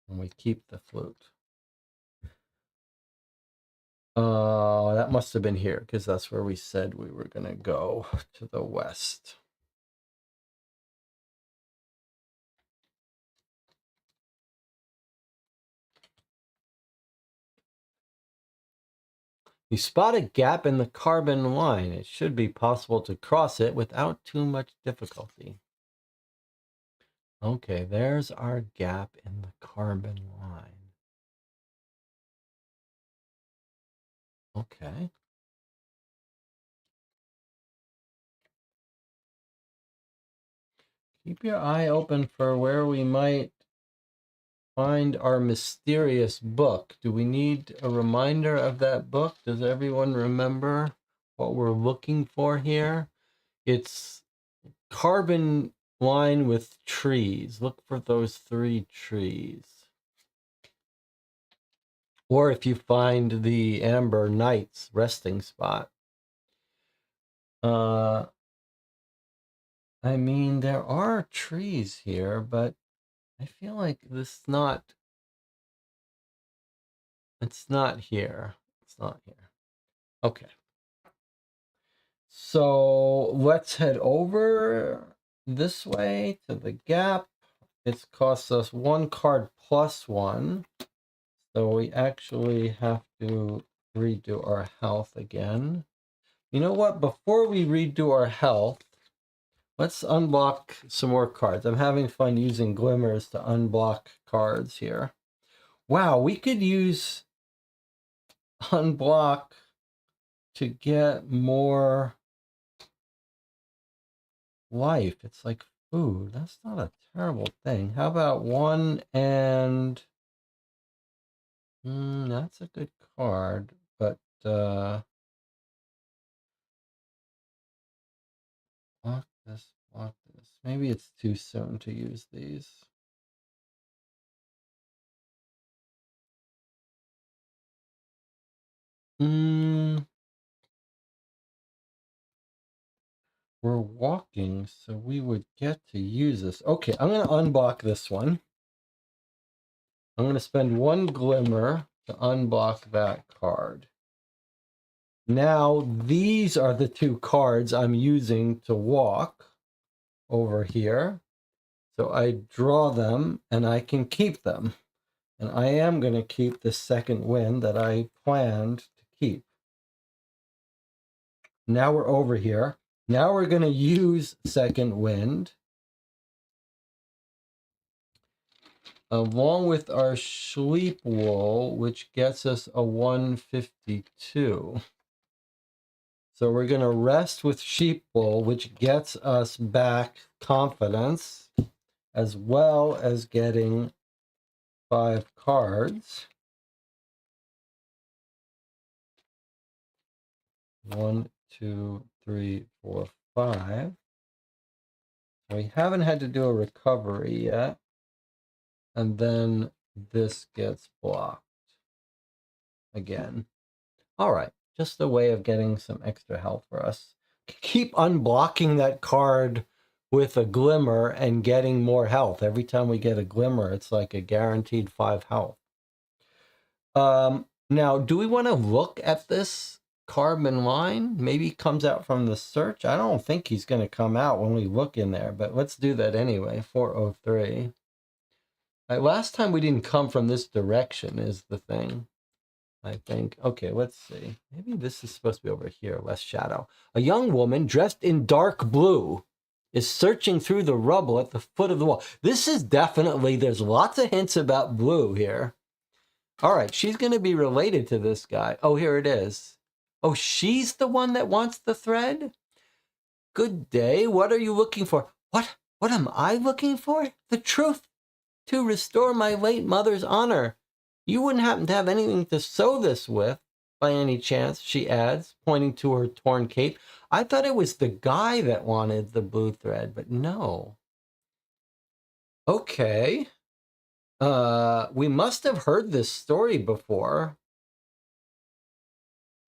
And we keep the flute. That must have been here, because that's where we said we were going to go, to the west. You spot a gap in the carbon line. It should be possible to cross it without too much difficulty. Okay, there's our gap in the carbon line. Okay. Keep your eye open for where we might find our mysterious book. Do we need a reminder of that book? Does everyone remember what we're looking for here? It's carbon line with trees. Look for those 3 trees. Or if you find the Amber Knight's resting spot. I mean, there are trees here, but I feel like it's not here. It's not here. Okay. So let's head over this way to the gap. It's cost us 1 card plus 1. So we actually have to redo our health again. You know what? Before we redo our health, let's unblock some more cards. I'm having fun using glimmers to unblock cards here. Wow, we could use unblock to get more life. It's like food. That's not a terrible thing. How about 1 and... that's a good card, but block this, block this. Maybe it's too soon to use these. We're walking, so we would get to use this. Okay, I'm going to unblock this one. I'm going to spend 1 glimmer to unblock that card. Now, these are the 2 cards I'm using to walk over here. So I draw them, and I can keep them. And I am going to keep the second wind that I planned to keep. Now we're over here. Now we're going to use second wind along with our sleep wool, which gets us a 152. So we're going to rest with sheep wool, which gets us back confidence, as well as getting 5 cards. 1, 2, 3, 4, 5. We haven't had to do a recovery yet. And then this gets blocked again. All right, just a way of getting some extra health for us. Keep unblocking that card with a glimmer and getting more health. Every time we get a glimmer, it's like a guaranteed 5 health. Now, do we want to look at this carbon line? Maybe it comes out from the search. I don't think he's going to come out when we look in there, but let's do that anyway. 403. Last time we didn't come from this direction is the thing, I think. Okay, let's see. Maybe this is supposed to be over here, less shadow. A young woman dressed in dark blue is searching through the rubble at the foot of the wall. This is definitely, there's lots of hints about blue here. All right, she's going to be related to this guy. Oh, here it is. Oh, she's the one that wants the thread? Good day. What are you looking for? What am I looking for? The truth. To restore my late mother's honor. You wouldn't happen to have anything to sew this with, by any chance, she adds, pointing to her torn cape. I thought it was the guy that wanted the blue thread, but no. Okay. We must have heard this story before,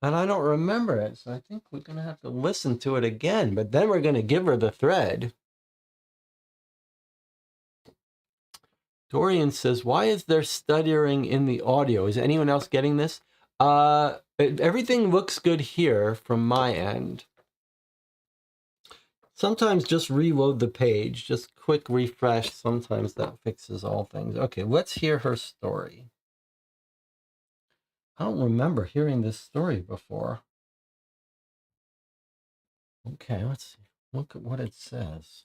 and I don't remember it, so I think we're going to have to listen to it again, but then we're going to give her the thread. Dorian says, why is there stuttering in the audio? Is anyone else getting this? Everything looks good here from my end. Sometimes just reload the page, just quick refresh. Sometimes that fixes all things. Okay, let's hear her story. I don't remember hearing this story before. Okay, let's see. Look at what it says.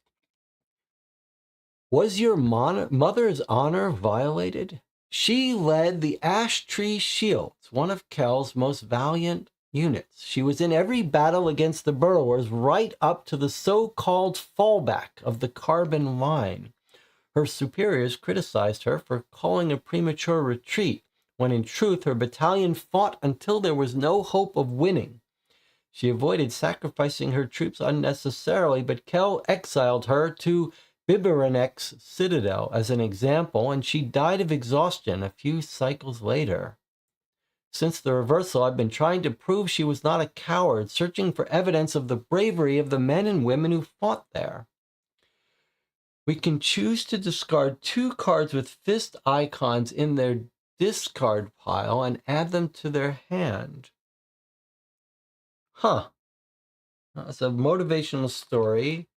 Was your mother's honor violated? She led the Ash Tree Shields, one of Kel's most valiant units. She was in every battle against the Burrowers right up to the so-called fallback of the Carbon Line. Her superiors criticized her for calling a premature retreat, when in truth her battalion fought until there was no hope of winning. She avoided sacrificing her troops unnecessarily, but Kel exiled her to Biberonek's Citadel as an example, and she died of exhaustion a few cycles later. Since the reversal, I've been trying to prove she was not a coward, searching for evidence of the bravery of the men and women who fought there. We can choose to discard 2 cards with fist icons in their discard pile and add them to their hand. Huh. That's a motivational story.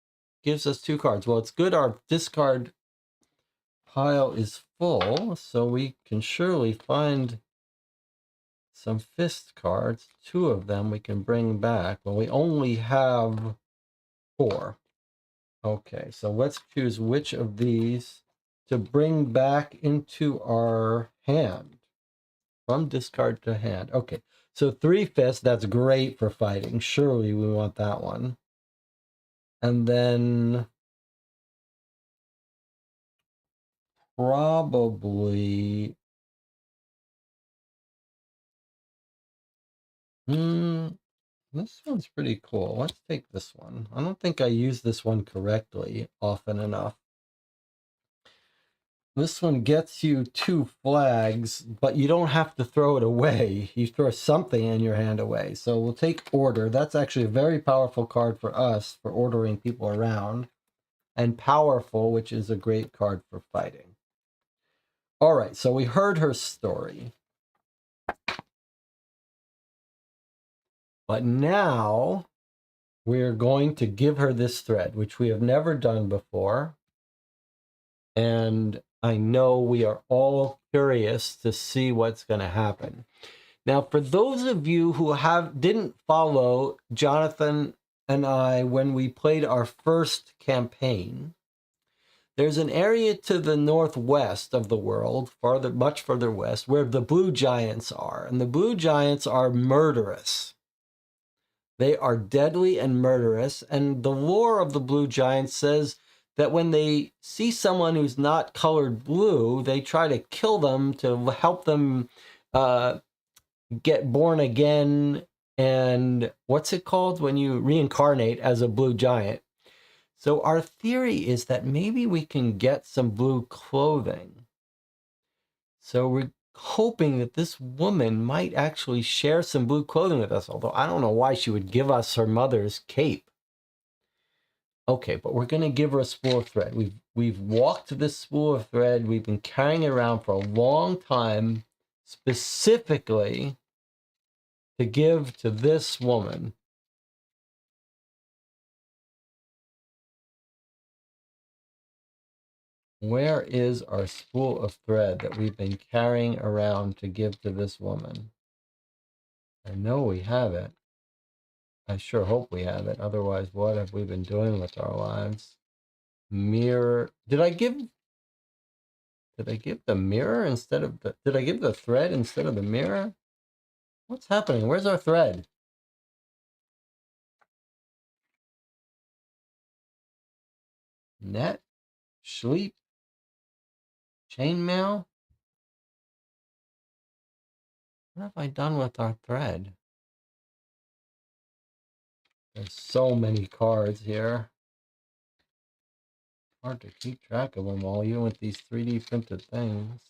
Gives us 2 cards. Well, it's good our discard pile is full, so we can surely find some fist cards. 2 of them we can bring back. Well, we only have 4. Okay, so let's choose which of these to bring back into our hand. From discard to hand. Okay, so 3 fists, that's great for fighting. Surely we want that one. And then probably... this one's pretty cool. Let's take this one. I don't think I use this one correctly often enough. This one gets you 2 flags, but you don't have to throw it away. You throw something in your hand away. So we'll take Order. That's actually a very powerful card for us for ordering people around. And Powerful, which is a great card for fighting. All right, so we heard her story. But now we're going to give her this thread, which we have never done before. And I know we are all curious to see what's going to happen. Now, for those of you who didn't follow Jonathan and I when we played our first campaign, there's an area to the northwest of the world, much further west, where the blue giants are. And the blue giants are murderous. They are deadly and murderous. And the lore of the blue giants says that when they see someone who's not colored blue, they try to kill them to help them get born again. And what's it called when you reincarnate as a blue giant? So our theory is that maybe we can get some blue clothing. So we're hoping that this woman might actually share some blue clothing with us, although I don't know why she would give us her mother's cape. Okay, but we're going to give her a spool of thread. We've walked this spool of thread. We've been carrying it around for a long time, specifically to give to this woman. Where is our spool of thread that we've been carrying around to give to this woman? I know we have it. I sure hope we have it. Otherwise, what have we been doing with our lives? Mirror. Did I give the mirror instead of the... Did I give the thread instead of the mirror? What's happening? Where's our thread? Net? Sleep? Chainmail? What have I done with our thread? There's so many cards here. Hard to keep track of them all, even with these 3D printed things.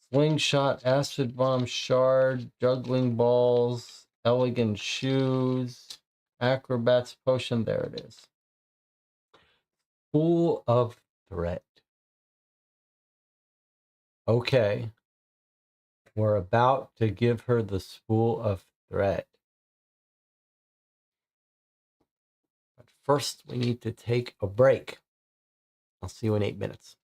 Slingshot, acid bomb, shard, juggling balls, elegant shoes, acrobat's potion. There it is. Spool of thread. Okay. We're about to give her the spool of thread. But first, we need to take a break. I'll see you in 8 minutes.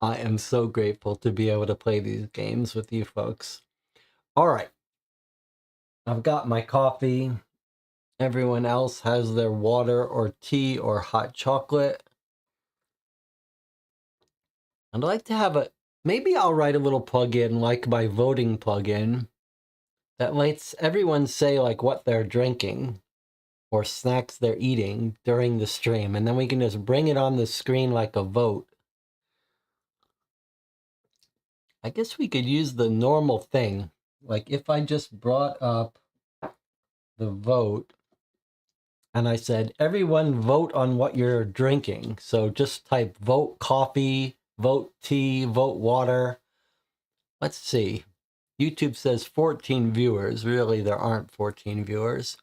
I am so grateful to be able to play these games with you folks. All right. I've got my coffee. Everyone else has their water or tea or hot chocolate. I'd like to have maybe I'll write a little plugin like my voting plugin that lets everyone say like what they're drinking or snacks they're eating during the stream. And then we can just bring it on the screen like a vote. I guess we could use the normal thing. Like if I just brought up the vote and I said, everyone vote on what you're drinking. So just type vote coffee, vote tea, vote water. Let's see. YouTube says 14 viewers. Really, there aren't 14 viewers.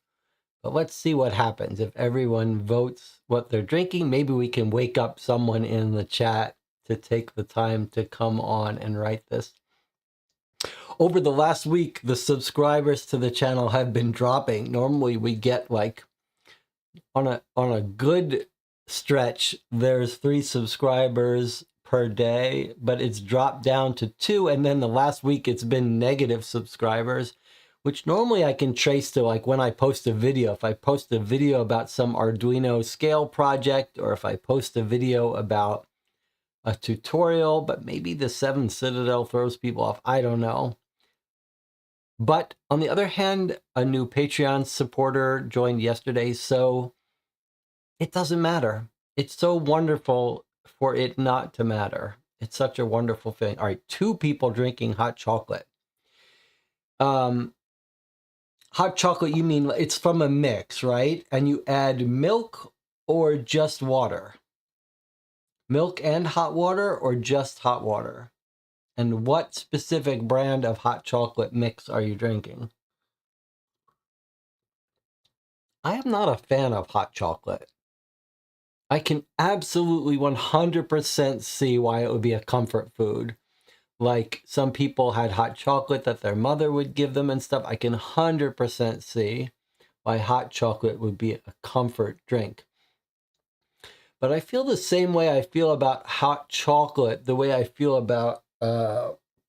But let's see what happens if everyone votes what they're drinking. Maybe we can wake up someone in the chat to take the time to come on and write this. Over the last week, the subscribers to the channel have been dropping. Normally we get like on a good stretch, there's 3 subscribers per day, but it's dropped down to 2. And then the last week it's been negative subscribers, which normally I can trace to like when I post a video. If I post a video about some Arduino scale project, or if I post a video about a tutorial, but maybe the 7 Citadel throws people off. I don't know. But on the other hand, a new Patreon supporter joined yesterday, so it doesn't matter. It's so wonderful for it not to matter. It's such a wonderful thing. All right, 2 people drinking hot chocolate. Hot chocolate, you mean it's from a mix, right? And you add milk or just water? Milk and hot water or just hot water? And what specific brand of hot chocolate mix are you drinking? I am not a fan of hot chocolate. I can absolutely 100% see why it would be a comfort food. Like some people had hot chocolate that their mother would give them and stuff. I can 100% see why hot chocolate would be a comfort drink. But I feel the same way I feel about hot chocolate, the way I feel about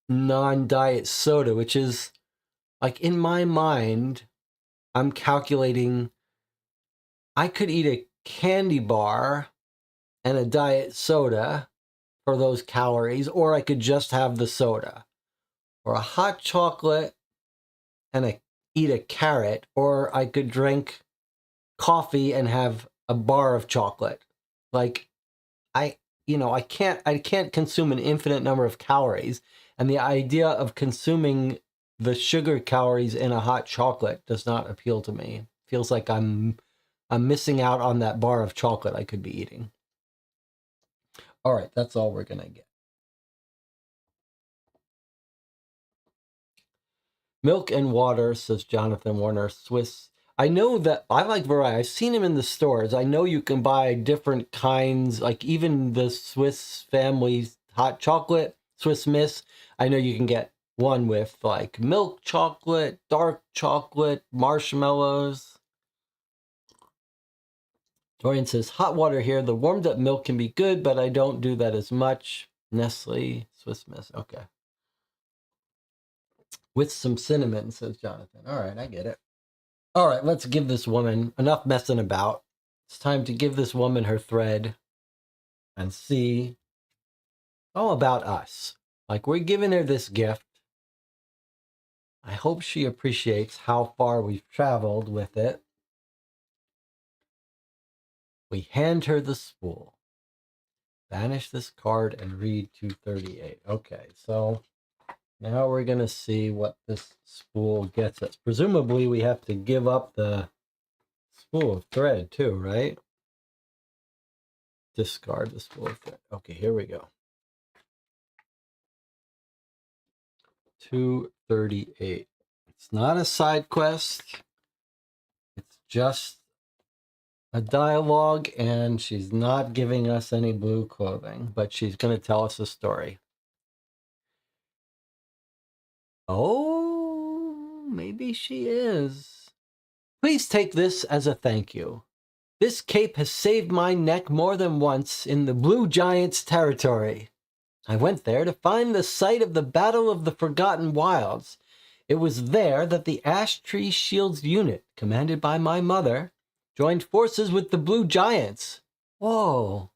non-diet soda, which is like in my mind, I'm calculating I could eat a candy bar and a diet soda for those calories, or I could just have the soda, or a hot chocolate and eat a carrot, or I could drink coffee and have a bar of chocolate. Like I I can't consume an infinite number of calories, and the idea of consuming the sugar calories in a hot chocolate does not appeal to me. Feels like I'm missing out on that bar of chocolate I could be eating. All right, that's all we're gonna get. Milk and water, says Jonathan Warner, Swiss. I know that I like variety. I've seen him in the stores. I know you can buy different kinds, like even the Swiss family hot chocolate, Swiss Miss. I know you can get one with like milk chocolate, dark chocolate, marshmallows. Dorian says, hot water here. The warmed up milk can be good, but I don't do that as much. Nestle, Swiss Miss. Okay. With some cinnamon, says Jonathan. All right, I get it. All right, let's give this woman enough messing about. It's time to give this woman her thread and see all about us. Like, we're giving her this gift. I hope she appreciates how far we've traveled with it. We hand her the spool. Banish this card and read 238. Okay, so now we're going to see what this spool gets us. Presumably, we have to give up the spool of thread too, right? Discard the spool of thread. Okay, here we go. 238. It's not a side quest. It's just a dialogue, and she's not giving us any blue clothing, but she's going to tell us a story. Oh, maybe she is. Please take this as a thank you. This cape has saved my neck more than once in the Blue Giant's territory. I went there to find the site of the Battle of the Forgotten Wilds. It was there that the Ash Tree Shields unit, commanded by my mother, joined forces with the Blue Giants. Whoa.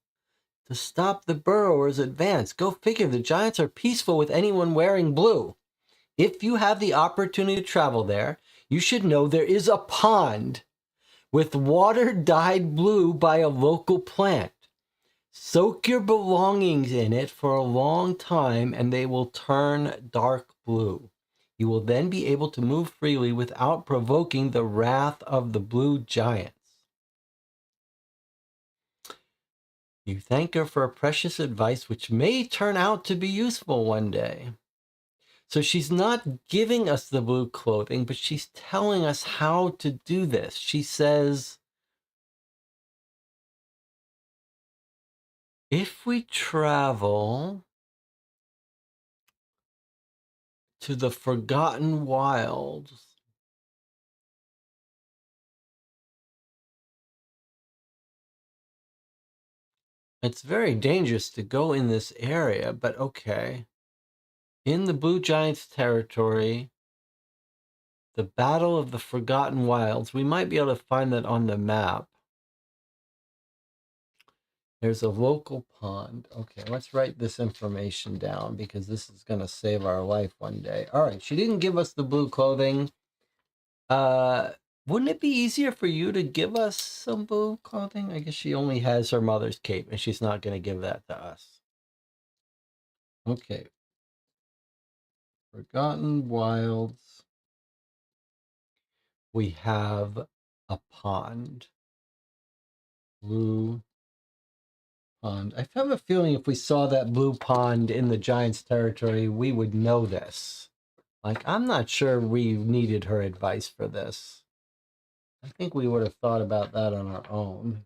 To stop the Burrowers' advance. Go figure, the Giants are peaceful with anyone wearing blue. If you have the opportunity to travel there, you should know there is a pond with water dyed blue by a local plant. Soak your belongings in it for a long time and they will turn dark blue. You will then be able to move freely without provoking the wrath of the Blue Giants. You thank her for precious advice which may turn out to be useful one day. So she's not giving us the blue clothing, but she's telling us how to do this. She says, if we travel to the Forgotten Wilds, it's very dangerous to go in this area, but okay. In the Blue Giants territory, the Battle of the Forgotten Wilds, we might be able to find that on the map. There's a local pond. Okay, let's write this information down because this is going to save our life one day. All right, she didn't give us the blue clothing. Wouldn't it be easier for you to give us some blue clothing? I guess she only has her mother's cape and she's not going to give that to us. Okay. Forgotten Wilds. We have a pond. Blue pond. I have a feeling if we saw that blue pond in the Giants' territory, we would know this. Like, I'm not sure we needed her advice for this. I think we would have thought about that on our own.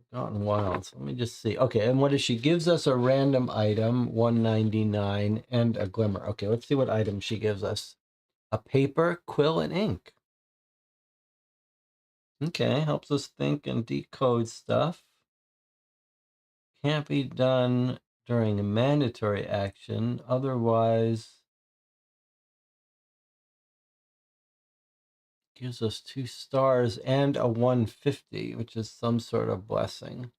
Forgotten Wilds. Let me just see. Okay, and what is she? Gives us a random item, 199, and a glimmer. Okay, let's see what item she gives us. A paper, quill, and ink. Okay, helps us think and decode stuff. Can't be done during a mandatory action, otherwise gives us 2 stars and a 150, which is some sort of blessing.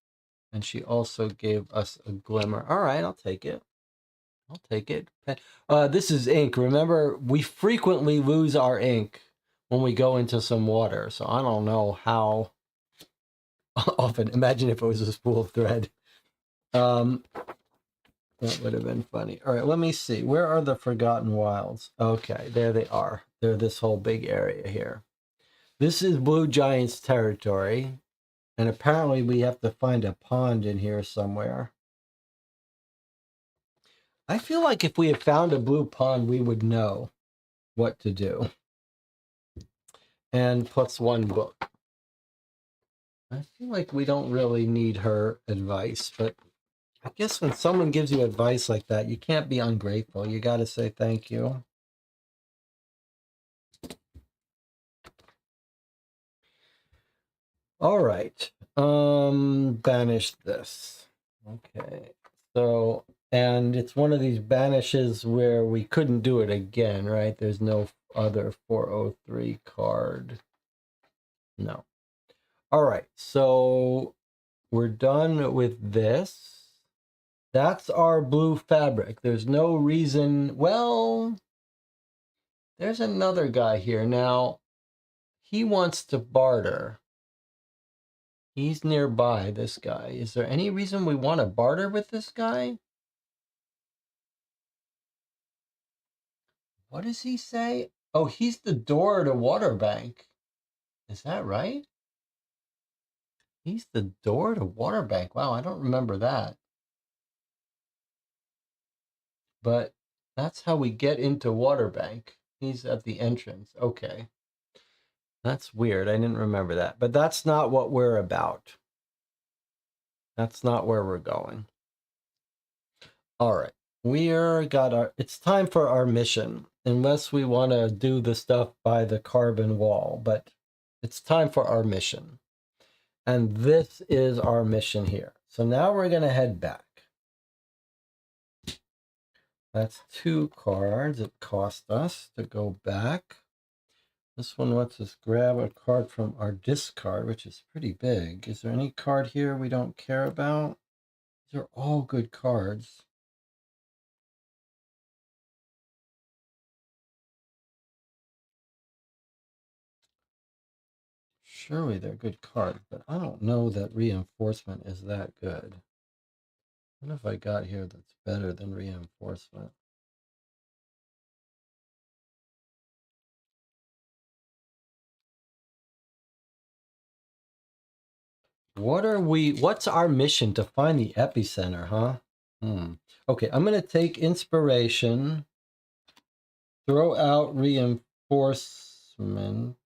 And she also gave us a glimmer. All right, I'll take it. I'll take it. This is ink. Remember, we frequently lose our ink when we go into some water. So I don't know how often. Imagine if it was a spool of thread. That would have been funny. All right, let me see. Where are the Forgotten Wilds? Okay, there they are. They're this whole big area here. This is Blue Giant's territory. And apparently we have to find a pond in here somewhere. I feel like if we had found a blue pond, we would know what to do. And +1 book. I feel like we don't really need her advice, but I guess when someone gives you advice like that, you can't be ungrateful. You got to say thank you. All right. Banish this. Okay. So, and it's one of these banishes where we couldn't do it again, right? There's no other 403 card. No. All right. So we're done with this. That's our blue fabric. There's no reason. Well, there's another guy here. Now, he wants to barter. He's nearby, this guy. Is there any reason we want to barter with this guy? What does he say? Oh, he's the door to Waterbank. Is that right? He's the door to Waterbank. Wow, I don't remember that. But that's how we get into Waterbank. He's at the entrance. Okay. That's weird. I didn't remember that. But that's not what we're about. That's not where we're going. All right. It's time for our mission. Unless we want to do the stuff by the carbon wall, but it's time for our mission. And this is our mission here. So now we're going to head back. That's 2 cards it cost us to go back. This one lets us grab a card from our discard, which is pretty big. Is there any card here we don't care about? These are all good cards. Surely they're good cards, but I don't know that reinforcement is that good. What have I got here that's better than reinforcement? What's our mission? To find the epicenter, huh? Okay, I'm going to take inspiration, throw out reinforcement,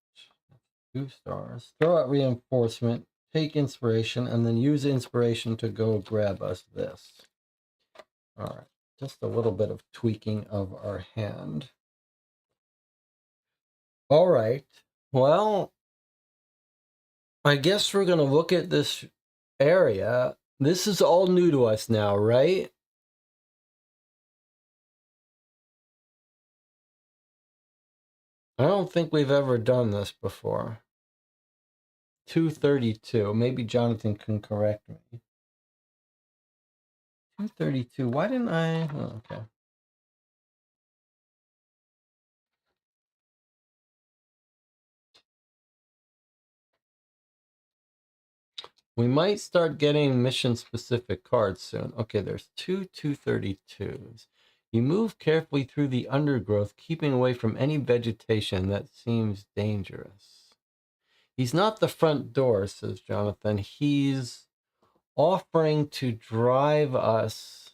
2 stars, throw out reinforcement, take inspiration, and then use inspiration to go grab us this. All right, just a little bit of tweaking of our hand. All right, well, I guess we're going to look at this area. This is all new to us now, right? I don't think we've ever done this before. 232. Maybe Jonathan can correct me. 232. Why didn't I? Oh, okay. We might start getting mission-specific cards soon. Okay, there's 232s. You move carefully through the undergrowth, keeping away from any vegetation that seems dangerous. He's not the front door, says Jonathan. He's offering to drive us.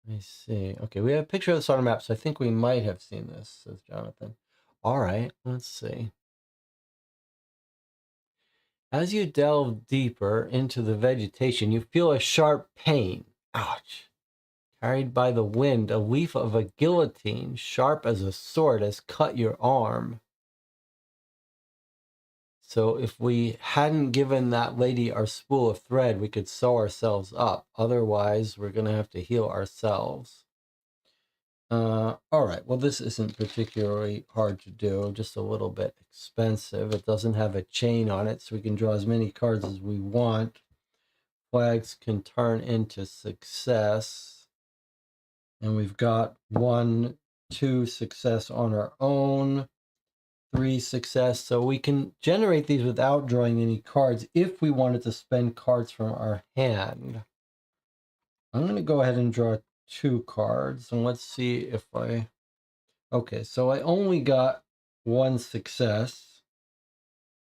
Let me see. Okay, we have a picture of this on our map, so I think we might have seen this, says Jonathan. All right, let's see. As you delve deeper into the vegetation, you feel a sharp pain. Ouch. Carried by the wind, a leaf of a guillotine, sharp as a sword, has cut your arm. So if we hadn't given that lady our spool of thread, we could sew ourselves up. Otherwise, we're going to have to heal ourselves. All right, well, this isn't particularly hard to do, just a little bit expensive. It doesn't have a chain on it, so we can draw as many cards as we want. Flags can turn into success. And we've got 1, 2 success on our own, 3 success. So we can generate these without drawing any cards if we wanted to spend cards from our hand. I'm going to go ahead and draw 2 cards, and let's see if I... Okay, so I only got 1 success,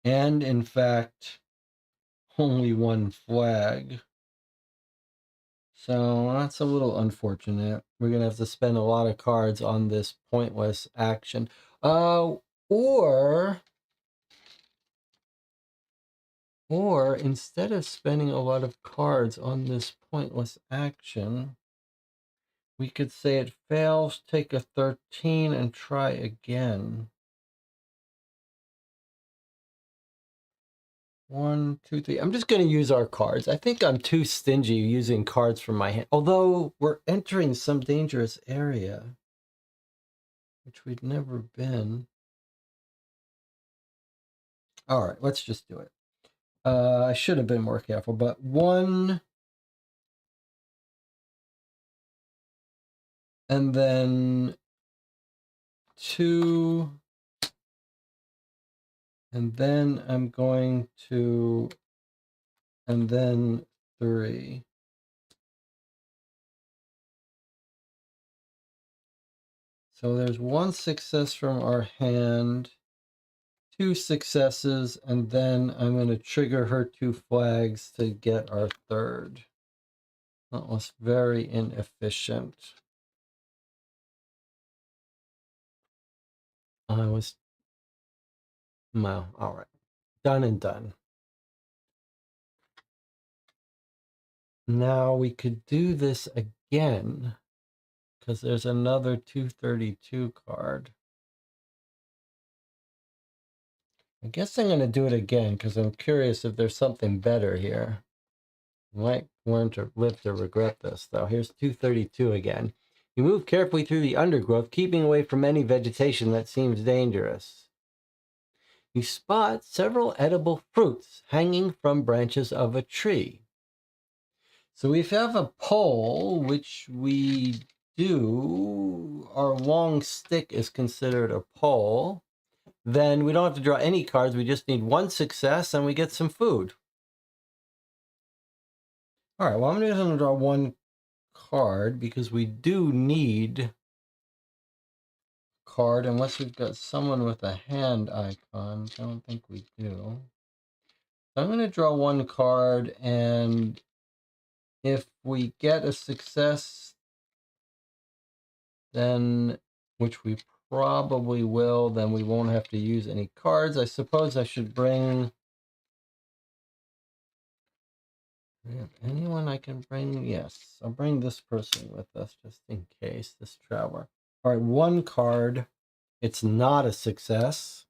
and in fact, only 1 flag. So that's a little unfortunate. We're going to have to spend a lot of cards on this pointless action. Or instead of spending a lot of cards on this pointless action, we could say it fails, take a 13 and try again. 1, 2, 3. I'm just going to use our cards. I think I'm too stingy using cards from my hand. Although we're entering some dangerous area, which we'd never been. All right, let's just do it. I should have been more careful, but 1, and then 2, and then I'm going to, and then 3. So there's 1 success from our hand, 2 successes, and then I'm going to trigger her 2 flags to get our 3rd. That was very inefficient. Well, all right. Done and done. Now we could do this again, because there's another 232 card. I guess I'm going to do it again, because I'm curious if there's something better here. Might learn to live to regret this, though. Here's 232 again. You move carefully through the undergrowth, keeping away from any vegetation that seems dangerous. You spot several edible fruits hanging from branches of a tree. So we have a pole, which we do. Our long stick is considered a pole. Then we don't have to draw any cards. We just need 1 success, and we get some food. All right, well, I'm just going to draw 1 card because we do need card unless we've got someone with a hand icon. I don't think we do. So I'm going to draw 1 card, and if we get a success, then, which we probably will, then we won't have to use any cards. I suppose I should bring... anyone I can bring? Yes, I'll bring this person with us just in case, this traveler. All right, 1 card. It's not a success.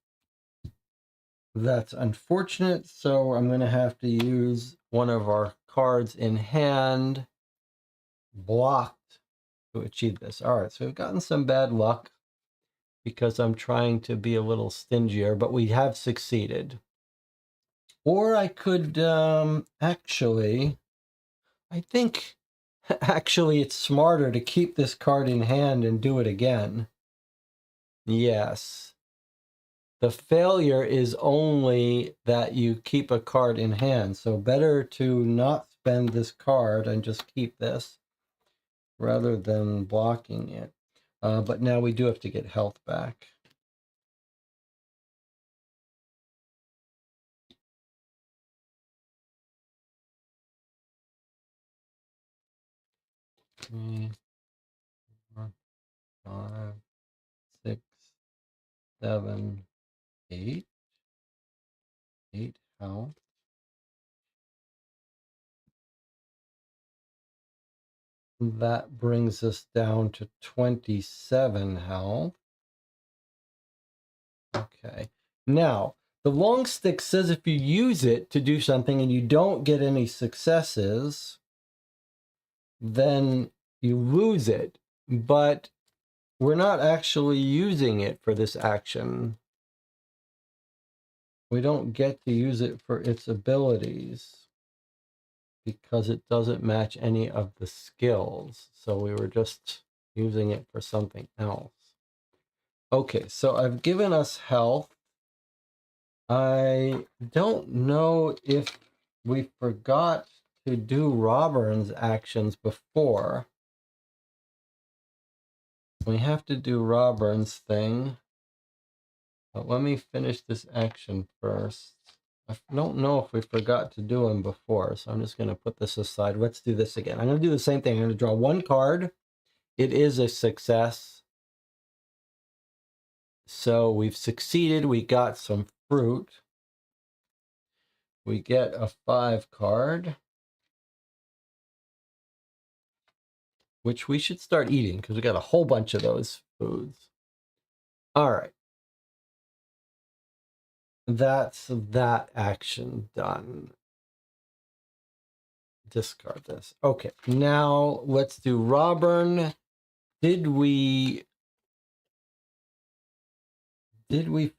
That's unfortunate, so I'm going to have to use one of our cards in hand, blocked, to achieve this. All right, so we've gotten some bad luck because I'm trying to be a little stingier, but we have succeeded. Or I could actually, I think actually it's smarter to keep this card in hand and do it again. Yes. The failure is only that you keep a card in hand. So better to not spend this card and just keep this rather than blocking it. But now we do have to get health back. Three, 4, 5, 6, 7, 8. 8 health. That brings us down to 27 health. Okay. Now, The long stick says if you use it to do something and you don't get any successes, then you lose it. But we're not actually using it for this action. We don't get to use it for its abilities because it doesn't match any of the skills. So we were just using it for something else. Okay, so I've given us health. I don't know if we forgot to do Robin's actions before. We have to do Robin's thing. But let me finish this action first. I don't know if we forgot to do them before, so I'm just going to put this aside. Let's do this again. I'm going to do the same thing. I'm going to draw one card. It is a success. So we've succeeded. We got some fruit. We get a 5 card, which we should start eating because we got a whole bunch of those foods. All right. That's that action done. Discard this. Okay, now let's do Robin. Did we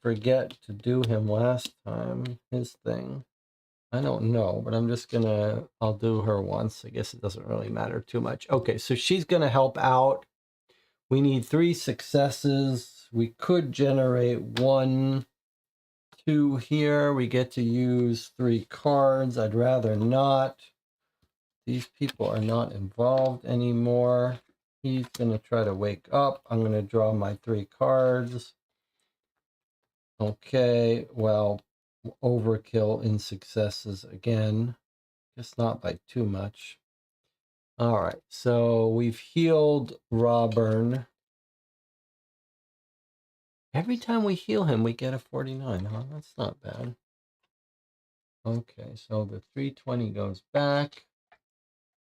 forget to do him last time? His thing. I don't know, but I'm just gonna, I'll do her once. I guess it doesn't really matter too much. Okay, so she's gonna help out. We need 3 successes. We could generate 1, 2 here. We get to use 3 cards. I'd rather not. These people are not involved anymore. He's gonna try to wake up. I'm gonna draw my 3 cards. Okay, well, overkill in successes again. Just not by too much. All right, so we've healed Robin. Every time we heal him, we get a 49, huh? That's not bad. Okay, so the 320 goes back.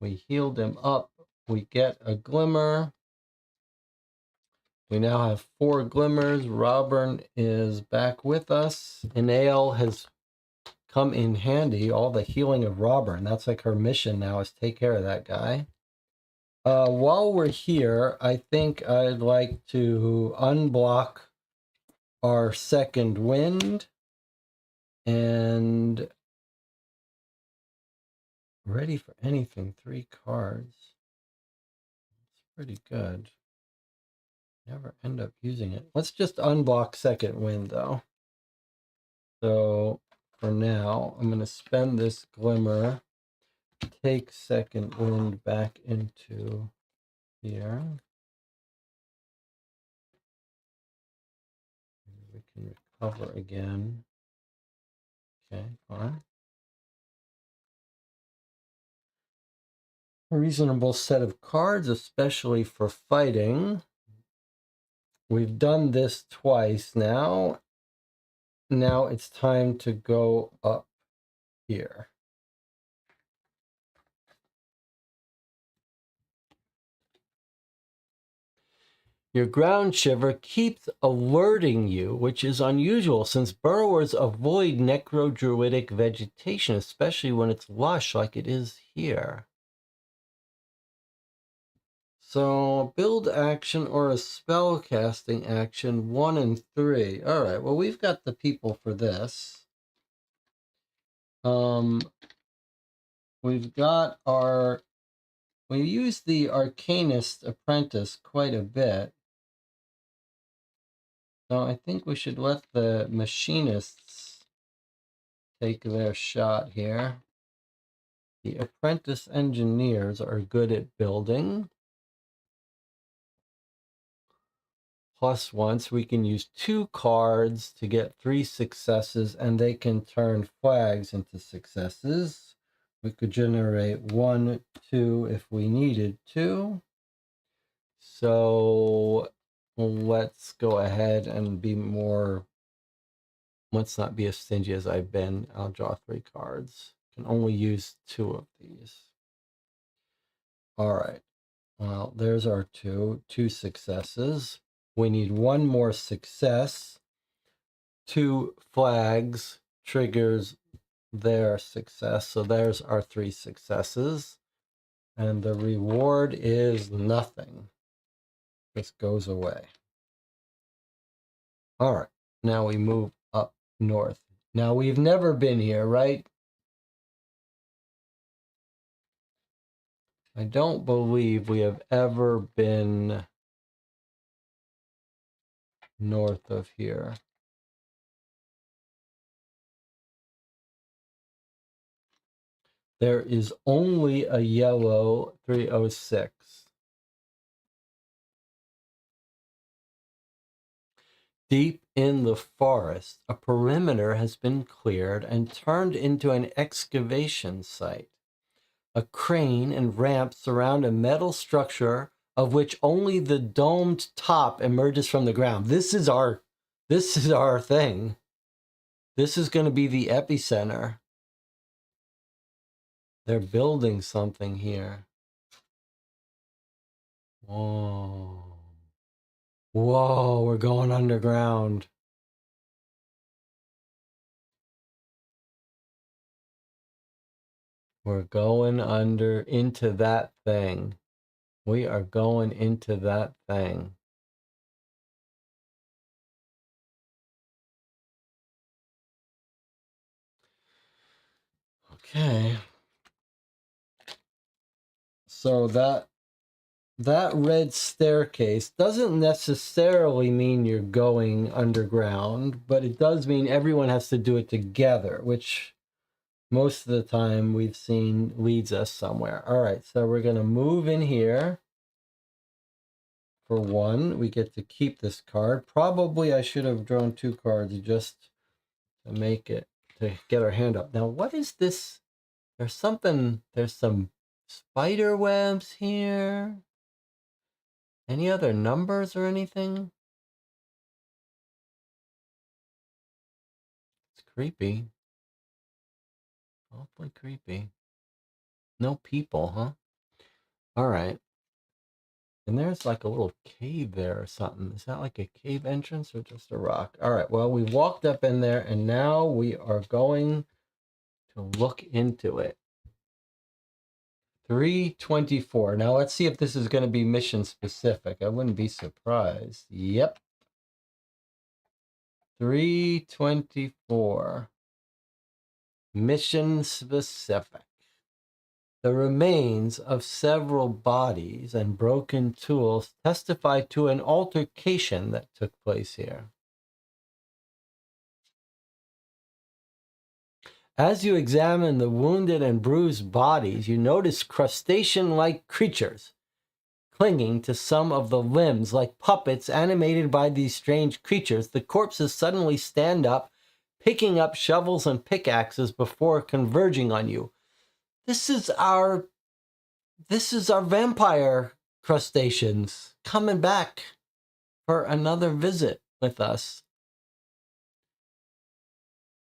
We healed him up. We get a glimmer. We now have 4 glimmers. Robin is back with us. Inail has come in handy. All the healing of Robin. That's like her mission now, is take care of that guy. While we're here, I think I'd like to unblock our second wind and ready for anything. 3 cards. It's pretty good. Never end up using it. Let's just unblock second wind though. So for now, I'm going to spend this glimmer, take second wind back into here. We can recover again. Okay, fine. A reasonable set of cards, especially for fighting. We've done this twice now. Now it's time to go up here. Your ground shiver keeps alerting you, which is unusual since burrowers avoid necro-druidic vegetation, especially when it's lush like it is here. So, a build action or a spell casting action, 1 and 3. All right, well, we've got the people for this. We've got our... We use the Arcanist Apprentice quite a bit. So I think we should let the Machinists take their shot here. The Apprentice Engineers are good at building. Plus once we can use 2 cards to get 3 successes, and they can turn flags into successes. We could generate 1, 2 if we needed to. So let's go ahead and be more, let's not be as stingy as I've been. I'll draw 3 cards. Can only use 2 of these. All right. Well, there's our 2 successes. We need 1 more success. 2 flags triggers their success. So there's our 3 successes. And the reward is nothing. This goes away. All right. Now we move up north. Now we've never been here, right? I don't believe we have ever been north of here. There is only a yellow 306. Deep in the forest, a perimeter has been cleared and turned into an excavation site. A crane and ramp surround a metal structure of which only the domed top emerges from the ground. This is our thing. This is going to be the epicenter. They're building something here. Whoa. Whoa, we're going underground. We're going into that thing. We are going into that thing. Okay. So that red staircase doesn't necessarily mean you're going underground, but it does mean everyone has to do it together, which most of the time we've seen leads us somewhere. All right, so we're going to move in here. For 1, we get to keep this card. Probably I should have drawn 2 cards just to make it, to get our hand up. Now, what is this? There's some spider webs here. Any other numbers or anything? It's creepy. Awfully creepy. No people, huh? All right. And there's like a little cave there or something. Is that like a cave entrance or just a rock? All right. Well, we walked up in there and now we are going to look into it. 324. Now let's see if this is going to be mission specific. I wouldn't be surprised. Yep. 324. Mission specific. The remains of several bodies and broken tools testify to an altercation that took place here. As you examine the wounded and bruised bodies, you notice crustacean-like creatures clinging to some of the limbs like puppets animated by these strange creatures. The corpses suddenly stand up, picking up shovels and pickaxes before converging on you. This is our vampire crustaceans coming back for another visit with us.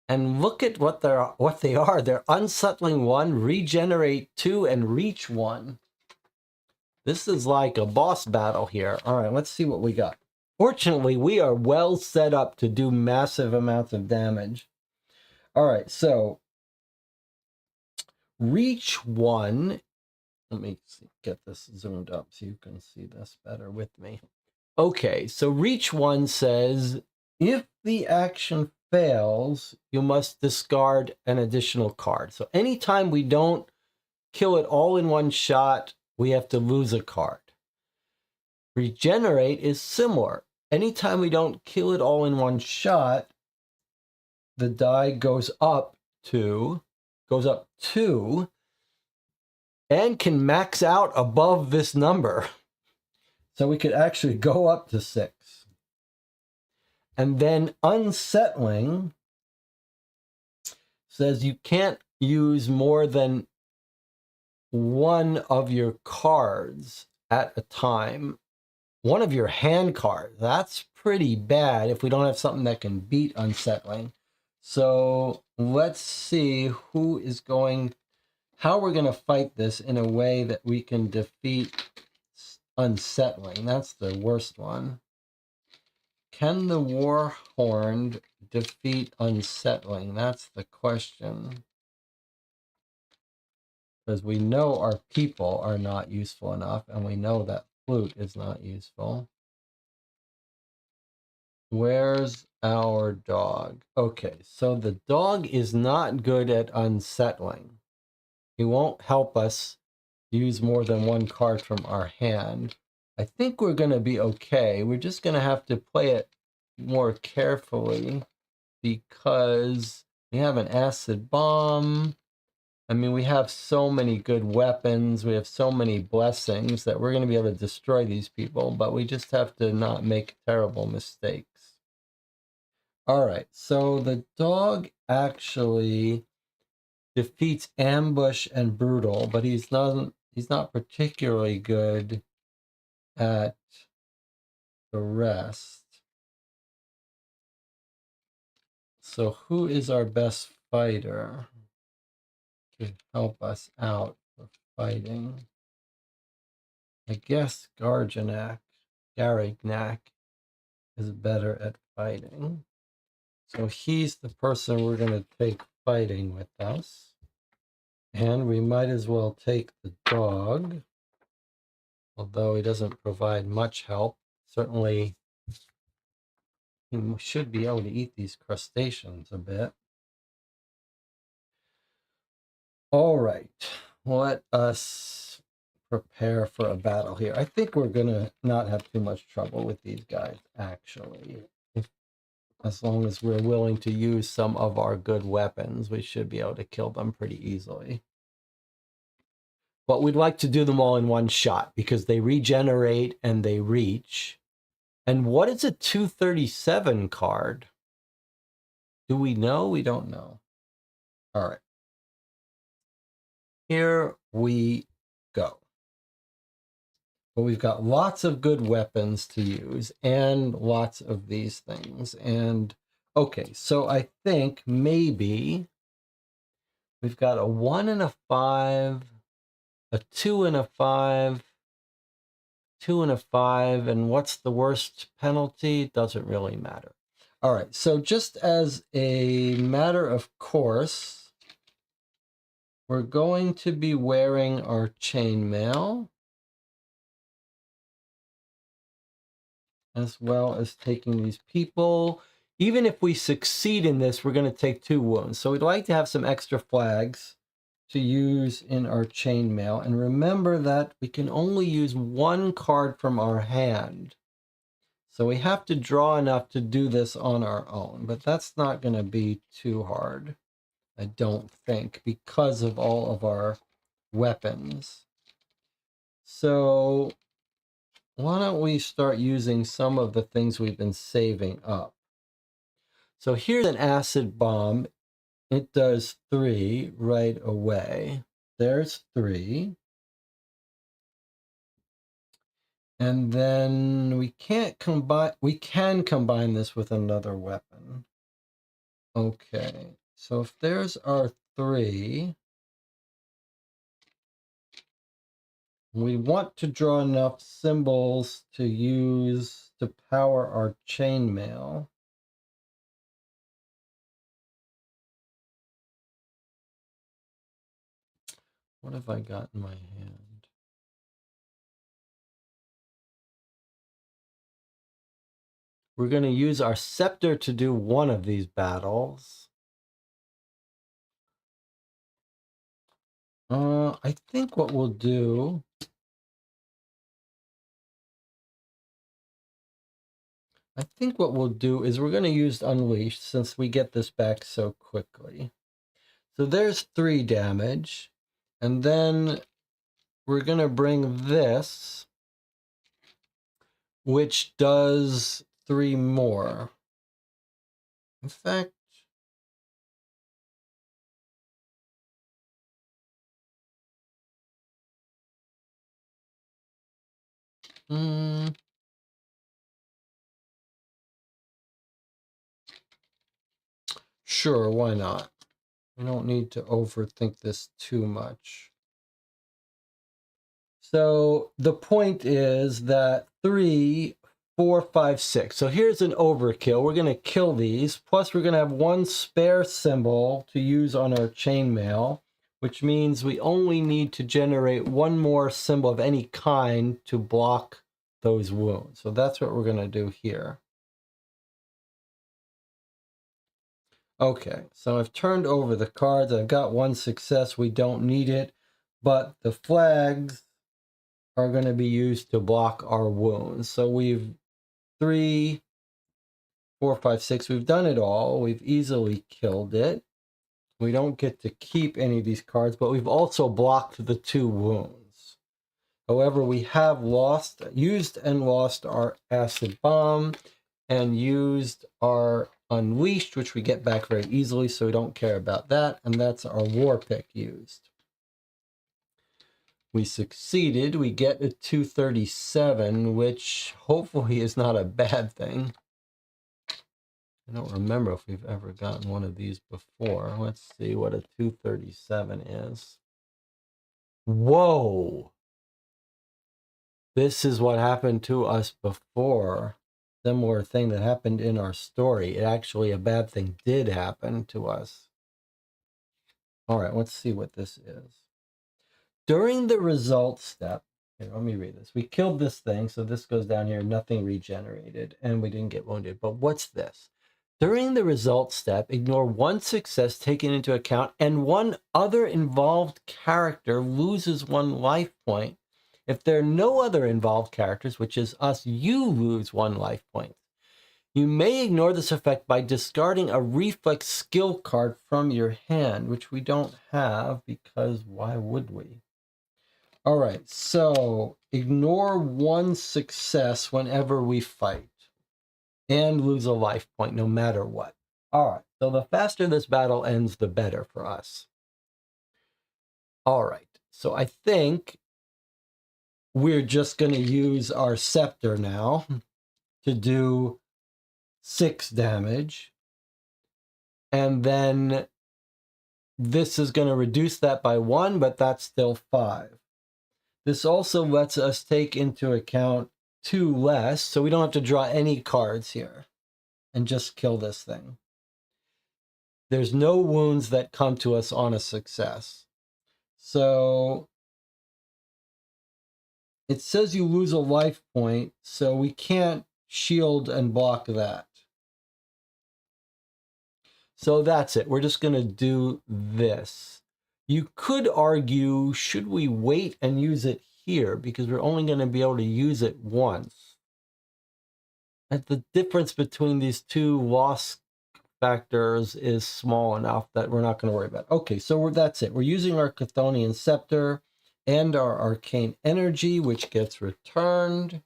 And look at what they are. They're Unsettling 1, Regenerate 2, and Reach 1. This is like a boss battle here. All right, let's see what we got. Fortunately, we are well set up to do massive amounts of damage. All right, so Reach 1. Let me get this zoomed up so you can see this better with me. Okay, so Reach 1 says, if the action fails, you must discard an additional card. So anytime we don't kill it all in one shot, we have to lose a card. Regenerate is similar. Anytime we don't kill it all in one shot, the die goes up 2, and can max out above this number. So we could actually go up to 6. And then Unsettling says you can't use more than 1 of your cards at a time. 1 of your hand cards. That's pretty bad if we don't have something that can beat Unsettling. So let's see how we're going to fight this in a way that we can defeat Unsettling. That's the worst one. Can the Warhorned defeat Unsettling? That's the question. Because we know our people are not useful enough, and we know that flute is not useful. Where's our dog? Okay, so the dog is not good at unsettling. He won't help us use more than one card from our hand. I think we're going to be okay. We're just going to have to play it more carefully because we have an acid bomb. I mean, we have so many good weapons. We have so many blessings that we're going to be able to destroy these people, but we just have to not make terrible mistakes. All right, so the dog actually defeats ambush and brutal, but he's not particularly good at the rest. So who is our best fighter to help us out for fighting? I guess Garignac is better at fighting. So he's the person we're going to take fighting with us. And we might as well take the dog, although he doesn't provide much help. Certainly, he should be able to eat these crustaceans a bit. All right, let us prepare for a battle here. I think we're going to not have too much trouble with these guys, actually. As long as we're willing to use some of our good weapons, we should be able to kill them pretty easily. But we'd like to do them all in one shot because they regenerate and they reach. And what is a 237 card? Do we know? We don't know. All right. Here we go. But we've got lots of good weapons to use and lots of these things. And okay, so I think maybe we've got a 1 and a 5, a 2 and a 5, 2 and a 5, and what's the worst penalty? Doesn't really matter. All right, so just as a matter of course, we're going to be wearing our chainmail, as well as taking these people. Even if we succeed in this, we're going to take 2 wounds. So we'd like to have some extra flags to use in our chainmail. And remember that we can only use 1 card from our hand. So we have to draw enough to do this on our own. But that's not going to be too hard, I don't think, because of all of our weapons. So why don't we start using some of the things we've been saving up? So here's an acid bomb. It does 3 right away. There's 3. And then we can combine this with another weapon. Okay, so if there's our 3, we want to draw enough symbols to use to power our chainmail. What have I got in my hand? We're going to use our scepter to do one of these battles. I think what we'll do... is we're going to use Unleashed since we get this back so quickly. So there's 3 damage. And then we're going to bring this, which does 3 more. In fact, sure, why not? We don't need to overthink this too much. So the point is that 3 4, 5, 6. So here's an overkill. We're going to kill these. Plus, we're going to have one spare symbol to use on our chainmail, which means we only need to generate one more symbol of any kind to block those wounds. So that's what we're going to do here. Okay, so I've turned over the cards. I've got one success. We don't need it, but the flags are going to be used to block our wounds. So we've 3, 4, 5, 6. We've done it all. We've easily killed it. We don't get to keep any of these cards, but we've also blocked the 2 wounds. However, we have used and lost our acid bomb and used our unleashed, which we get back very easily, so we don't care about that. And that's our war pick used. We succeeded. We get a 237, which hopefully is not a bad thing. I don't remember if we've ever gotten one of these before. Let's see what a 237 is. Whoa! This is what happened to us before. Similar thing that happened in our story. Actually, a bad thing did happen to us. All right, let's see what this is. During the results step, here, let me read this. We killed this thing, so this goes down here, nothing regenerated, and we didn't get wounded. But what's this? During the results step, ignore one success taken into account, and one other involved character loses 1 life point. If there are no other involved characters, which is us, you lose 1 life point. You may ignore this effect by discarding a reflex skill card from your hand, which we don't have because why would we? All right, so ignore 1 success whenever we fight and lose a life point no matter what. All right, so the faster this battle ends, the better for us. All right, so I think we're just going to use our scepter now to do 6 damage. And then this is going to reduce that by 1, but that's still 5. This also lets us take into account 2 less, so we don't have to draw any cards here and just kill this thing. There's no wounds that come to us on a success. So it says you lose a life point, so we can't shield and block that. So that's it. We're just going to do this. You could argue, should we wait and use it here? Because we're only going to be able to use it once. And the difference between these 2 loss factors is small enough that we're not going to worry about it. Okay, so that's it. We're using our Chthonian Scepter and our Arcane Energy, which gets returned.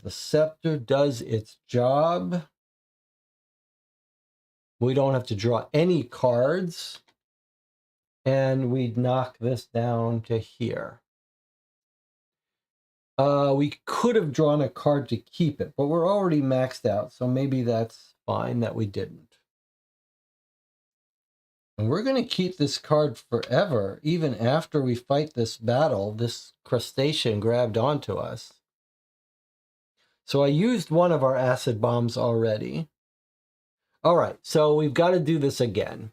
The Scepter does its job. We don't have to draw any cards. And we knock this down to here. We could have drawn a card to keep it, but we're already maxed out, so maybe that's fine that we didn't. And we're going to keep this card forever, even after we fight this battle. This crustacean grabbed onto us. So I used one of our acid bombs already. All right, so we've got to do this again.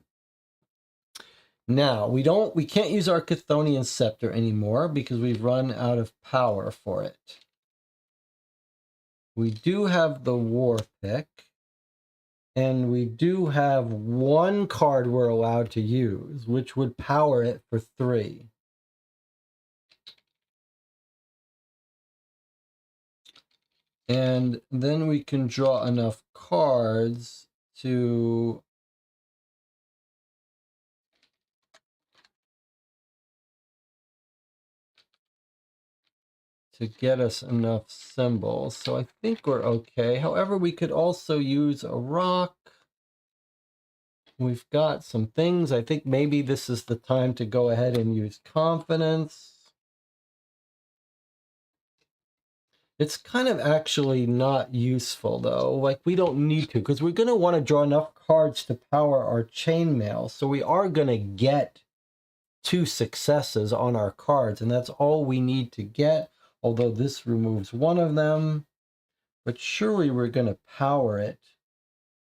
Now, we can't use our Chthonian Scepter anymore because we've run out of power for it. We do have the War Pick, and we do have 1 card we're allowed to use, which would power it for 3. And then we can draw enough cards to get us enough symbols. So I think we're okay. However, we could also use a rock. We've got some things. I think maybe this is the time to go ahead and use confidence. It's kind of actually not useful though. Like we don't need to, because we're going to want to draw enough cards to power our chainmail. So we are going to get 2 successes on our cards, and that's all we need to get. although this removes one of them. But surely we're going to power it.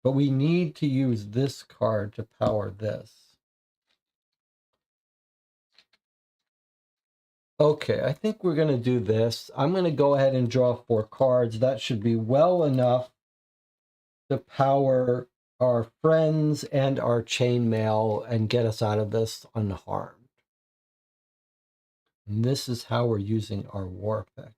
But we need to use this card to power this. Okay, I think we're going to do this. I'm going to go ahead and draw 4 cards. That should be well enough to power our friends and our chainmail and get us out of this unharmed. And this is how we're using our war pick.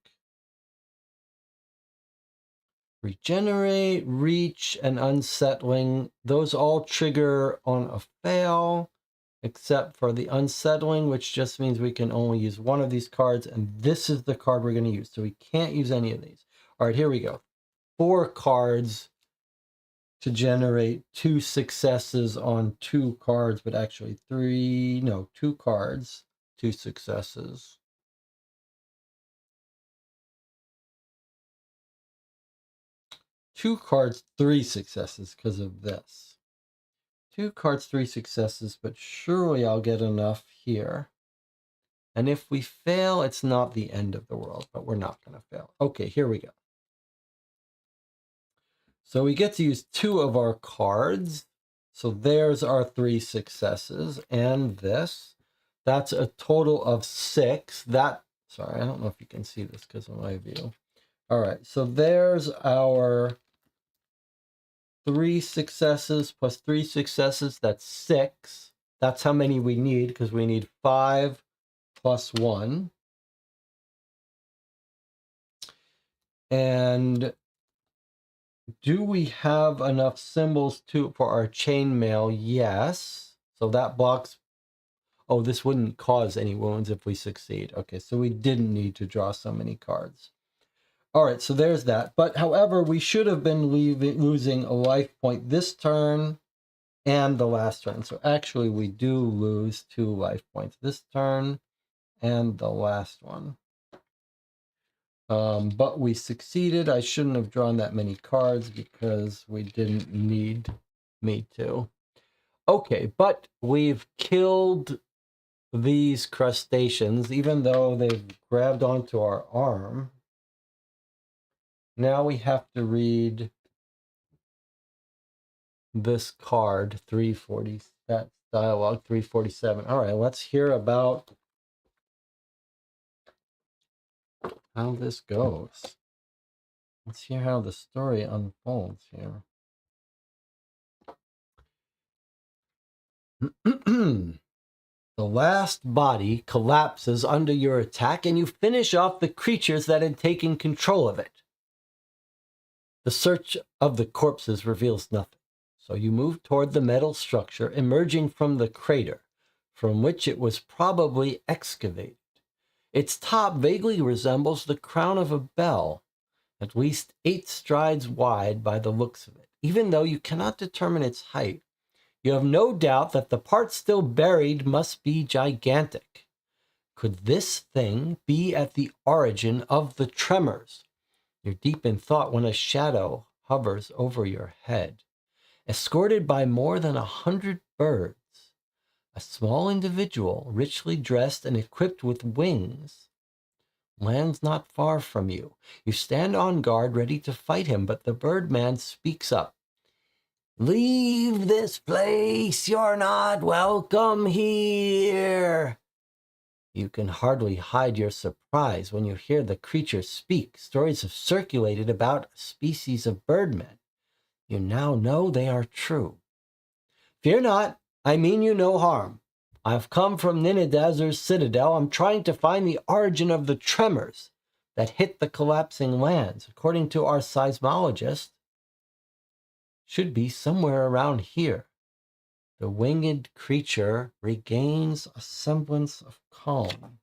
Regenerate, reach, and unsettling. Those all trigger on a fail, except for the unsettling, which just means we can only use one of these cards, and this is the card we're going to use. So we can't use any of these. All right, here we go. 4 cards to generate 2 successes on 2 cards, but actually 2 cards, 2 successes. 2 cards, 3 successes because of this. 2 cards, 3 successes, but surely I'll get enough here. And if we fail, it's not the end of the world, but we're not going to fail. Okay, here we go. So we get to use 2 of our cards. So there's our 3 successes and this. That's a total of 6. Sorry, I don't know if you can see this because of my view. All right, so there's our 3 successes plus 3 successes. That's 6. That's how many we need because we need 5 plus 1. And do we have enough symbols for our chainmail? Yes. So that blocks. Oh, this wouldn't cause any wounds if we succeed. Okay, so we didn't need to draw so many cards. All right, so there's that. But however, we should have been losing a life point this turn and the last turn. So actually, we do lose 2 life points this turn and the last one. But we succeeded. I shouldn't have drawn that many cards because we didn't need me to. Okay, but we've killed these crustaceans, even though they've grabbed onto our arm. Now we have to read this card, 340. That's dialogue 347. All right, let's hear about how this goes. Let's hear how the story unfolds here. The last body collapses under your attack, and you finish off the creatures that had taken control of it. The search of the corpses reveals nothing, so you move toward the metal structure emerging from the crater, from which it was probably excavated. Its top vaguely resembles the crown of a bell, at least 8 strides wide by the looks of it. Even though you cannot determine its height, you have no doubt that the part still buried must be gigantic. Could this thing be at the origin of the tremors? You're deep in thought when a shadow hovers over your head. Escorted by more than 100 birds, a small individual, richly dressed and equipped with wings, lands not far from you. You stand on guard, ready to fight him, but the birdman speaks up. Leave this place. You're not welcome here. You can hardly hide your surprise when you hear the creature speak. Stories have circulated about a species of birdmen. You now know they are true. Fear not, I mean you no harm. I've come from Ninadazur's Citadel. I'm trying to find the origin of the tremors that hit the collapsing lands. According to our seismologist, should be somewhere around here. The winged creature regains a semblance of calm.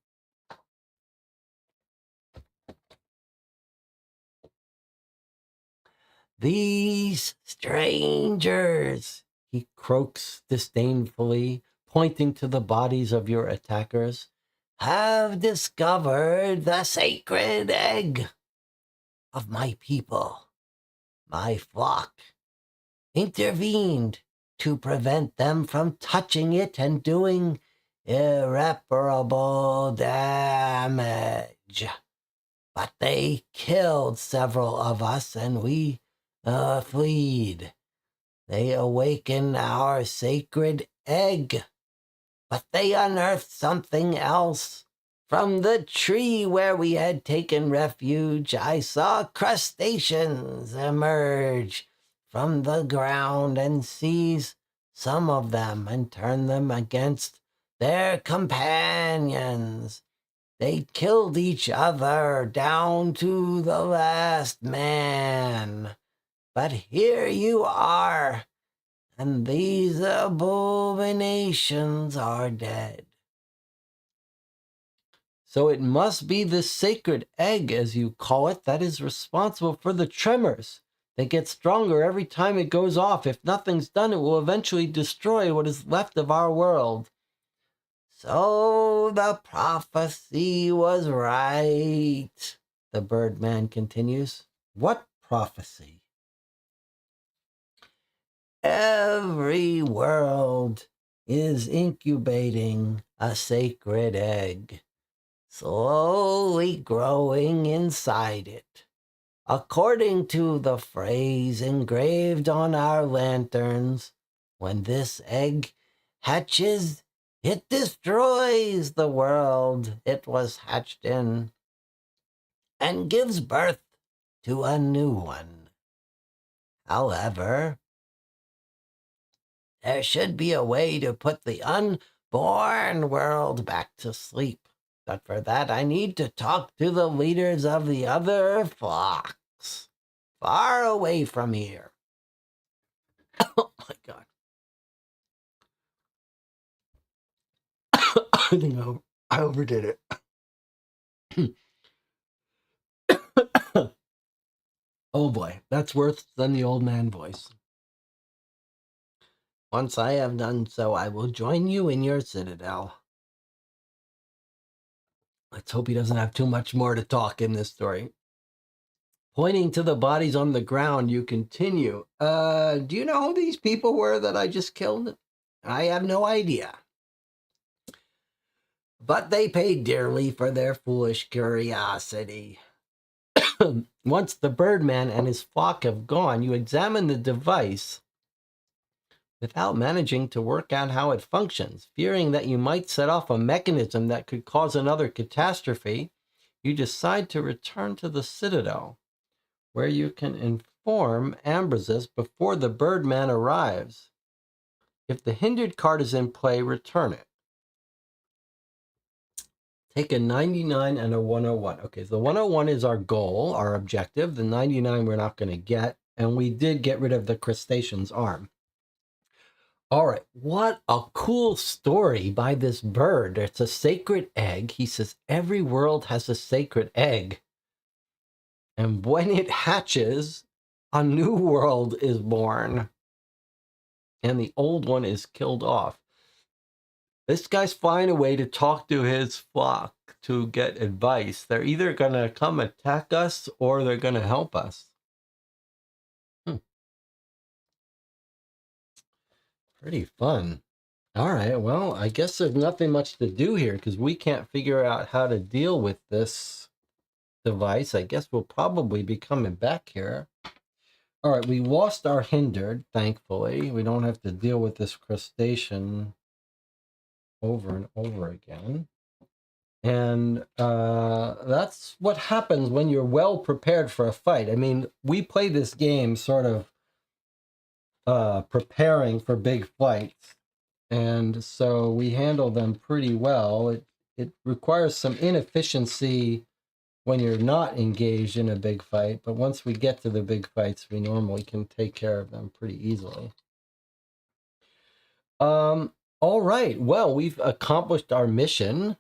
These strangers, he croaks disdainfully, pointing to the bodies of your attackers, have discovered the sacred egg of my people. My flock intervened to prevent them from touching it and doing irreparable damage. but they killed several of us and we fled. They awakened our sacred egg, but they unearthed something else. From the tree where we had taken refuge, I saw crustaceans emerge from the ground and seize some of them and turn them against their companions. They killed each other down to the last man. But here you are, and these abominations are dead. So it must be this sacred egg, as you call it, that is responsible for the tremors. They get stronger every time it goes off. If nothing's done, it will eventually destroy what is left of our world. So the prophecy was right, the Birdman continues. What prophecy? Every world is incubating a sacred egg, slowly growing inside it. According to the phrase engraved on our lanterns, when this egg hatches, it destroys the world it was hatched in and gives birth to a new one. However, there should be a way to put the unborn world back to sleep. But for that, I need to talk to the leaders of the other flocks, far away from here. Oh my God. I think I overdid it. Oh boy, that's worse than the old man voice. Once I have done so, I will join you in your citadel. Let's hope he doesn't have too much more to talk in this story. Pointing to the bodies on the ground, you continue. Do you know who these people were that I just killed? I have no idea. But they paid dearly for their foolish curiosity. Once the Birdman and his flock have gone, you examine the device without managing to work out how it functions. Fearing that you might set off a mechanism that could cause another catastrophe, you decide to return to the Citadel, where you can inform Ambrosius before the Birdman arrives. If the hindered card is in play, return it. Take a 99 and a 101. Okay, so the 101 is our goal, our objective. The 99 we're not going to get, and we did get rid of the crustacean's arm. All right, what a cool story by this bird. It's a sacred egg. He says every world has a sacred egg. And when it hatches, a new world is born. And the old one is killed off. This guy's finding a way to talk to his flock to get advice. They're either going to come attack us or they're going to help us. Pretty fun. All right, well, I guess there's nothing much to do here because we can't figure out how to deal with this device. I guess we'll probably be coming back here. All right, we lost our hindered, thankfully. We don't have to deal with this crustacean over and over again. And that's what happens when you're well prepared for a fight. I mean, we play this game sort of preparing for big fights. And so we handle them pretty well. It requires some inefficiency when you're not engaged in a big fight, but once we get to the big fights, we normally can take care of them pretty easily. All right, well, we've accomplished our mission.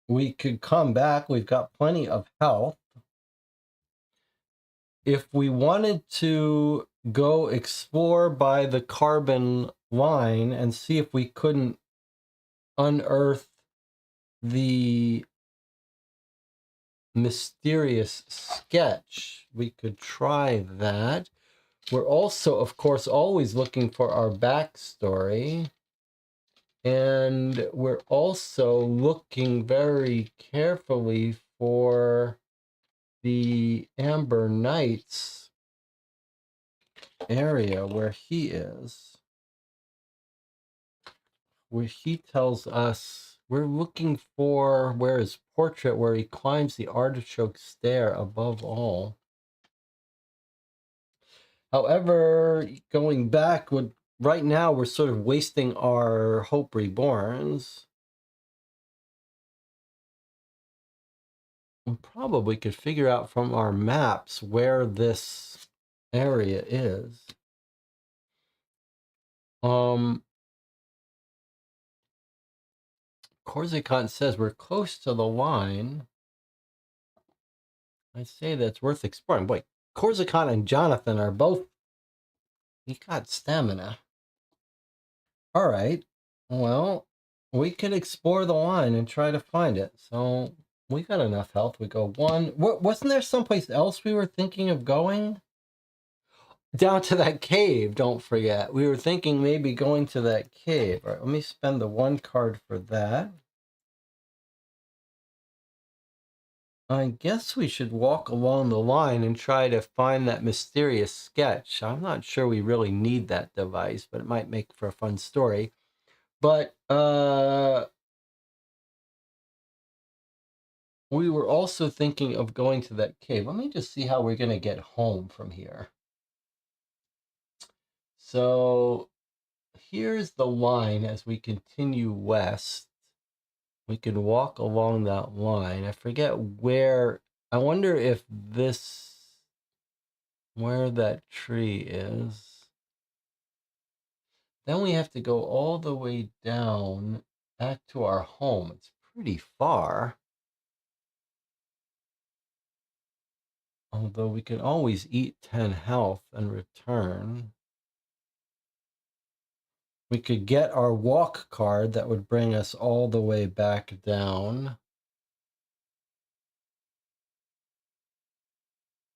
We could come back. We've got plenty of health. If we wanted to go explore by the carbon line and see if we couldn't unearth the mysterious sketch, we could try that. We're also, of course, always looking for our backstory. And we're also looking very carefully for the Amber Knights area where he is, where he tells us we're looking for where his portrait, where he climbs the artichoke stair above all. However, going back would right now we're sort of wasting our Hope Reborns. We probably could figure out from our maps where this area is. Corsican says we're close to the line. I say that's worth exploring. Boy, Corsican and Jonathan are both. He got stamina. All right. Well, we can explore the line and try to find it. So we got enough health. We go one. Wasn't there someplace else we were thinking of going? Down to that cave, don't forget. We were thinking maybe going to that cave. All right, let me spend the 1 card for that. I guess we should walk along the line and try to find that mysterious sketch. I'm not sure we really need that device, but it might make for a fun story. But we were also thinking of going to that cave. Let me just see how we're going to get home from here. So here's the line as we continue west. We could walk along that line. I forget where. I wonder if where that tree is. Then we have to go all the way down back to our home. It's pretty far. Although we can always eat 10 health and return. We could get our walk card that would bring us all the way back down.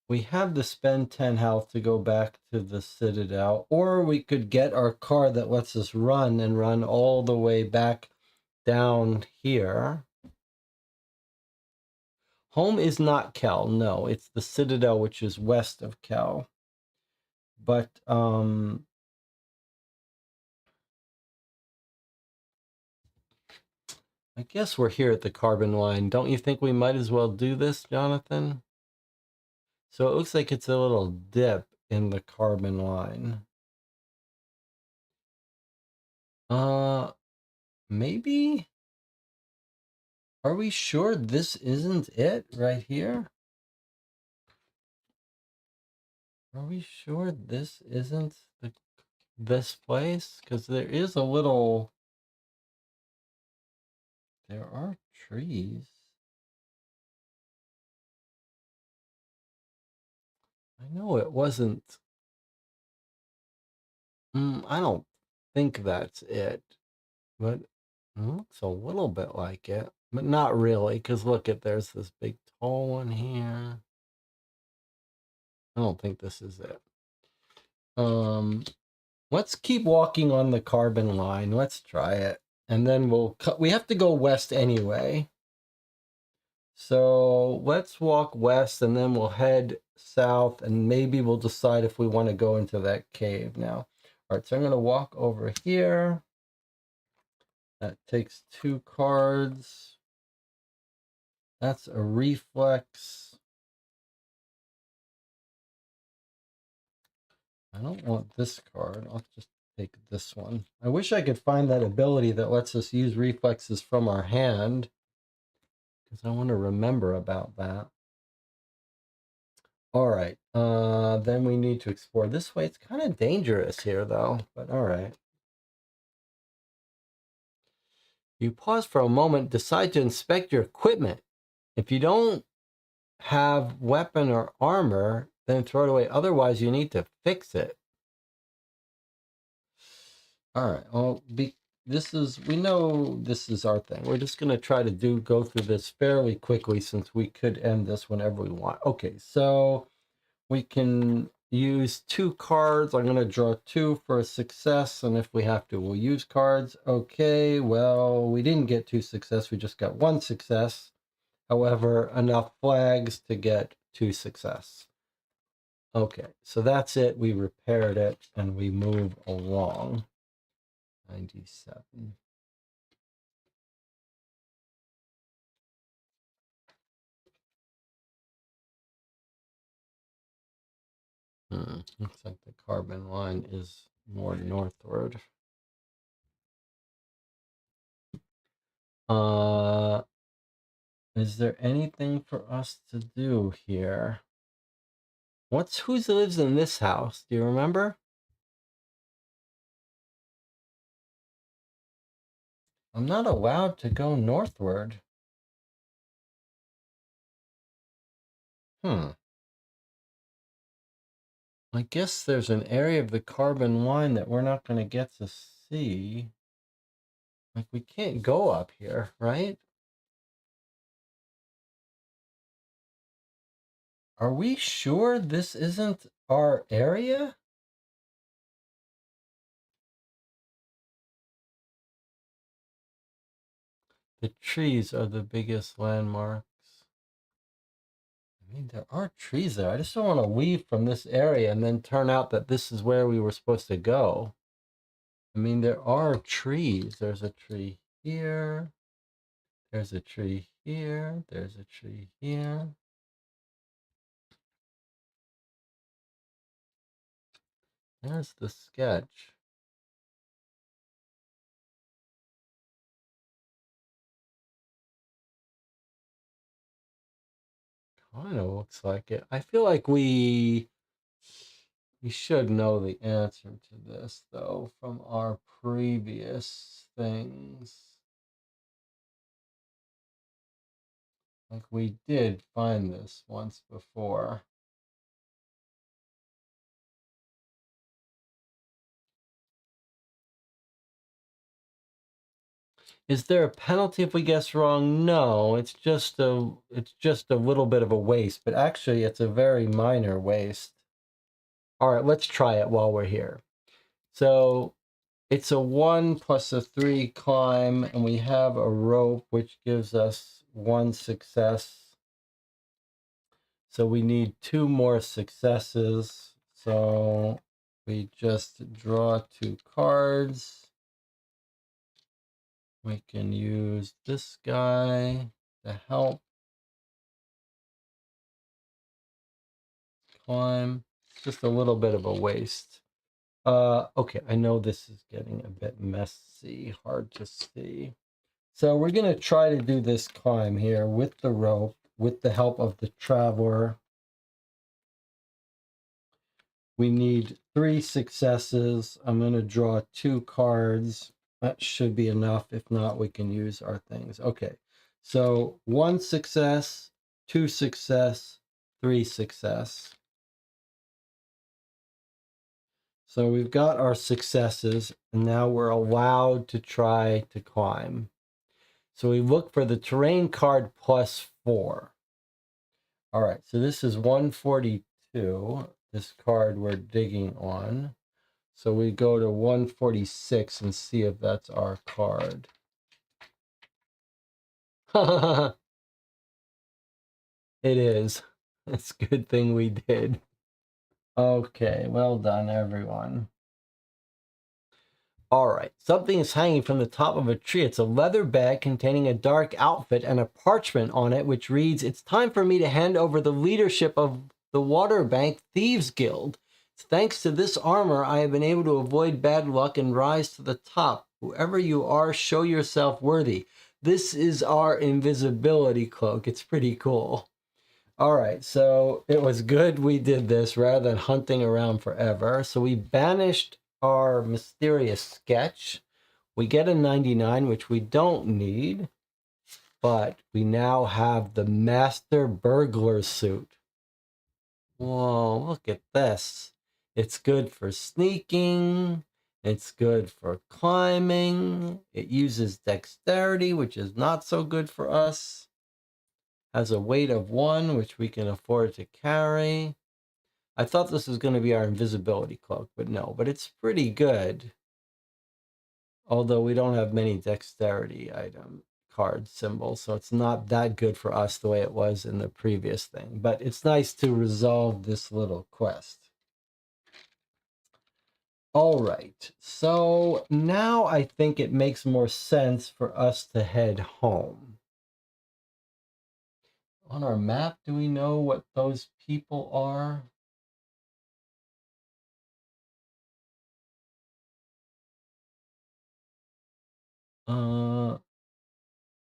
We have to spend 10 health to go back to the Citadel, or we could get our card that lets us run and run all the way back down here. Home is not Kel, no, it's the Citadel, which is west of Kel. But I guess we're here at the carbon line. Don't you think we might as well do this, Jonathan? So it looks like it's a little dip in the carbon line. Maybe? Are we sure this isn't it right here? Are we sure this isn't this place? Because there is a little... There are trees. I know it wasn't... I don't think that's it. But it looks a little bit like it. But not really, because look at, there's this big tall one here. I don't think this is it. Let's keep walking on the carbon line. Let's try it. And then we have to go west anyway. So let's walk west and then we'll head south and maybe we'll decide if we want to go into that cave now. All right, so I'm going to walk over here. That takes 2 cards. That's a reflex. I don't want this card. I'll just take this one. I wish I could find that ability that lets us use reflexes from our hand, because I want to remember about that. All right. Then we need to explore this way. It's kind of dangerous here, though, but all right. You pause for a moment, decide to inspect your equipment. If you don't have weapon or armor, then throw it away. Otherwise, you need to fix it. All right. Well, we know this is our thing. We're just going to try to go through this fairly quickly since we could end this whenever we want. Okay, so we can use 2 cards. I'm going to draw 2 for a success, and if we have to, we'll use cards. Okay, well, we didn't get 2 success. We just got 1 success. However, enough flags to get 2 success. Okay, so that's it. We repaired it and we move along. 97. Looks like the carbon line is more northward. Is there anything for us to do here? Who lives in this house? Do you remember? I'm not allowed to go northward. I guess there's an area of the carbon line that we're not going to get to see. Like, we can't go up here, right? Are we sure this isn't our area? The trees are the biggest landmarks. I mean, there are trees there. I just don't want to leave from this area and then turn out that this is where we were supposed to go. I mean, there are trees. There's a tree here. There's a tree here. There's a tree here. There's the sketch. Kind of looks like it. I feel like we should know the answer to this, though, from our previous things. Like, we did find this once before. Is there a penalty if we guess wrong? No, it's just a little bit of a waste, but actually it's a very minor waste. All right, let's try it while we're here. So it's a 1 plus a 3 climb, and we have a rope, which gives us 1 success. So we need 2 more successes. So we just draw 2 cards. We can use this guy to help climb. Just a little bit of a waste. Okay, I know this is getting a bit messy, hard to see. So we're going to try to do this climb here with the rope, with the help of the traveler. We need 3 successes. I'm going to draw 2 cards. That should be enough. If not, we can use our things. Okay, so 1 success, 2 success, 3 success. So we've got our successes, and now we're allowed to try to climb. So we look for the terrain card +4. All right, so this is 142, this card we're digging on. So we go to 146 and see if that's our card. It is. It's a good thing we did. Okay, well done, everyone. All right, something is hanging from the top of a tree. It's a leather bag containing a dark outfit and a parchment on it, which reads, "It's time for me to hand over the leadership of the Waterbank Thieves Guild. Thanks to this armor, I have been able to avoid bad luck and rise to the top. Whoever you are, show yourself worthy." This is our invisibility cloak. It's pretty cool. All right, so it was good we did this rather than hunting around forever. So we banished our mysterious sketch. We get a 99, which we don't need, but we now have the master burglar suit. Whoa, look at this. It's good for sneaking. It's good for climbing. It uses dexterity, which is not so good for us. Has a weight of 1, which we can afford to carry. I thought this was going to be our invisibility cloak, but no, but it's pretty good. Although we don't have many dexterity card symbol, so it's not that good for us the way it was in the previous thing. But it's nice to resolve this little quest. All right, so now I think it makes more sense for us to head home. On our map, do we know what those people are?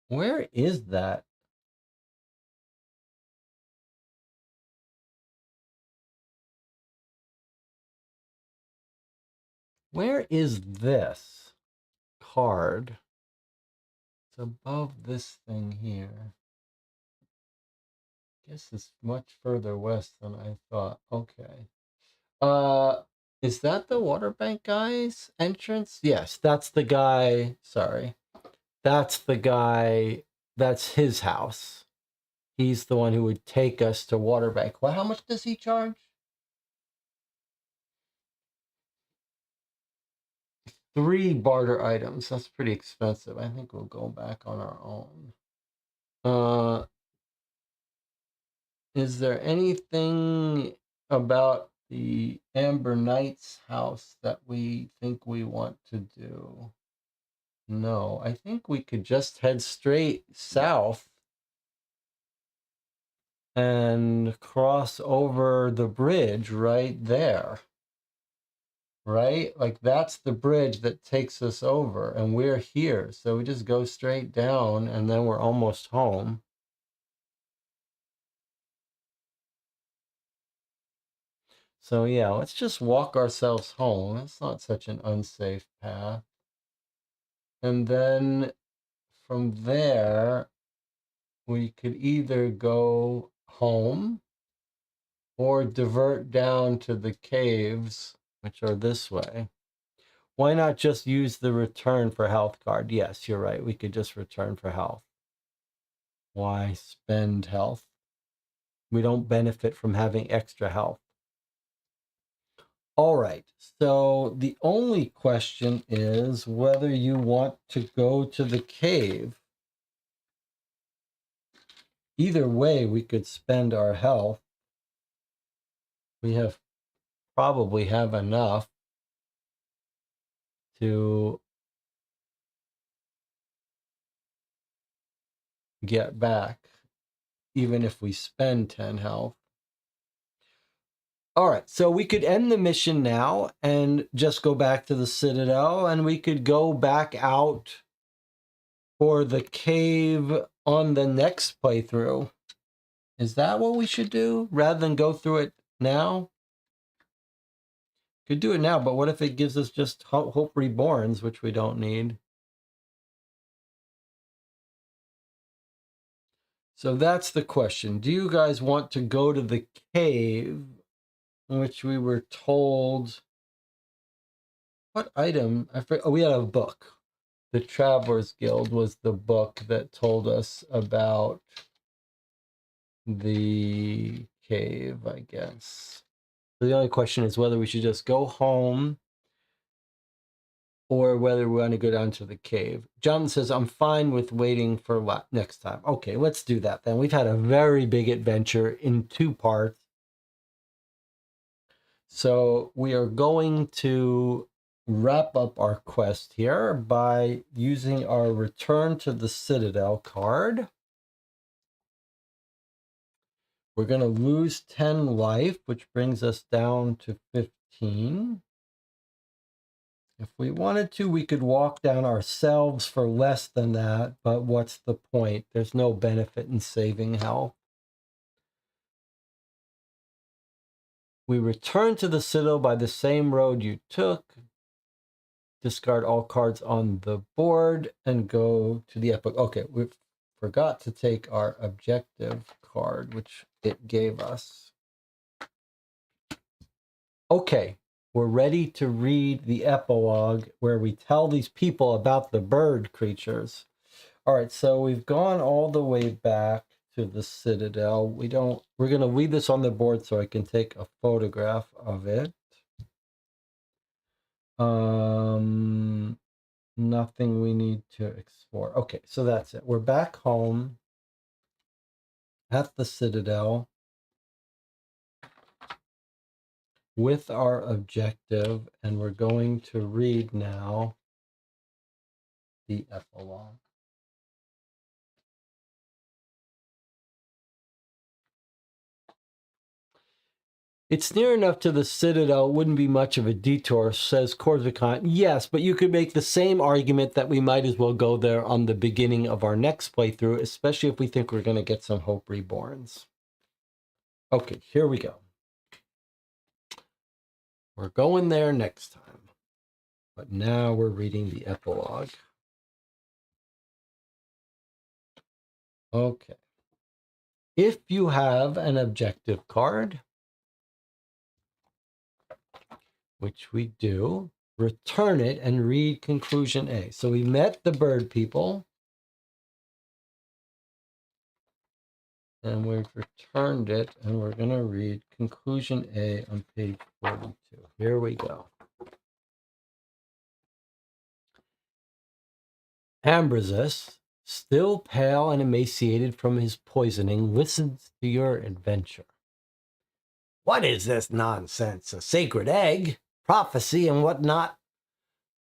Where is that? Where is this card? It's above this thing here. Guess it's much further west than I thought. Okay. Is that the water bank guy's entrance? Yes, that's the guy. Sorry. That's the guy. That's his house. He's the one who would take us to water bank. Well, how much does he charge? 3 barter items. That's pretty expensive. I think we'll go back on our own. Is there anything about the Amber Knights house that we think we want to do? No, I think we could just head straight south and cross over the bridge right there. Right? Like that's the bridge that takes us over, and we're here. So we just go straight down and then we're almost home. So yeah, let's just walk ourselves home. It's not such an unsafe path. And then from there, we could either go home or divert down to the caves, which are this way. Why not just use the return for health card? Yes, you're right. We could just return for health. Why spend health? We don't benefit from having extra health. All right, so the only question is whether you want to go to the cave. Either way, we could spend our health. We probably have enough to get back, even if we spend 10 health. All right, so we could end the mission now and just go back to the Citadel, and we could go back out for the cave on the next playthrough. Is that what we should do rather than go through it now? Could do it now, but what if it gives us just Hope Reborns, which we don't need? So that's the question. Do you guys want to go to the cave, which we were told... What item? Oh, we had a book. The Travelers Guild was the book that told us about the cave, I guess. So the only question is whether we should just go home or whether we want to go down to the cave. John says, I'm fine with waiting for next time. Okay, let's do that then. We've had a very big adventure in 2 parts. So we are going to wrap up our quest here by using our Return to the Citadel card. We're going to lose 10 life, which brings us down to 15. If we wanted to, we could walk down ourselves for less than that, but what's the point? There's no benefit in saving health. We return to the Citadel by the same road you took. Discard all cards on the board and go to the epic. Okay, we forgot to take our objective card, which it gave us. Okay, we're ready to read the epilogue where we tell these people about the bird creatures. All right, so we've gone all the way back to the Citadel. We're going to leave this on the board so I can take a photograph of it. nothing we need to explore. Okay, so that's it. We're back home at the Citadel with our objective, and we're going to read now the epilogue. It's near enough to the Citadel, wouldn't be much of a detour, says Corsican. Yes, but you could make the same argument that we might as well go there on the beginning of our next playthrough, especially if we think we're going to get some Hope Reborns. Okay, here we go. We're going there next time. But now we're reading the epilogue. Okay. If you have an objective card, which we do, return it and read conclusion A. So we met the bird people, and we've returned it, and we're going to read conclusion A on page 42. Here we go. Ambrasus, still pale and emaciated from his poisoning, listens to your adventure. What is this nonsense? A sacred egg? Prophecy and whatnot?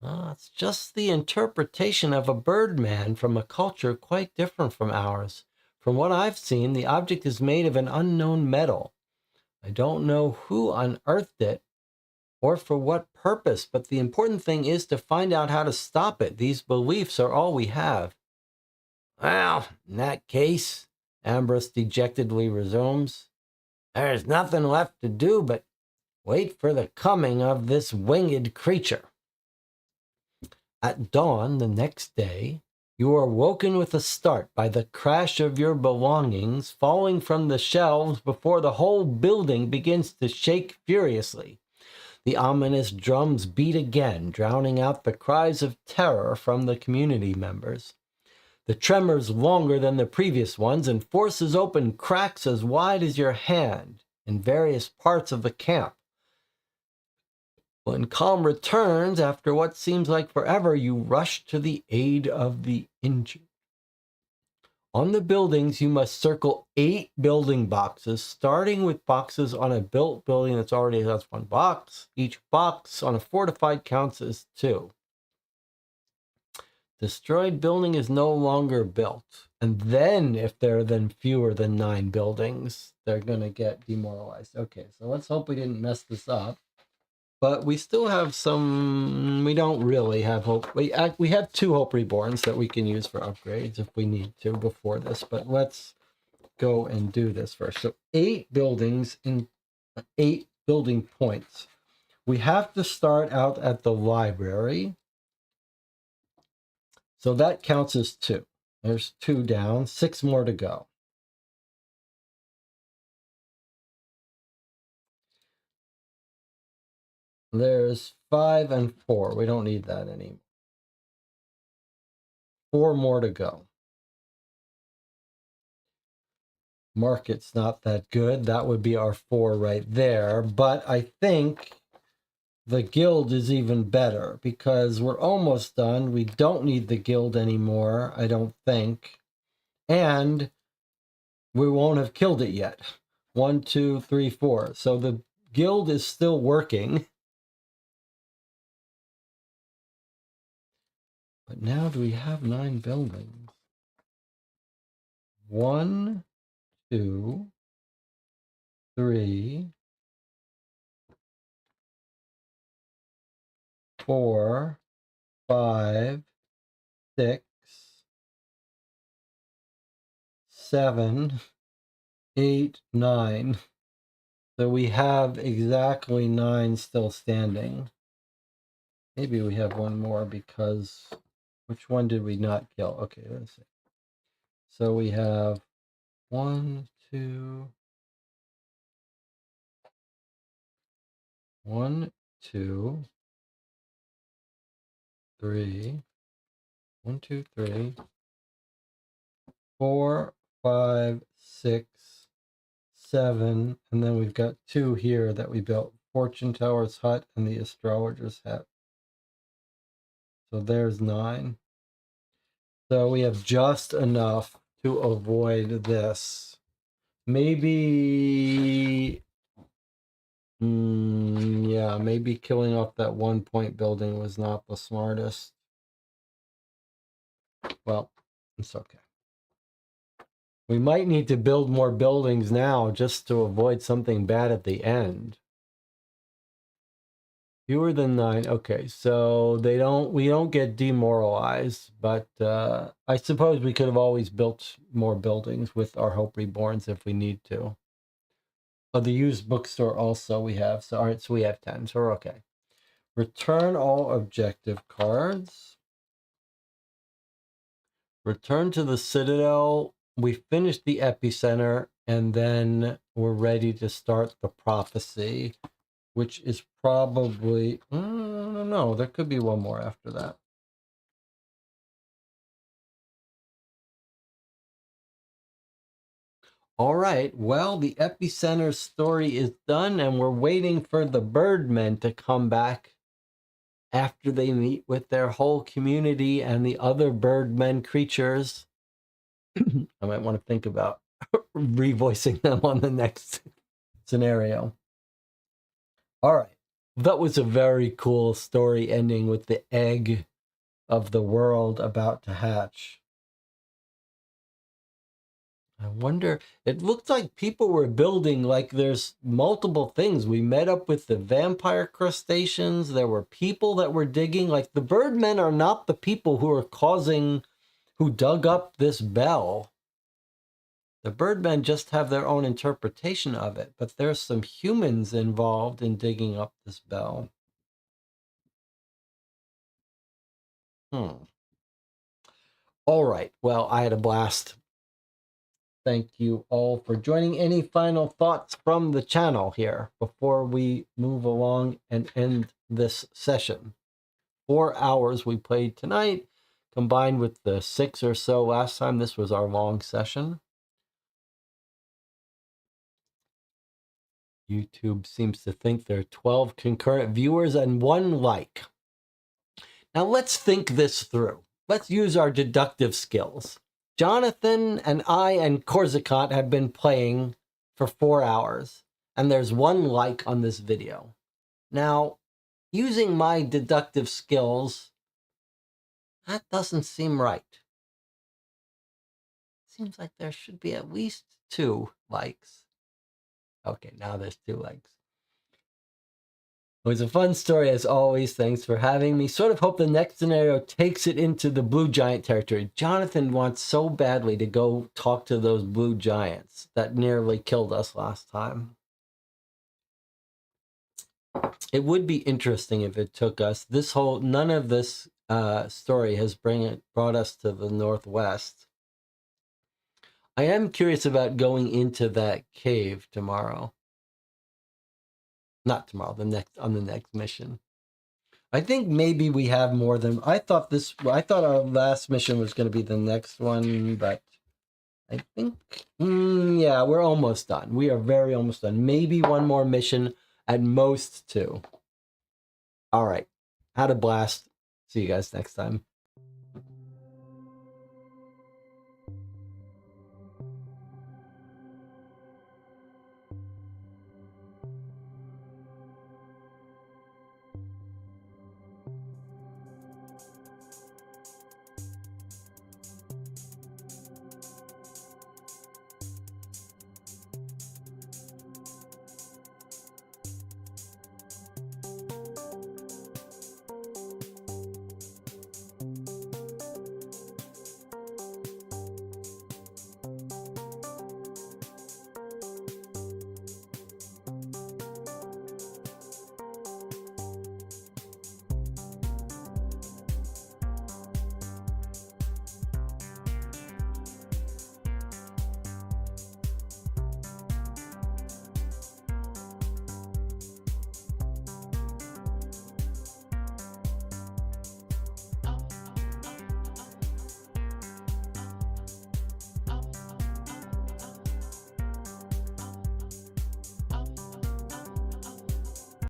It's just the interpretation of a birdman from a culture quite different from ours. From what I've seen, the object is made of an unknown metal. I don't know who unearthed it or for what purpose, but the important thing is to find out how to stop it. These beliefs are all we have. Well, in that case, Ambrose dejectedly resumes, there's nothing left to do but wait for the coming of this winged creature. At dawn the next day, you are woken with a start by the crash of your belongings falling from the shelves before the whole building begins to shake furiously. The ominous drums beat again, drowning out the cries of terror from the community members. The tremors longer than the previous ones and forces open cracks as wide as your hand in various parts of the camp. When calm returns, after what seems like forever, you rush to the aid of the injured. On the buildings, you must circle 8 building boxes, starting with boxes on a built building that's already has 1 box. Each box on a fortified counts as 2. Destroyed building is no longer built. And then, if there are then fewer than 9 buildings, they're going to get demoralized. Okay, so let's hope we didn't mess this up. But we still have some, we don't really have hope. We have 2 Hope Reborns that we can use for upgrades if we need to before this. But let's go and do this first. So 8 buildings in 8 building points. We have to start out at the library. So that counts as 2. There's 2 down, 6 more to go. There's 5 and 4. We don't need that anymore. 4 more to go. Market's not that good. That would be our 4 right there. But I think the guild is even better because we're almost done. We don't need the guild anymore, I don't think. And we won't have killed it yet. 1, 2, 3, 4. So the guild is still working. But now do we have 9 buildings? 1, 2, 3, 4, 5, 6, 7, 8, 9. So we have exactly 9 still standing. Maybe we have 1 more because which one did we not kill? Okay, let's see. So we have 1, 2, 1, 2, 3, 1, 2, 3, 4, 5, 6, 7, and then we've got 2 here that we built. Fortune Teller's Hut and the Astrologer's Hut. So there's 9. So we have just enough to avoid this. Maybe, yeah, maybe killing off that 1-point building was not the smartest. Well, it's okay. We might need to build more buildings now just to avoid something bad at the end. Fewer than 9. Okay, so we don't get demoralized, but I suppose we could have always built more buildings with our Hope Reborns if we need to. Oh, the used bookstore also we have. So all right, so we have 10. So we're okay. Return all objective cards. Return to the Citadel. We finished the epicenter, and then we're ready to start the prophecy, which is probably, I don't know, there could be one more after that. All right, well, the epicenter story is done, and we're waiting for the birdmen to come back after they meet with their whole community and the other birdmen creatures. I might want to think about revoicing them on the next scenario. All right. That was a very cool story ending with the egg of the world about to hatch. I wonder, it looked like people were building, like there's multiple things. We met up with the vampire crustaceans. There were people that were digging. Like the birdmen are not the people who dug up this bell. The birdmen just have their own interpretation of it, but there's some humans involved in digging up this bell. All right. Well, I had a blast. Thank you all for joining. Any final thoughts from the channel here before we move along and end this session? 4 hours we played tonight, combined with the 6 or so last time. This was our long session. YouTube seems to think there are 12 concurrent viewers and 1 like. Now let's think this through. Let's use our deductive skills. Jonathan and I and Corsicant have been playing for 4 hours, and there's 1 like on this video. Now, using my deductive skills, that doesn't seem right. Seems like there should be at least 2 likes. Okay, now there's 2 likes. It was a fun story as always. Thanks for having me. Sort of hope the next scenario takes it into the blue giant territory. Jonathan wants so badly to go talk to those blue giants that nearly killed us last time. It would be interesting if it took us none of this story has brought us to the northwest. I am curious about going into that cave tomorrow. Not tomorrow, on the next mission. I think maybe we have more than I thought our last mission was going to be the next one, but I think yeah, we're almost done. We are very almost done. Maybe 1 more mission, at most 2. All right. Had a blast. See you guys next time.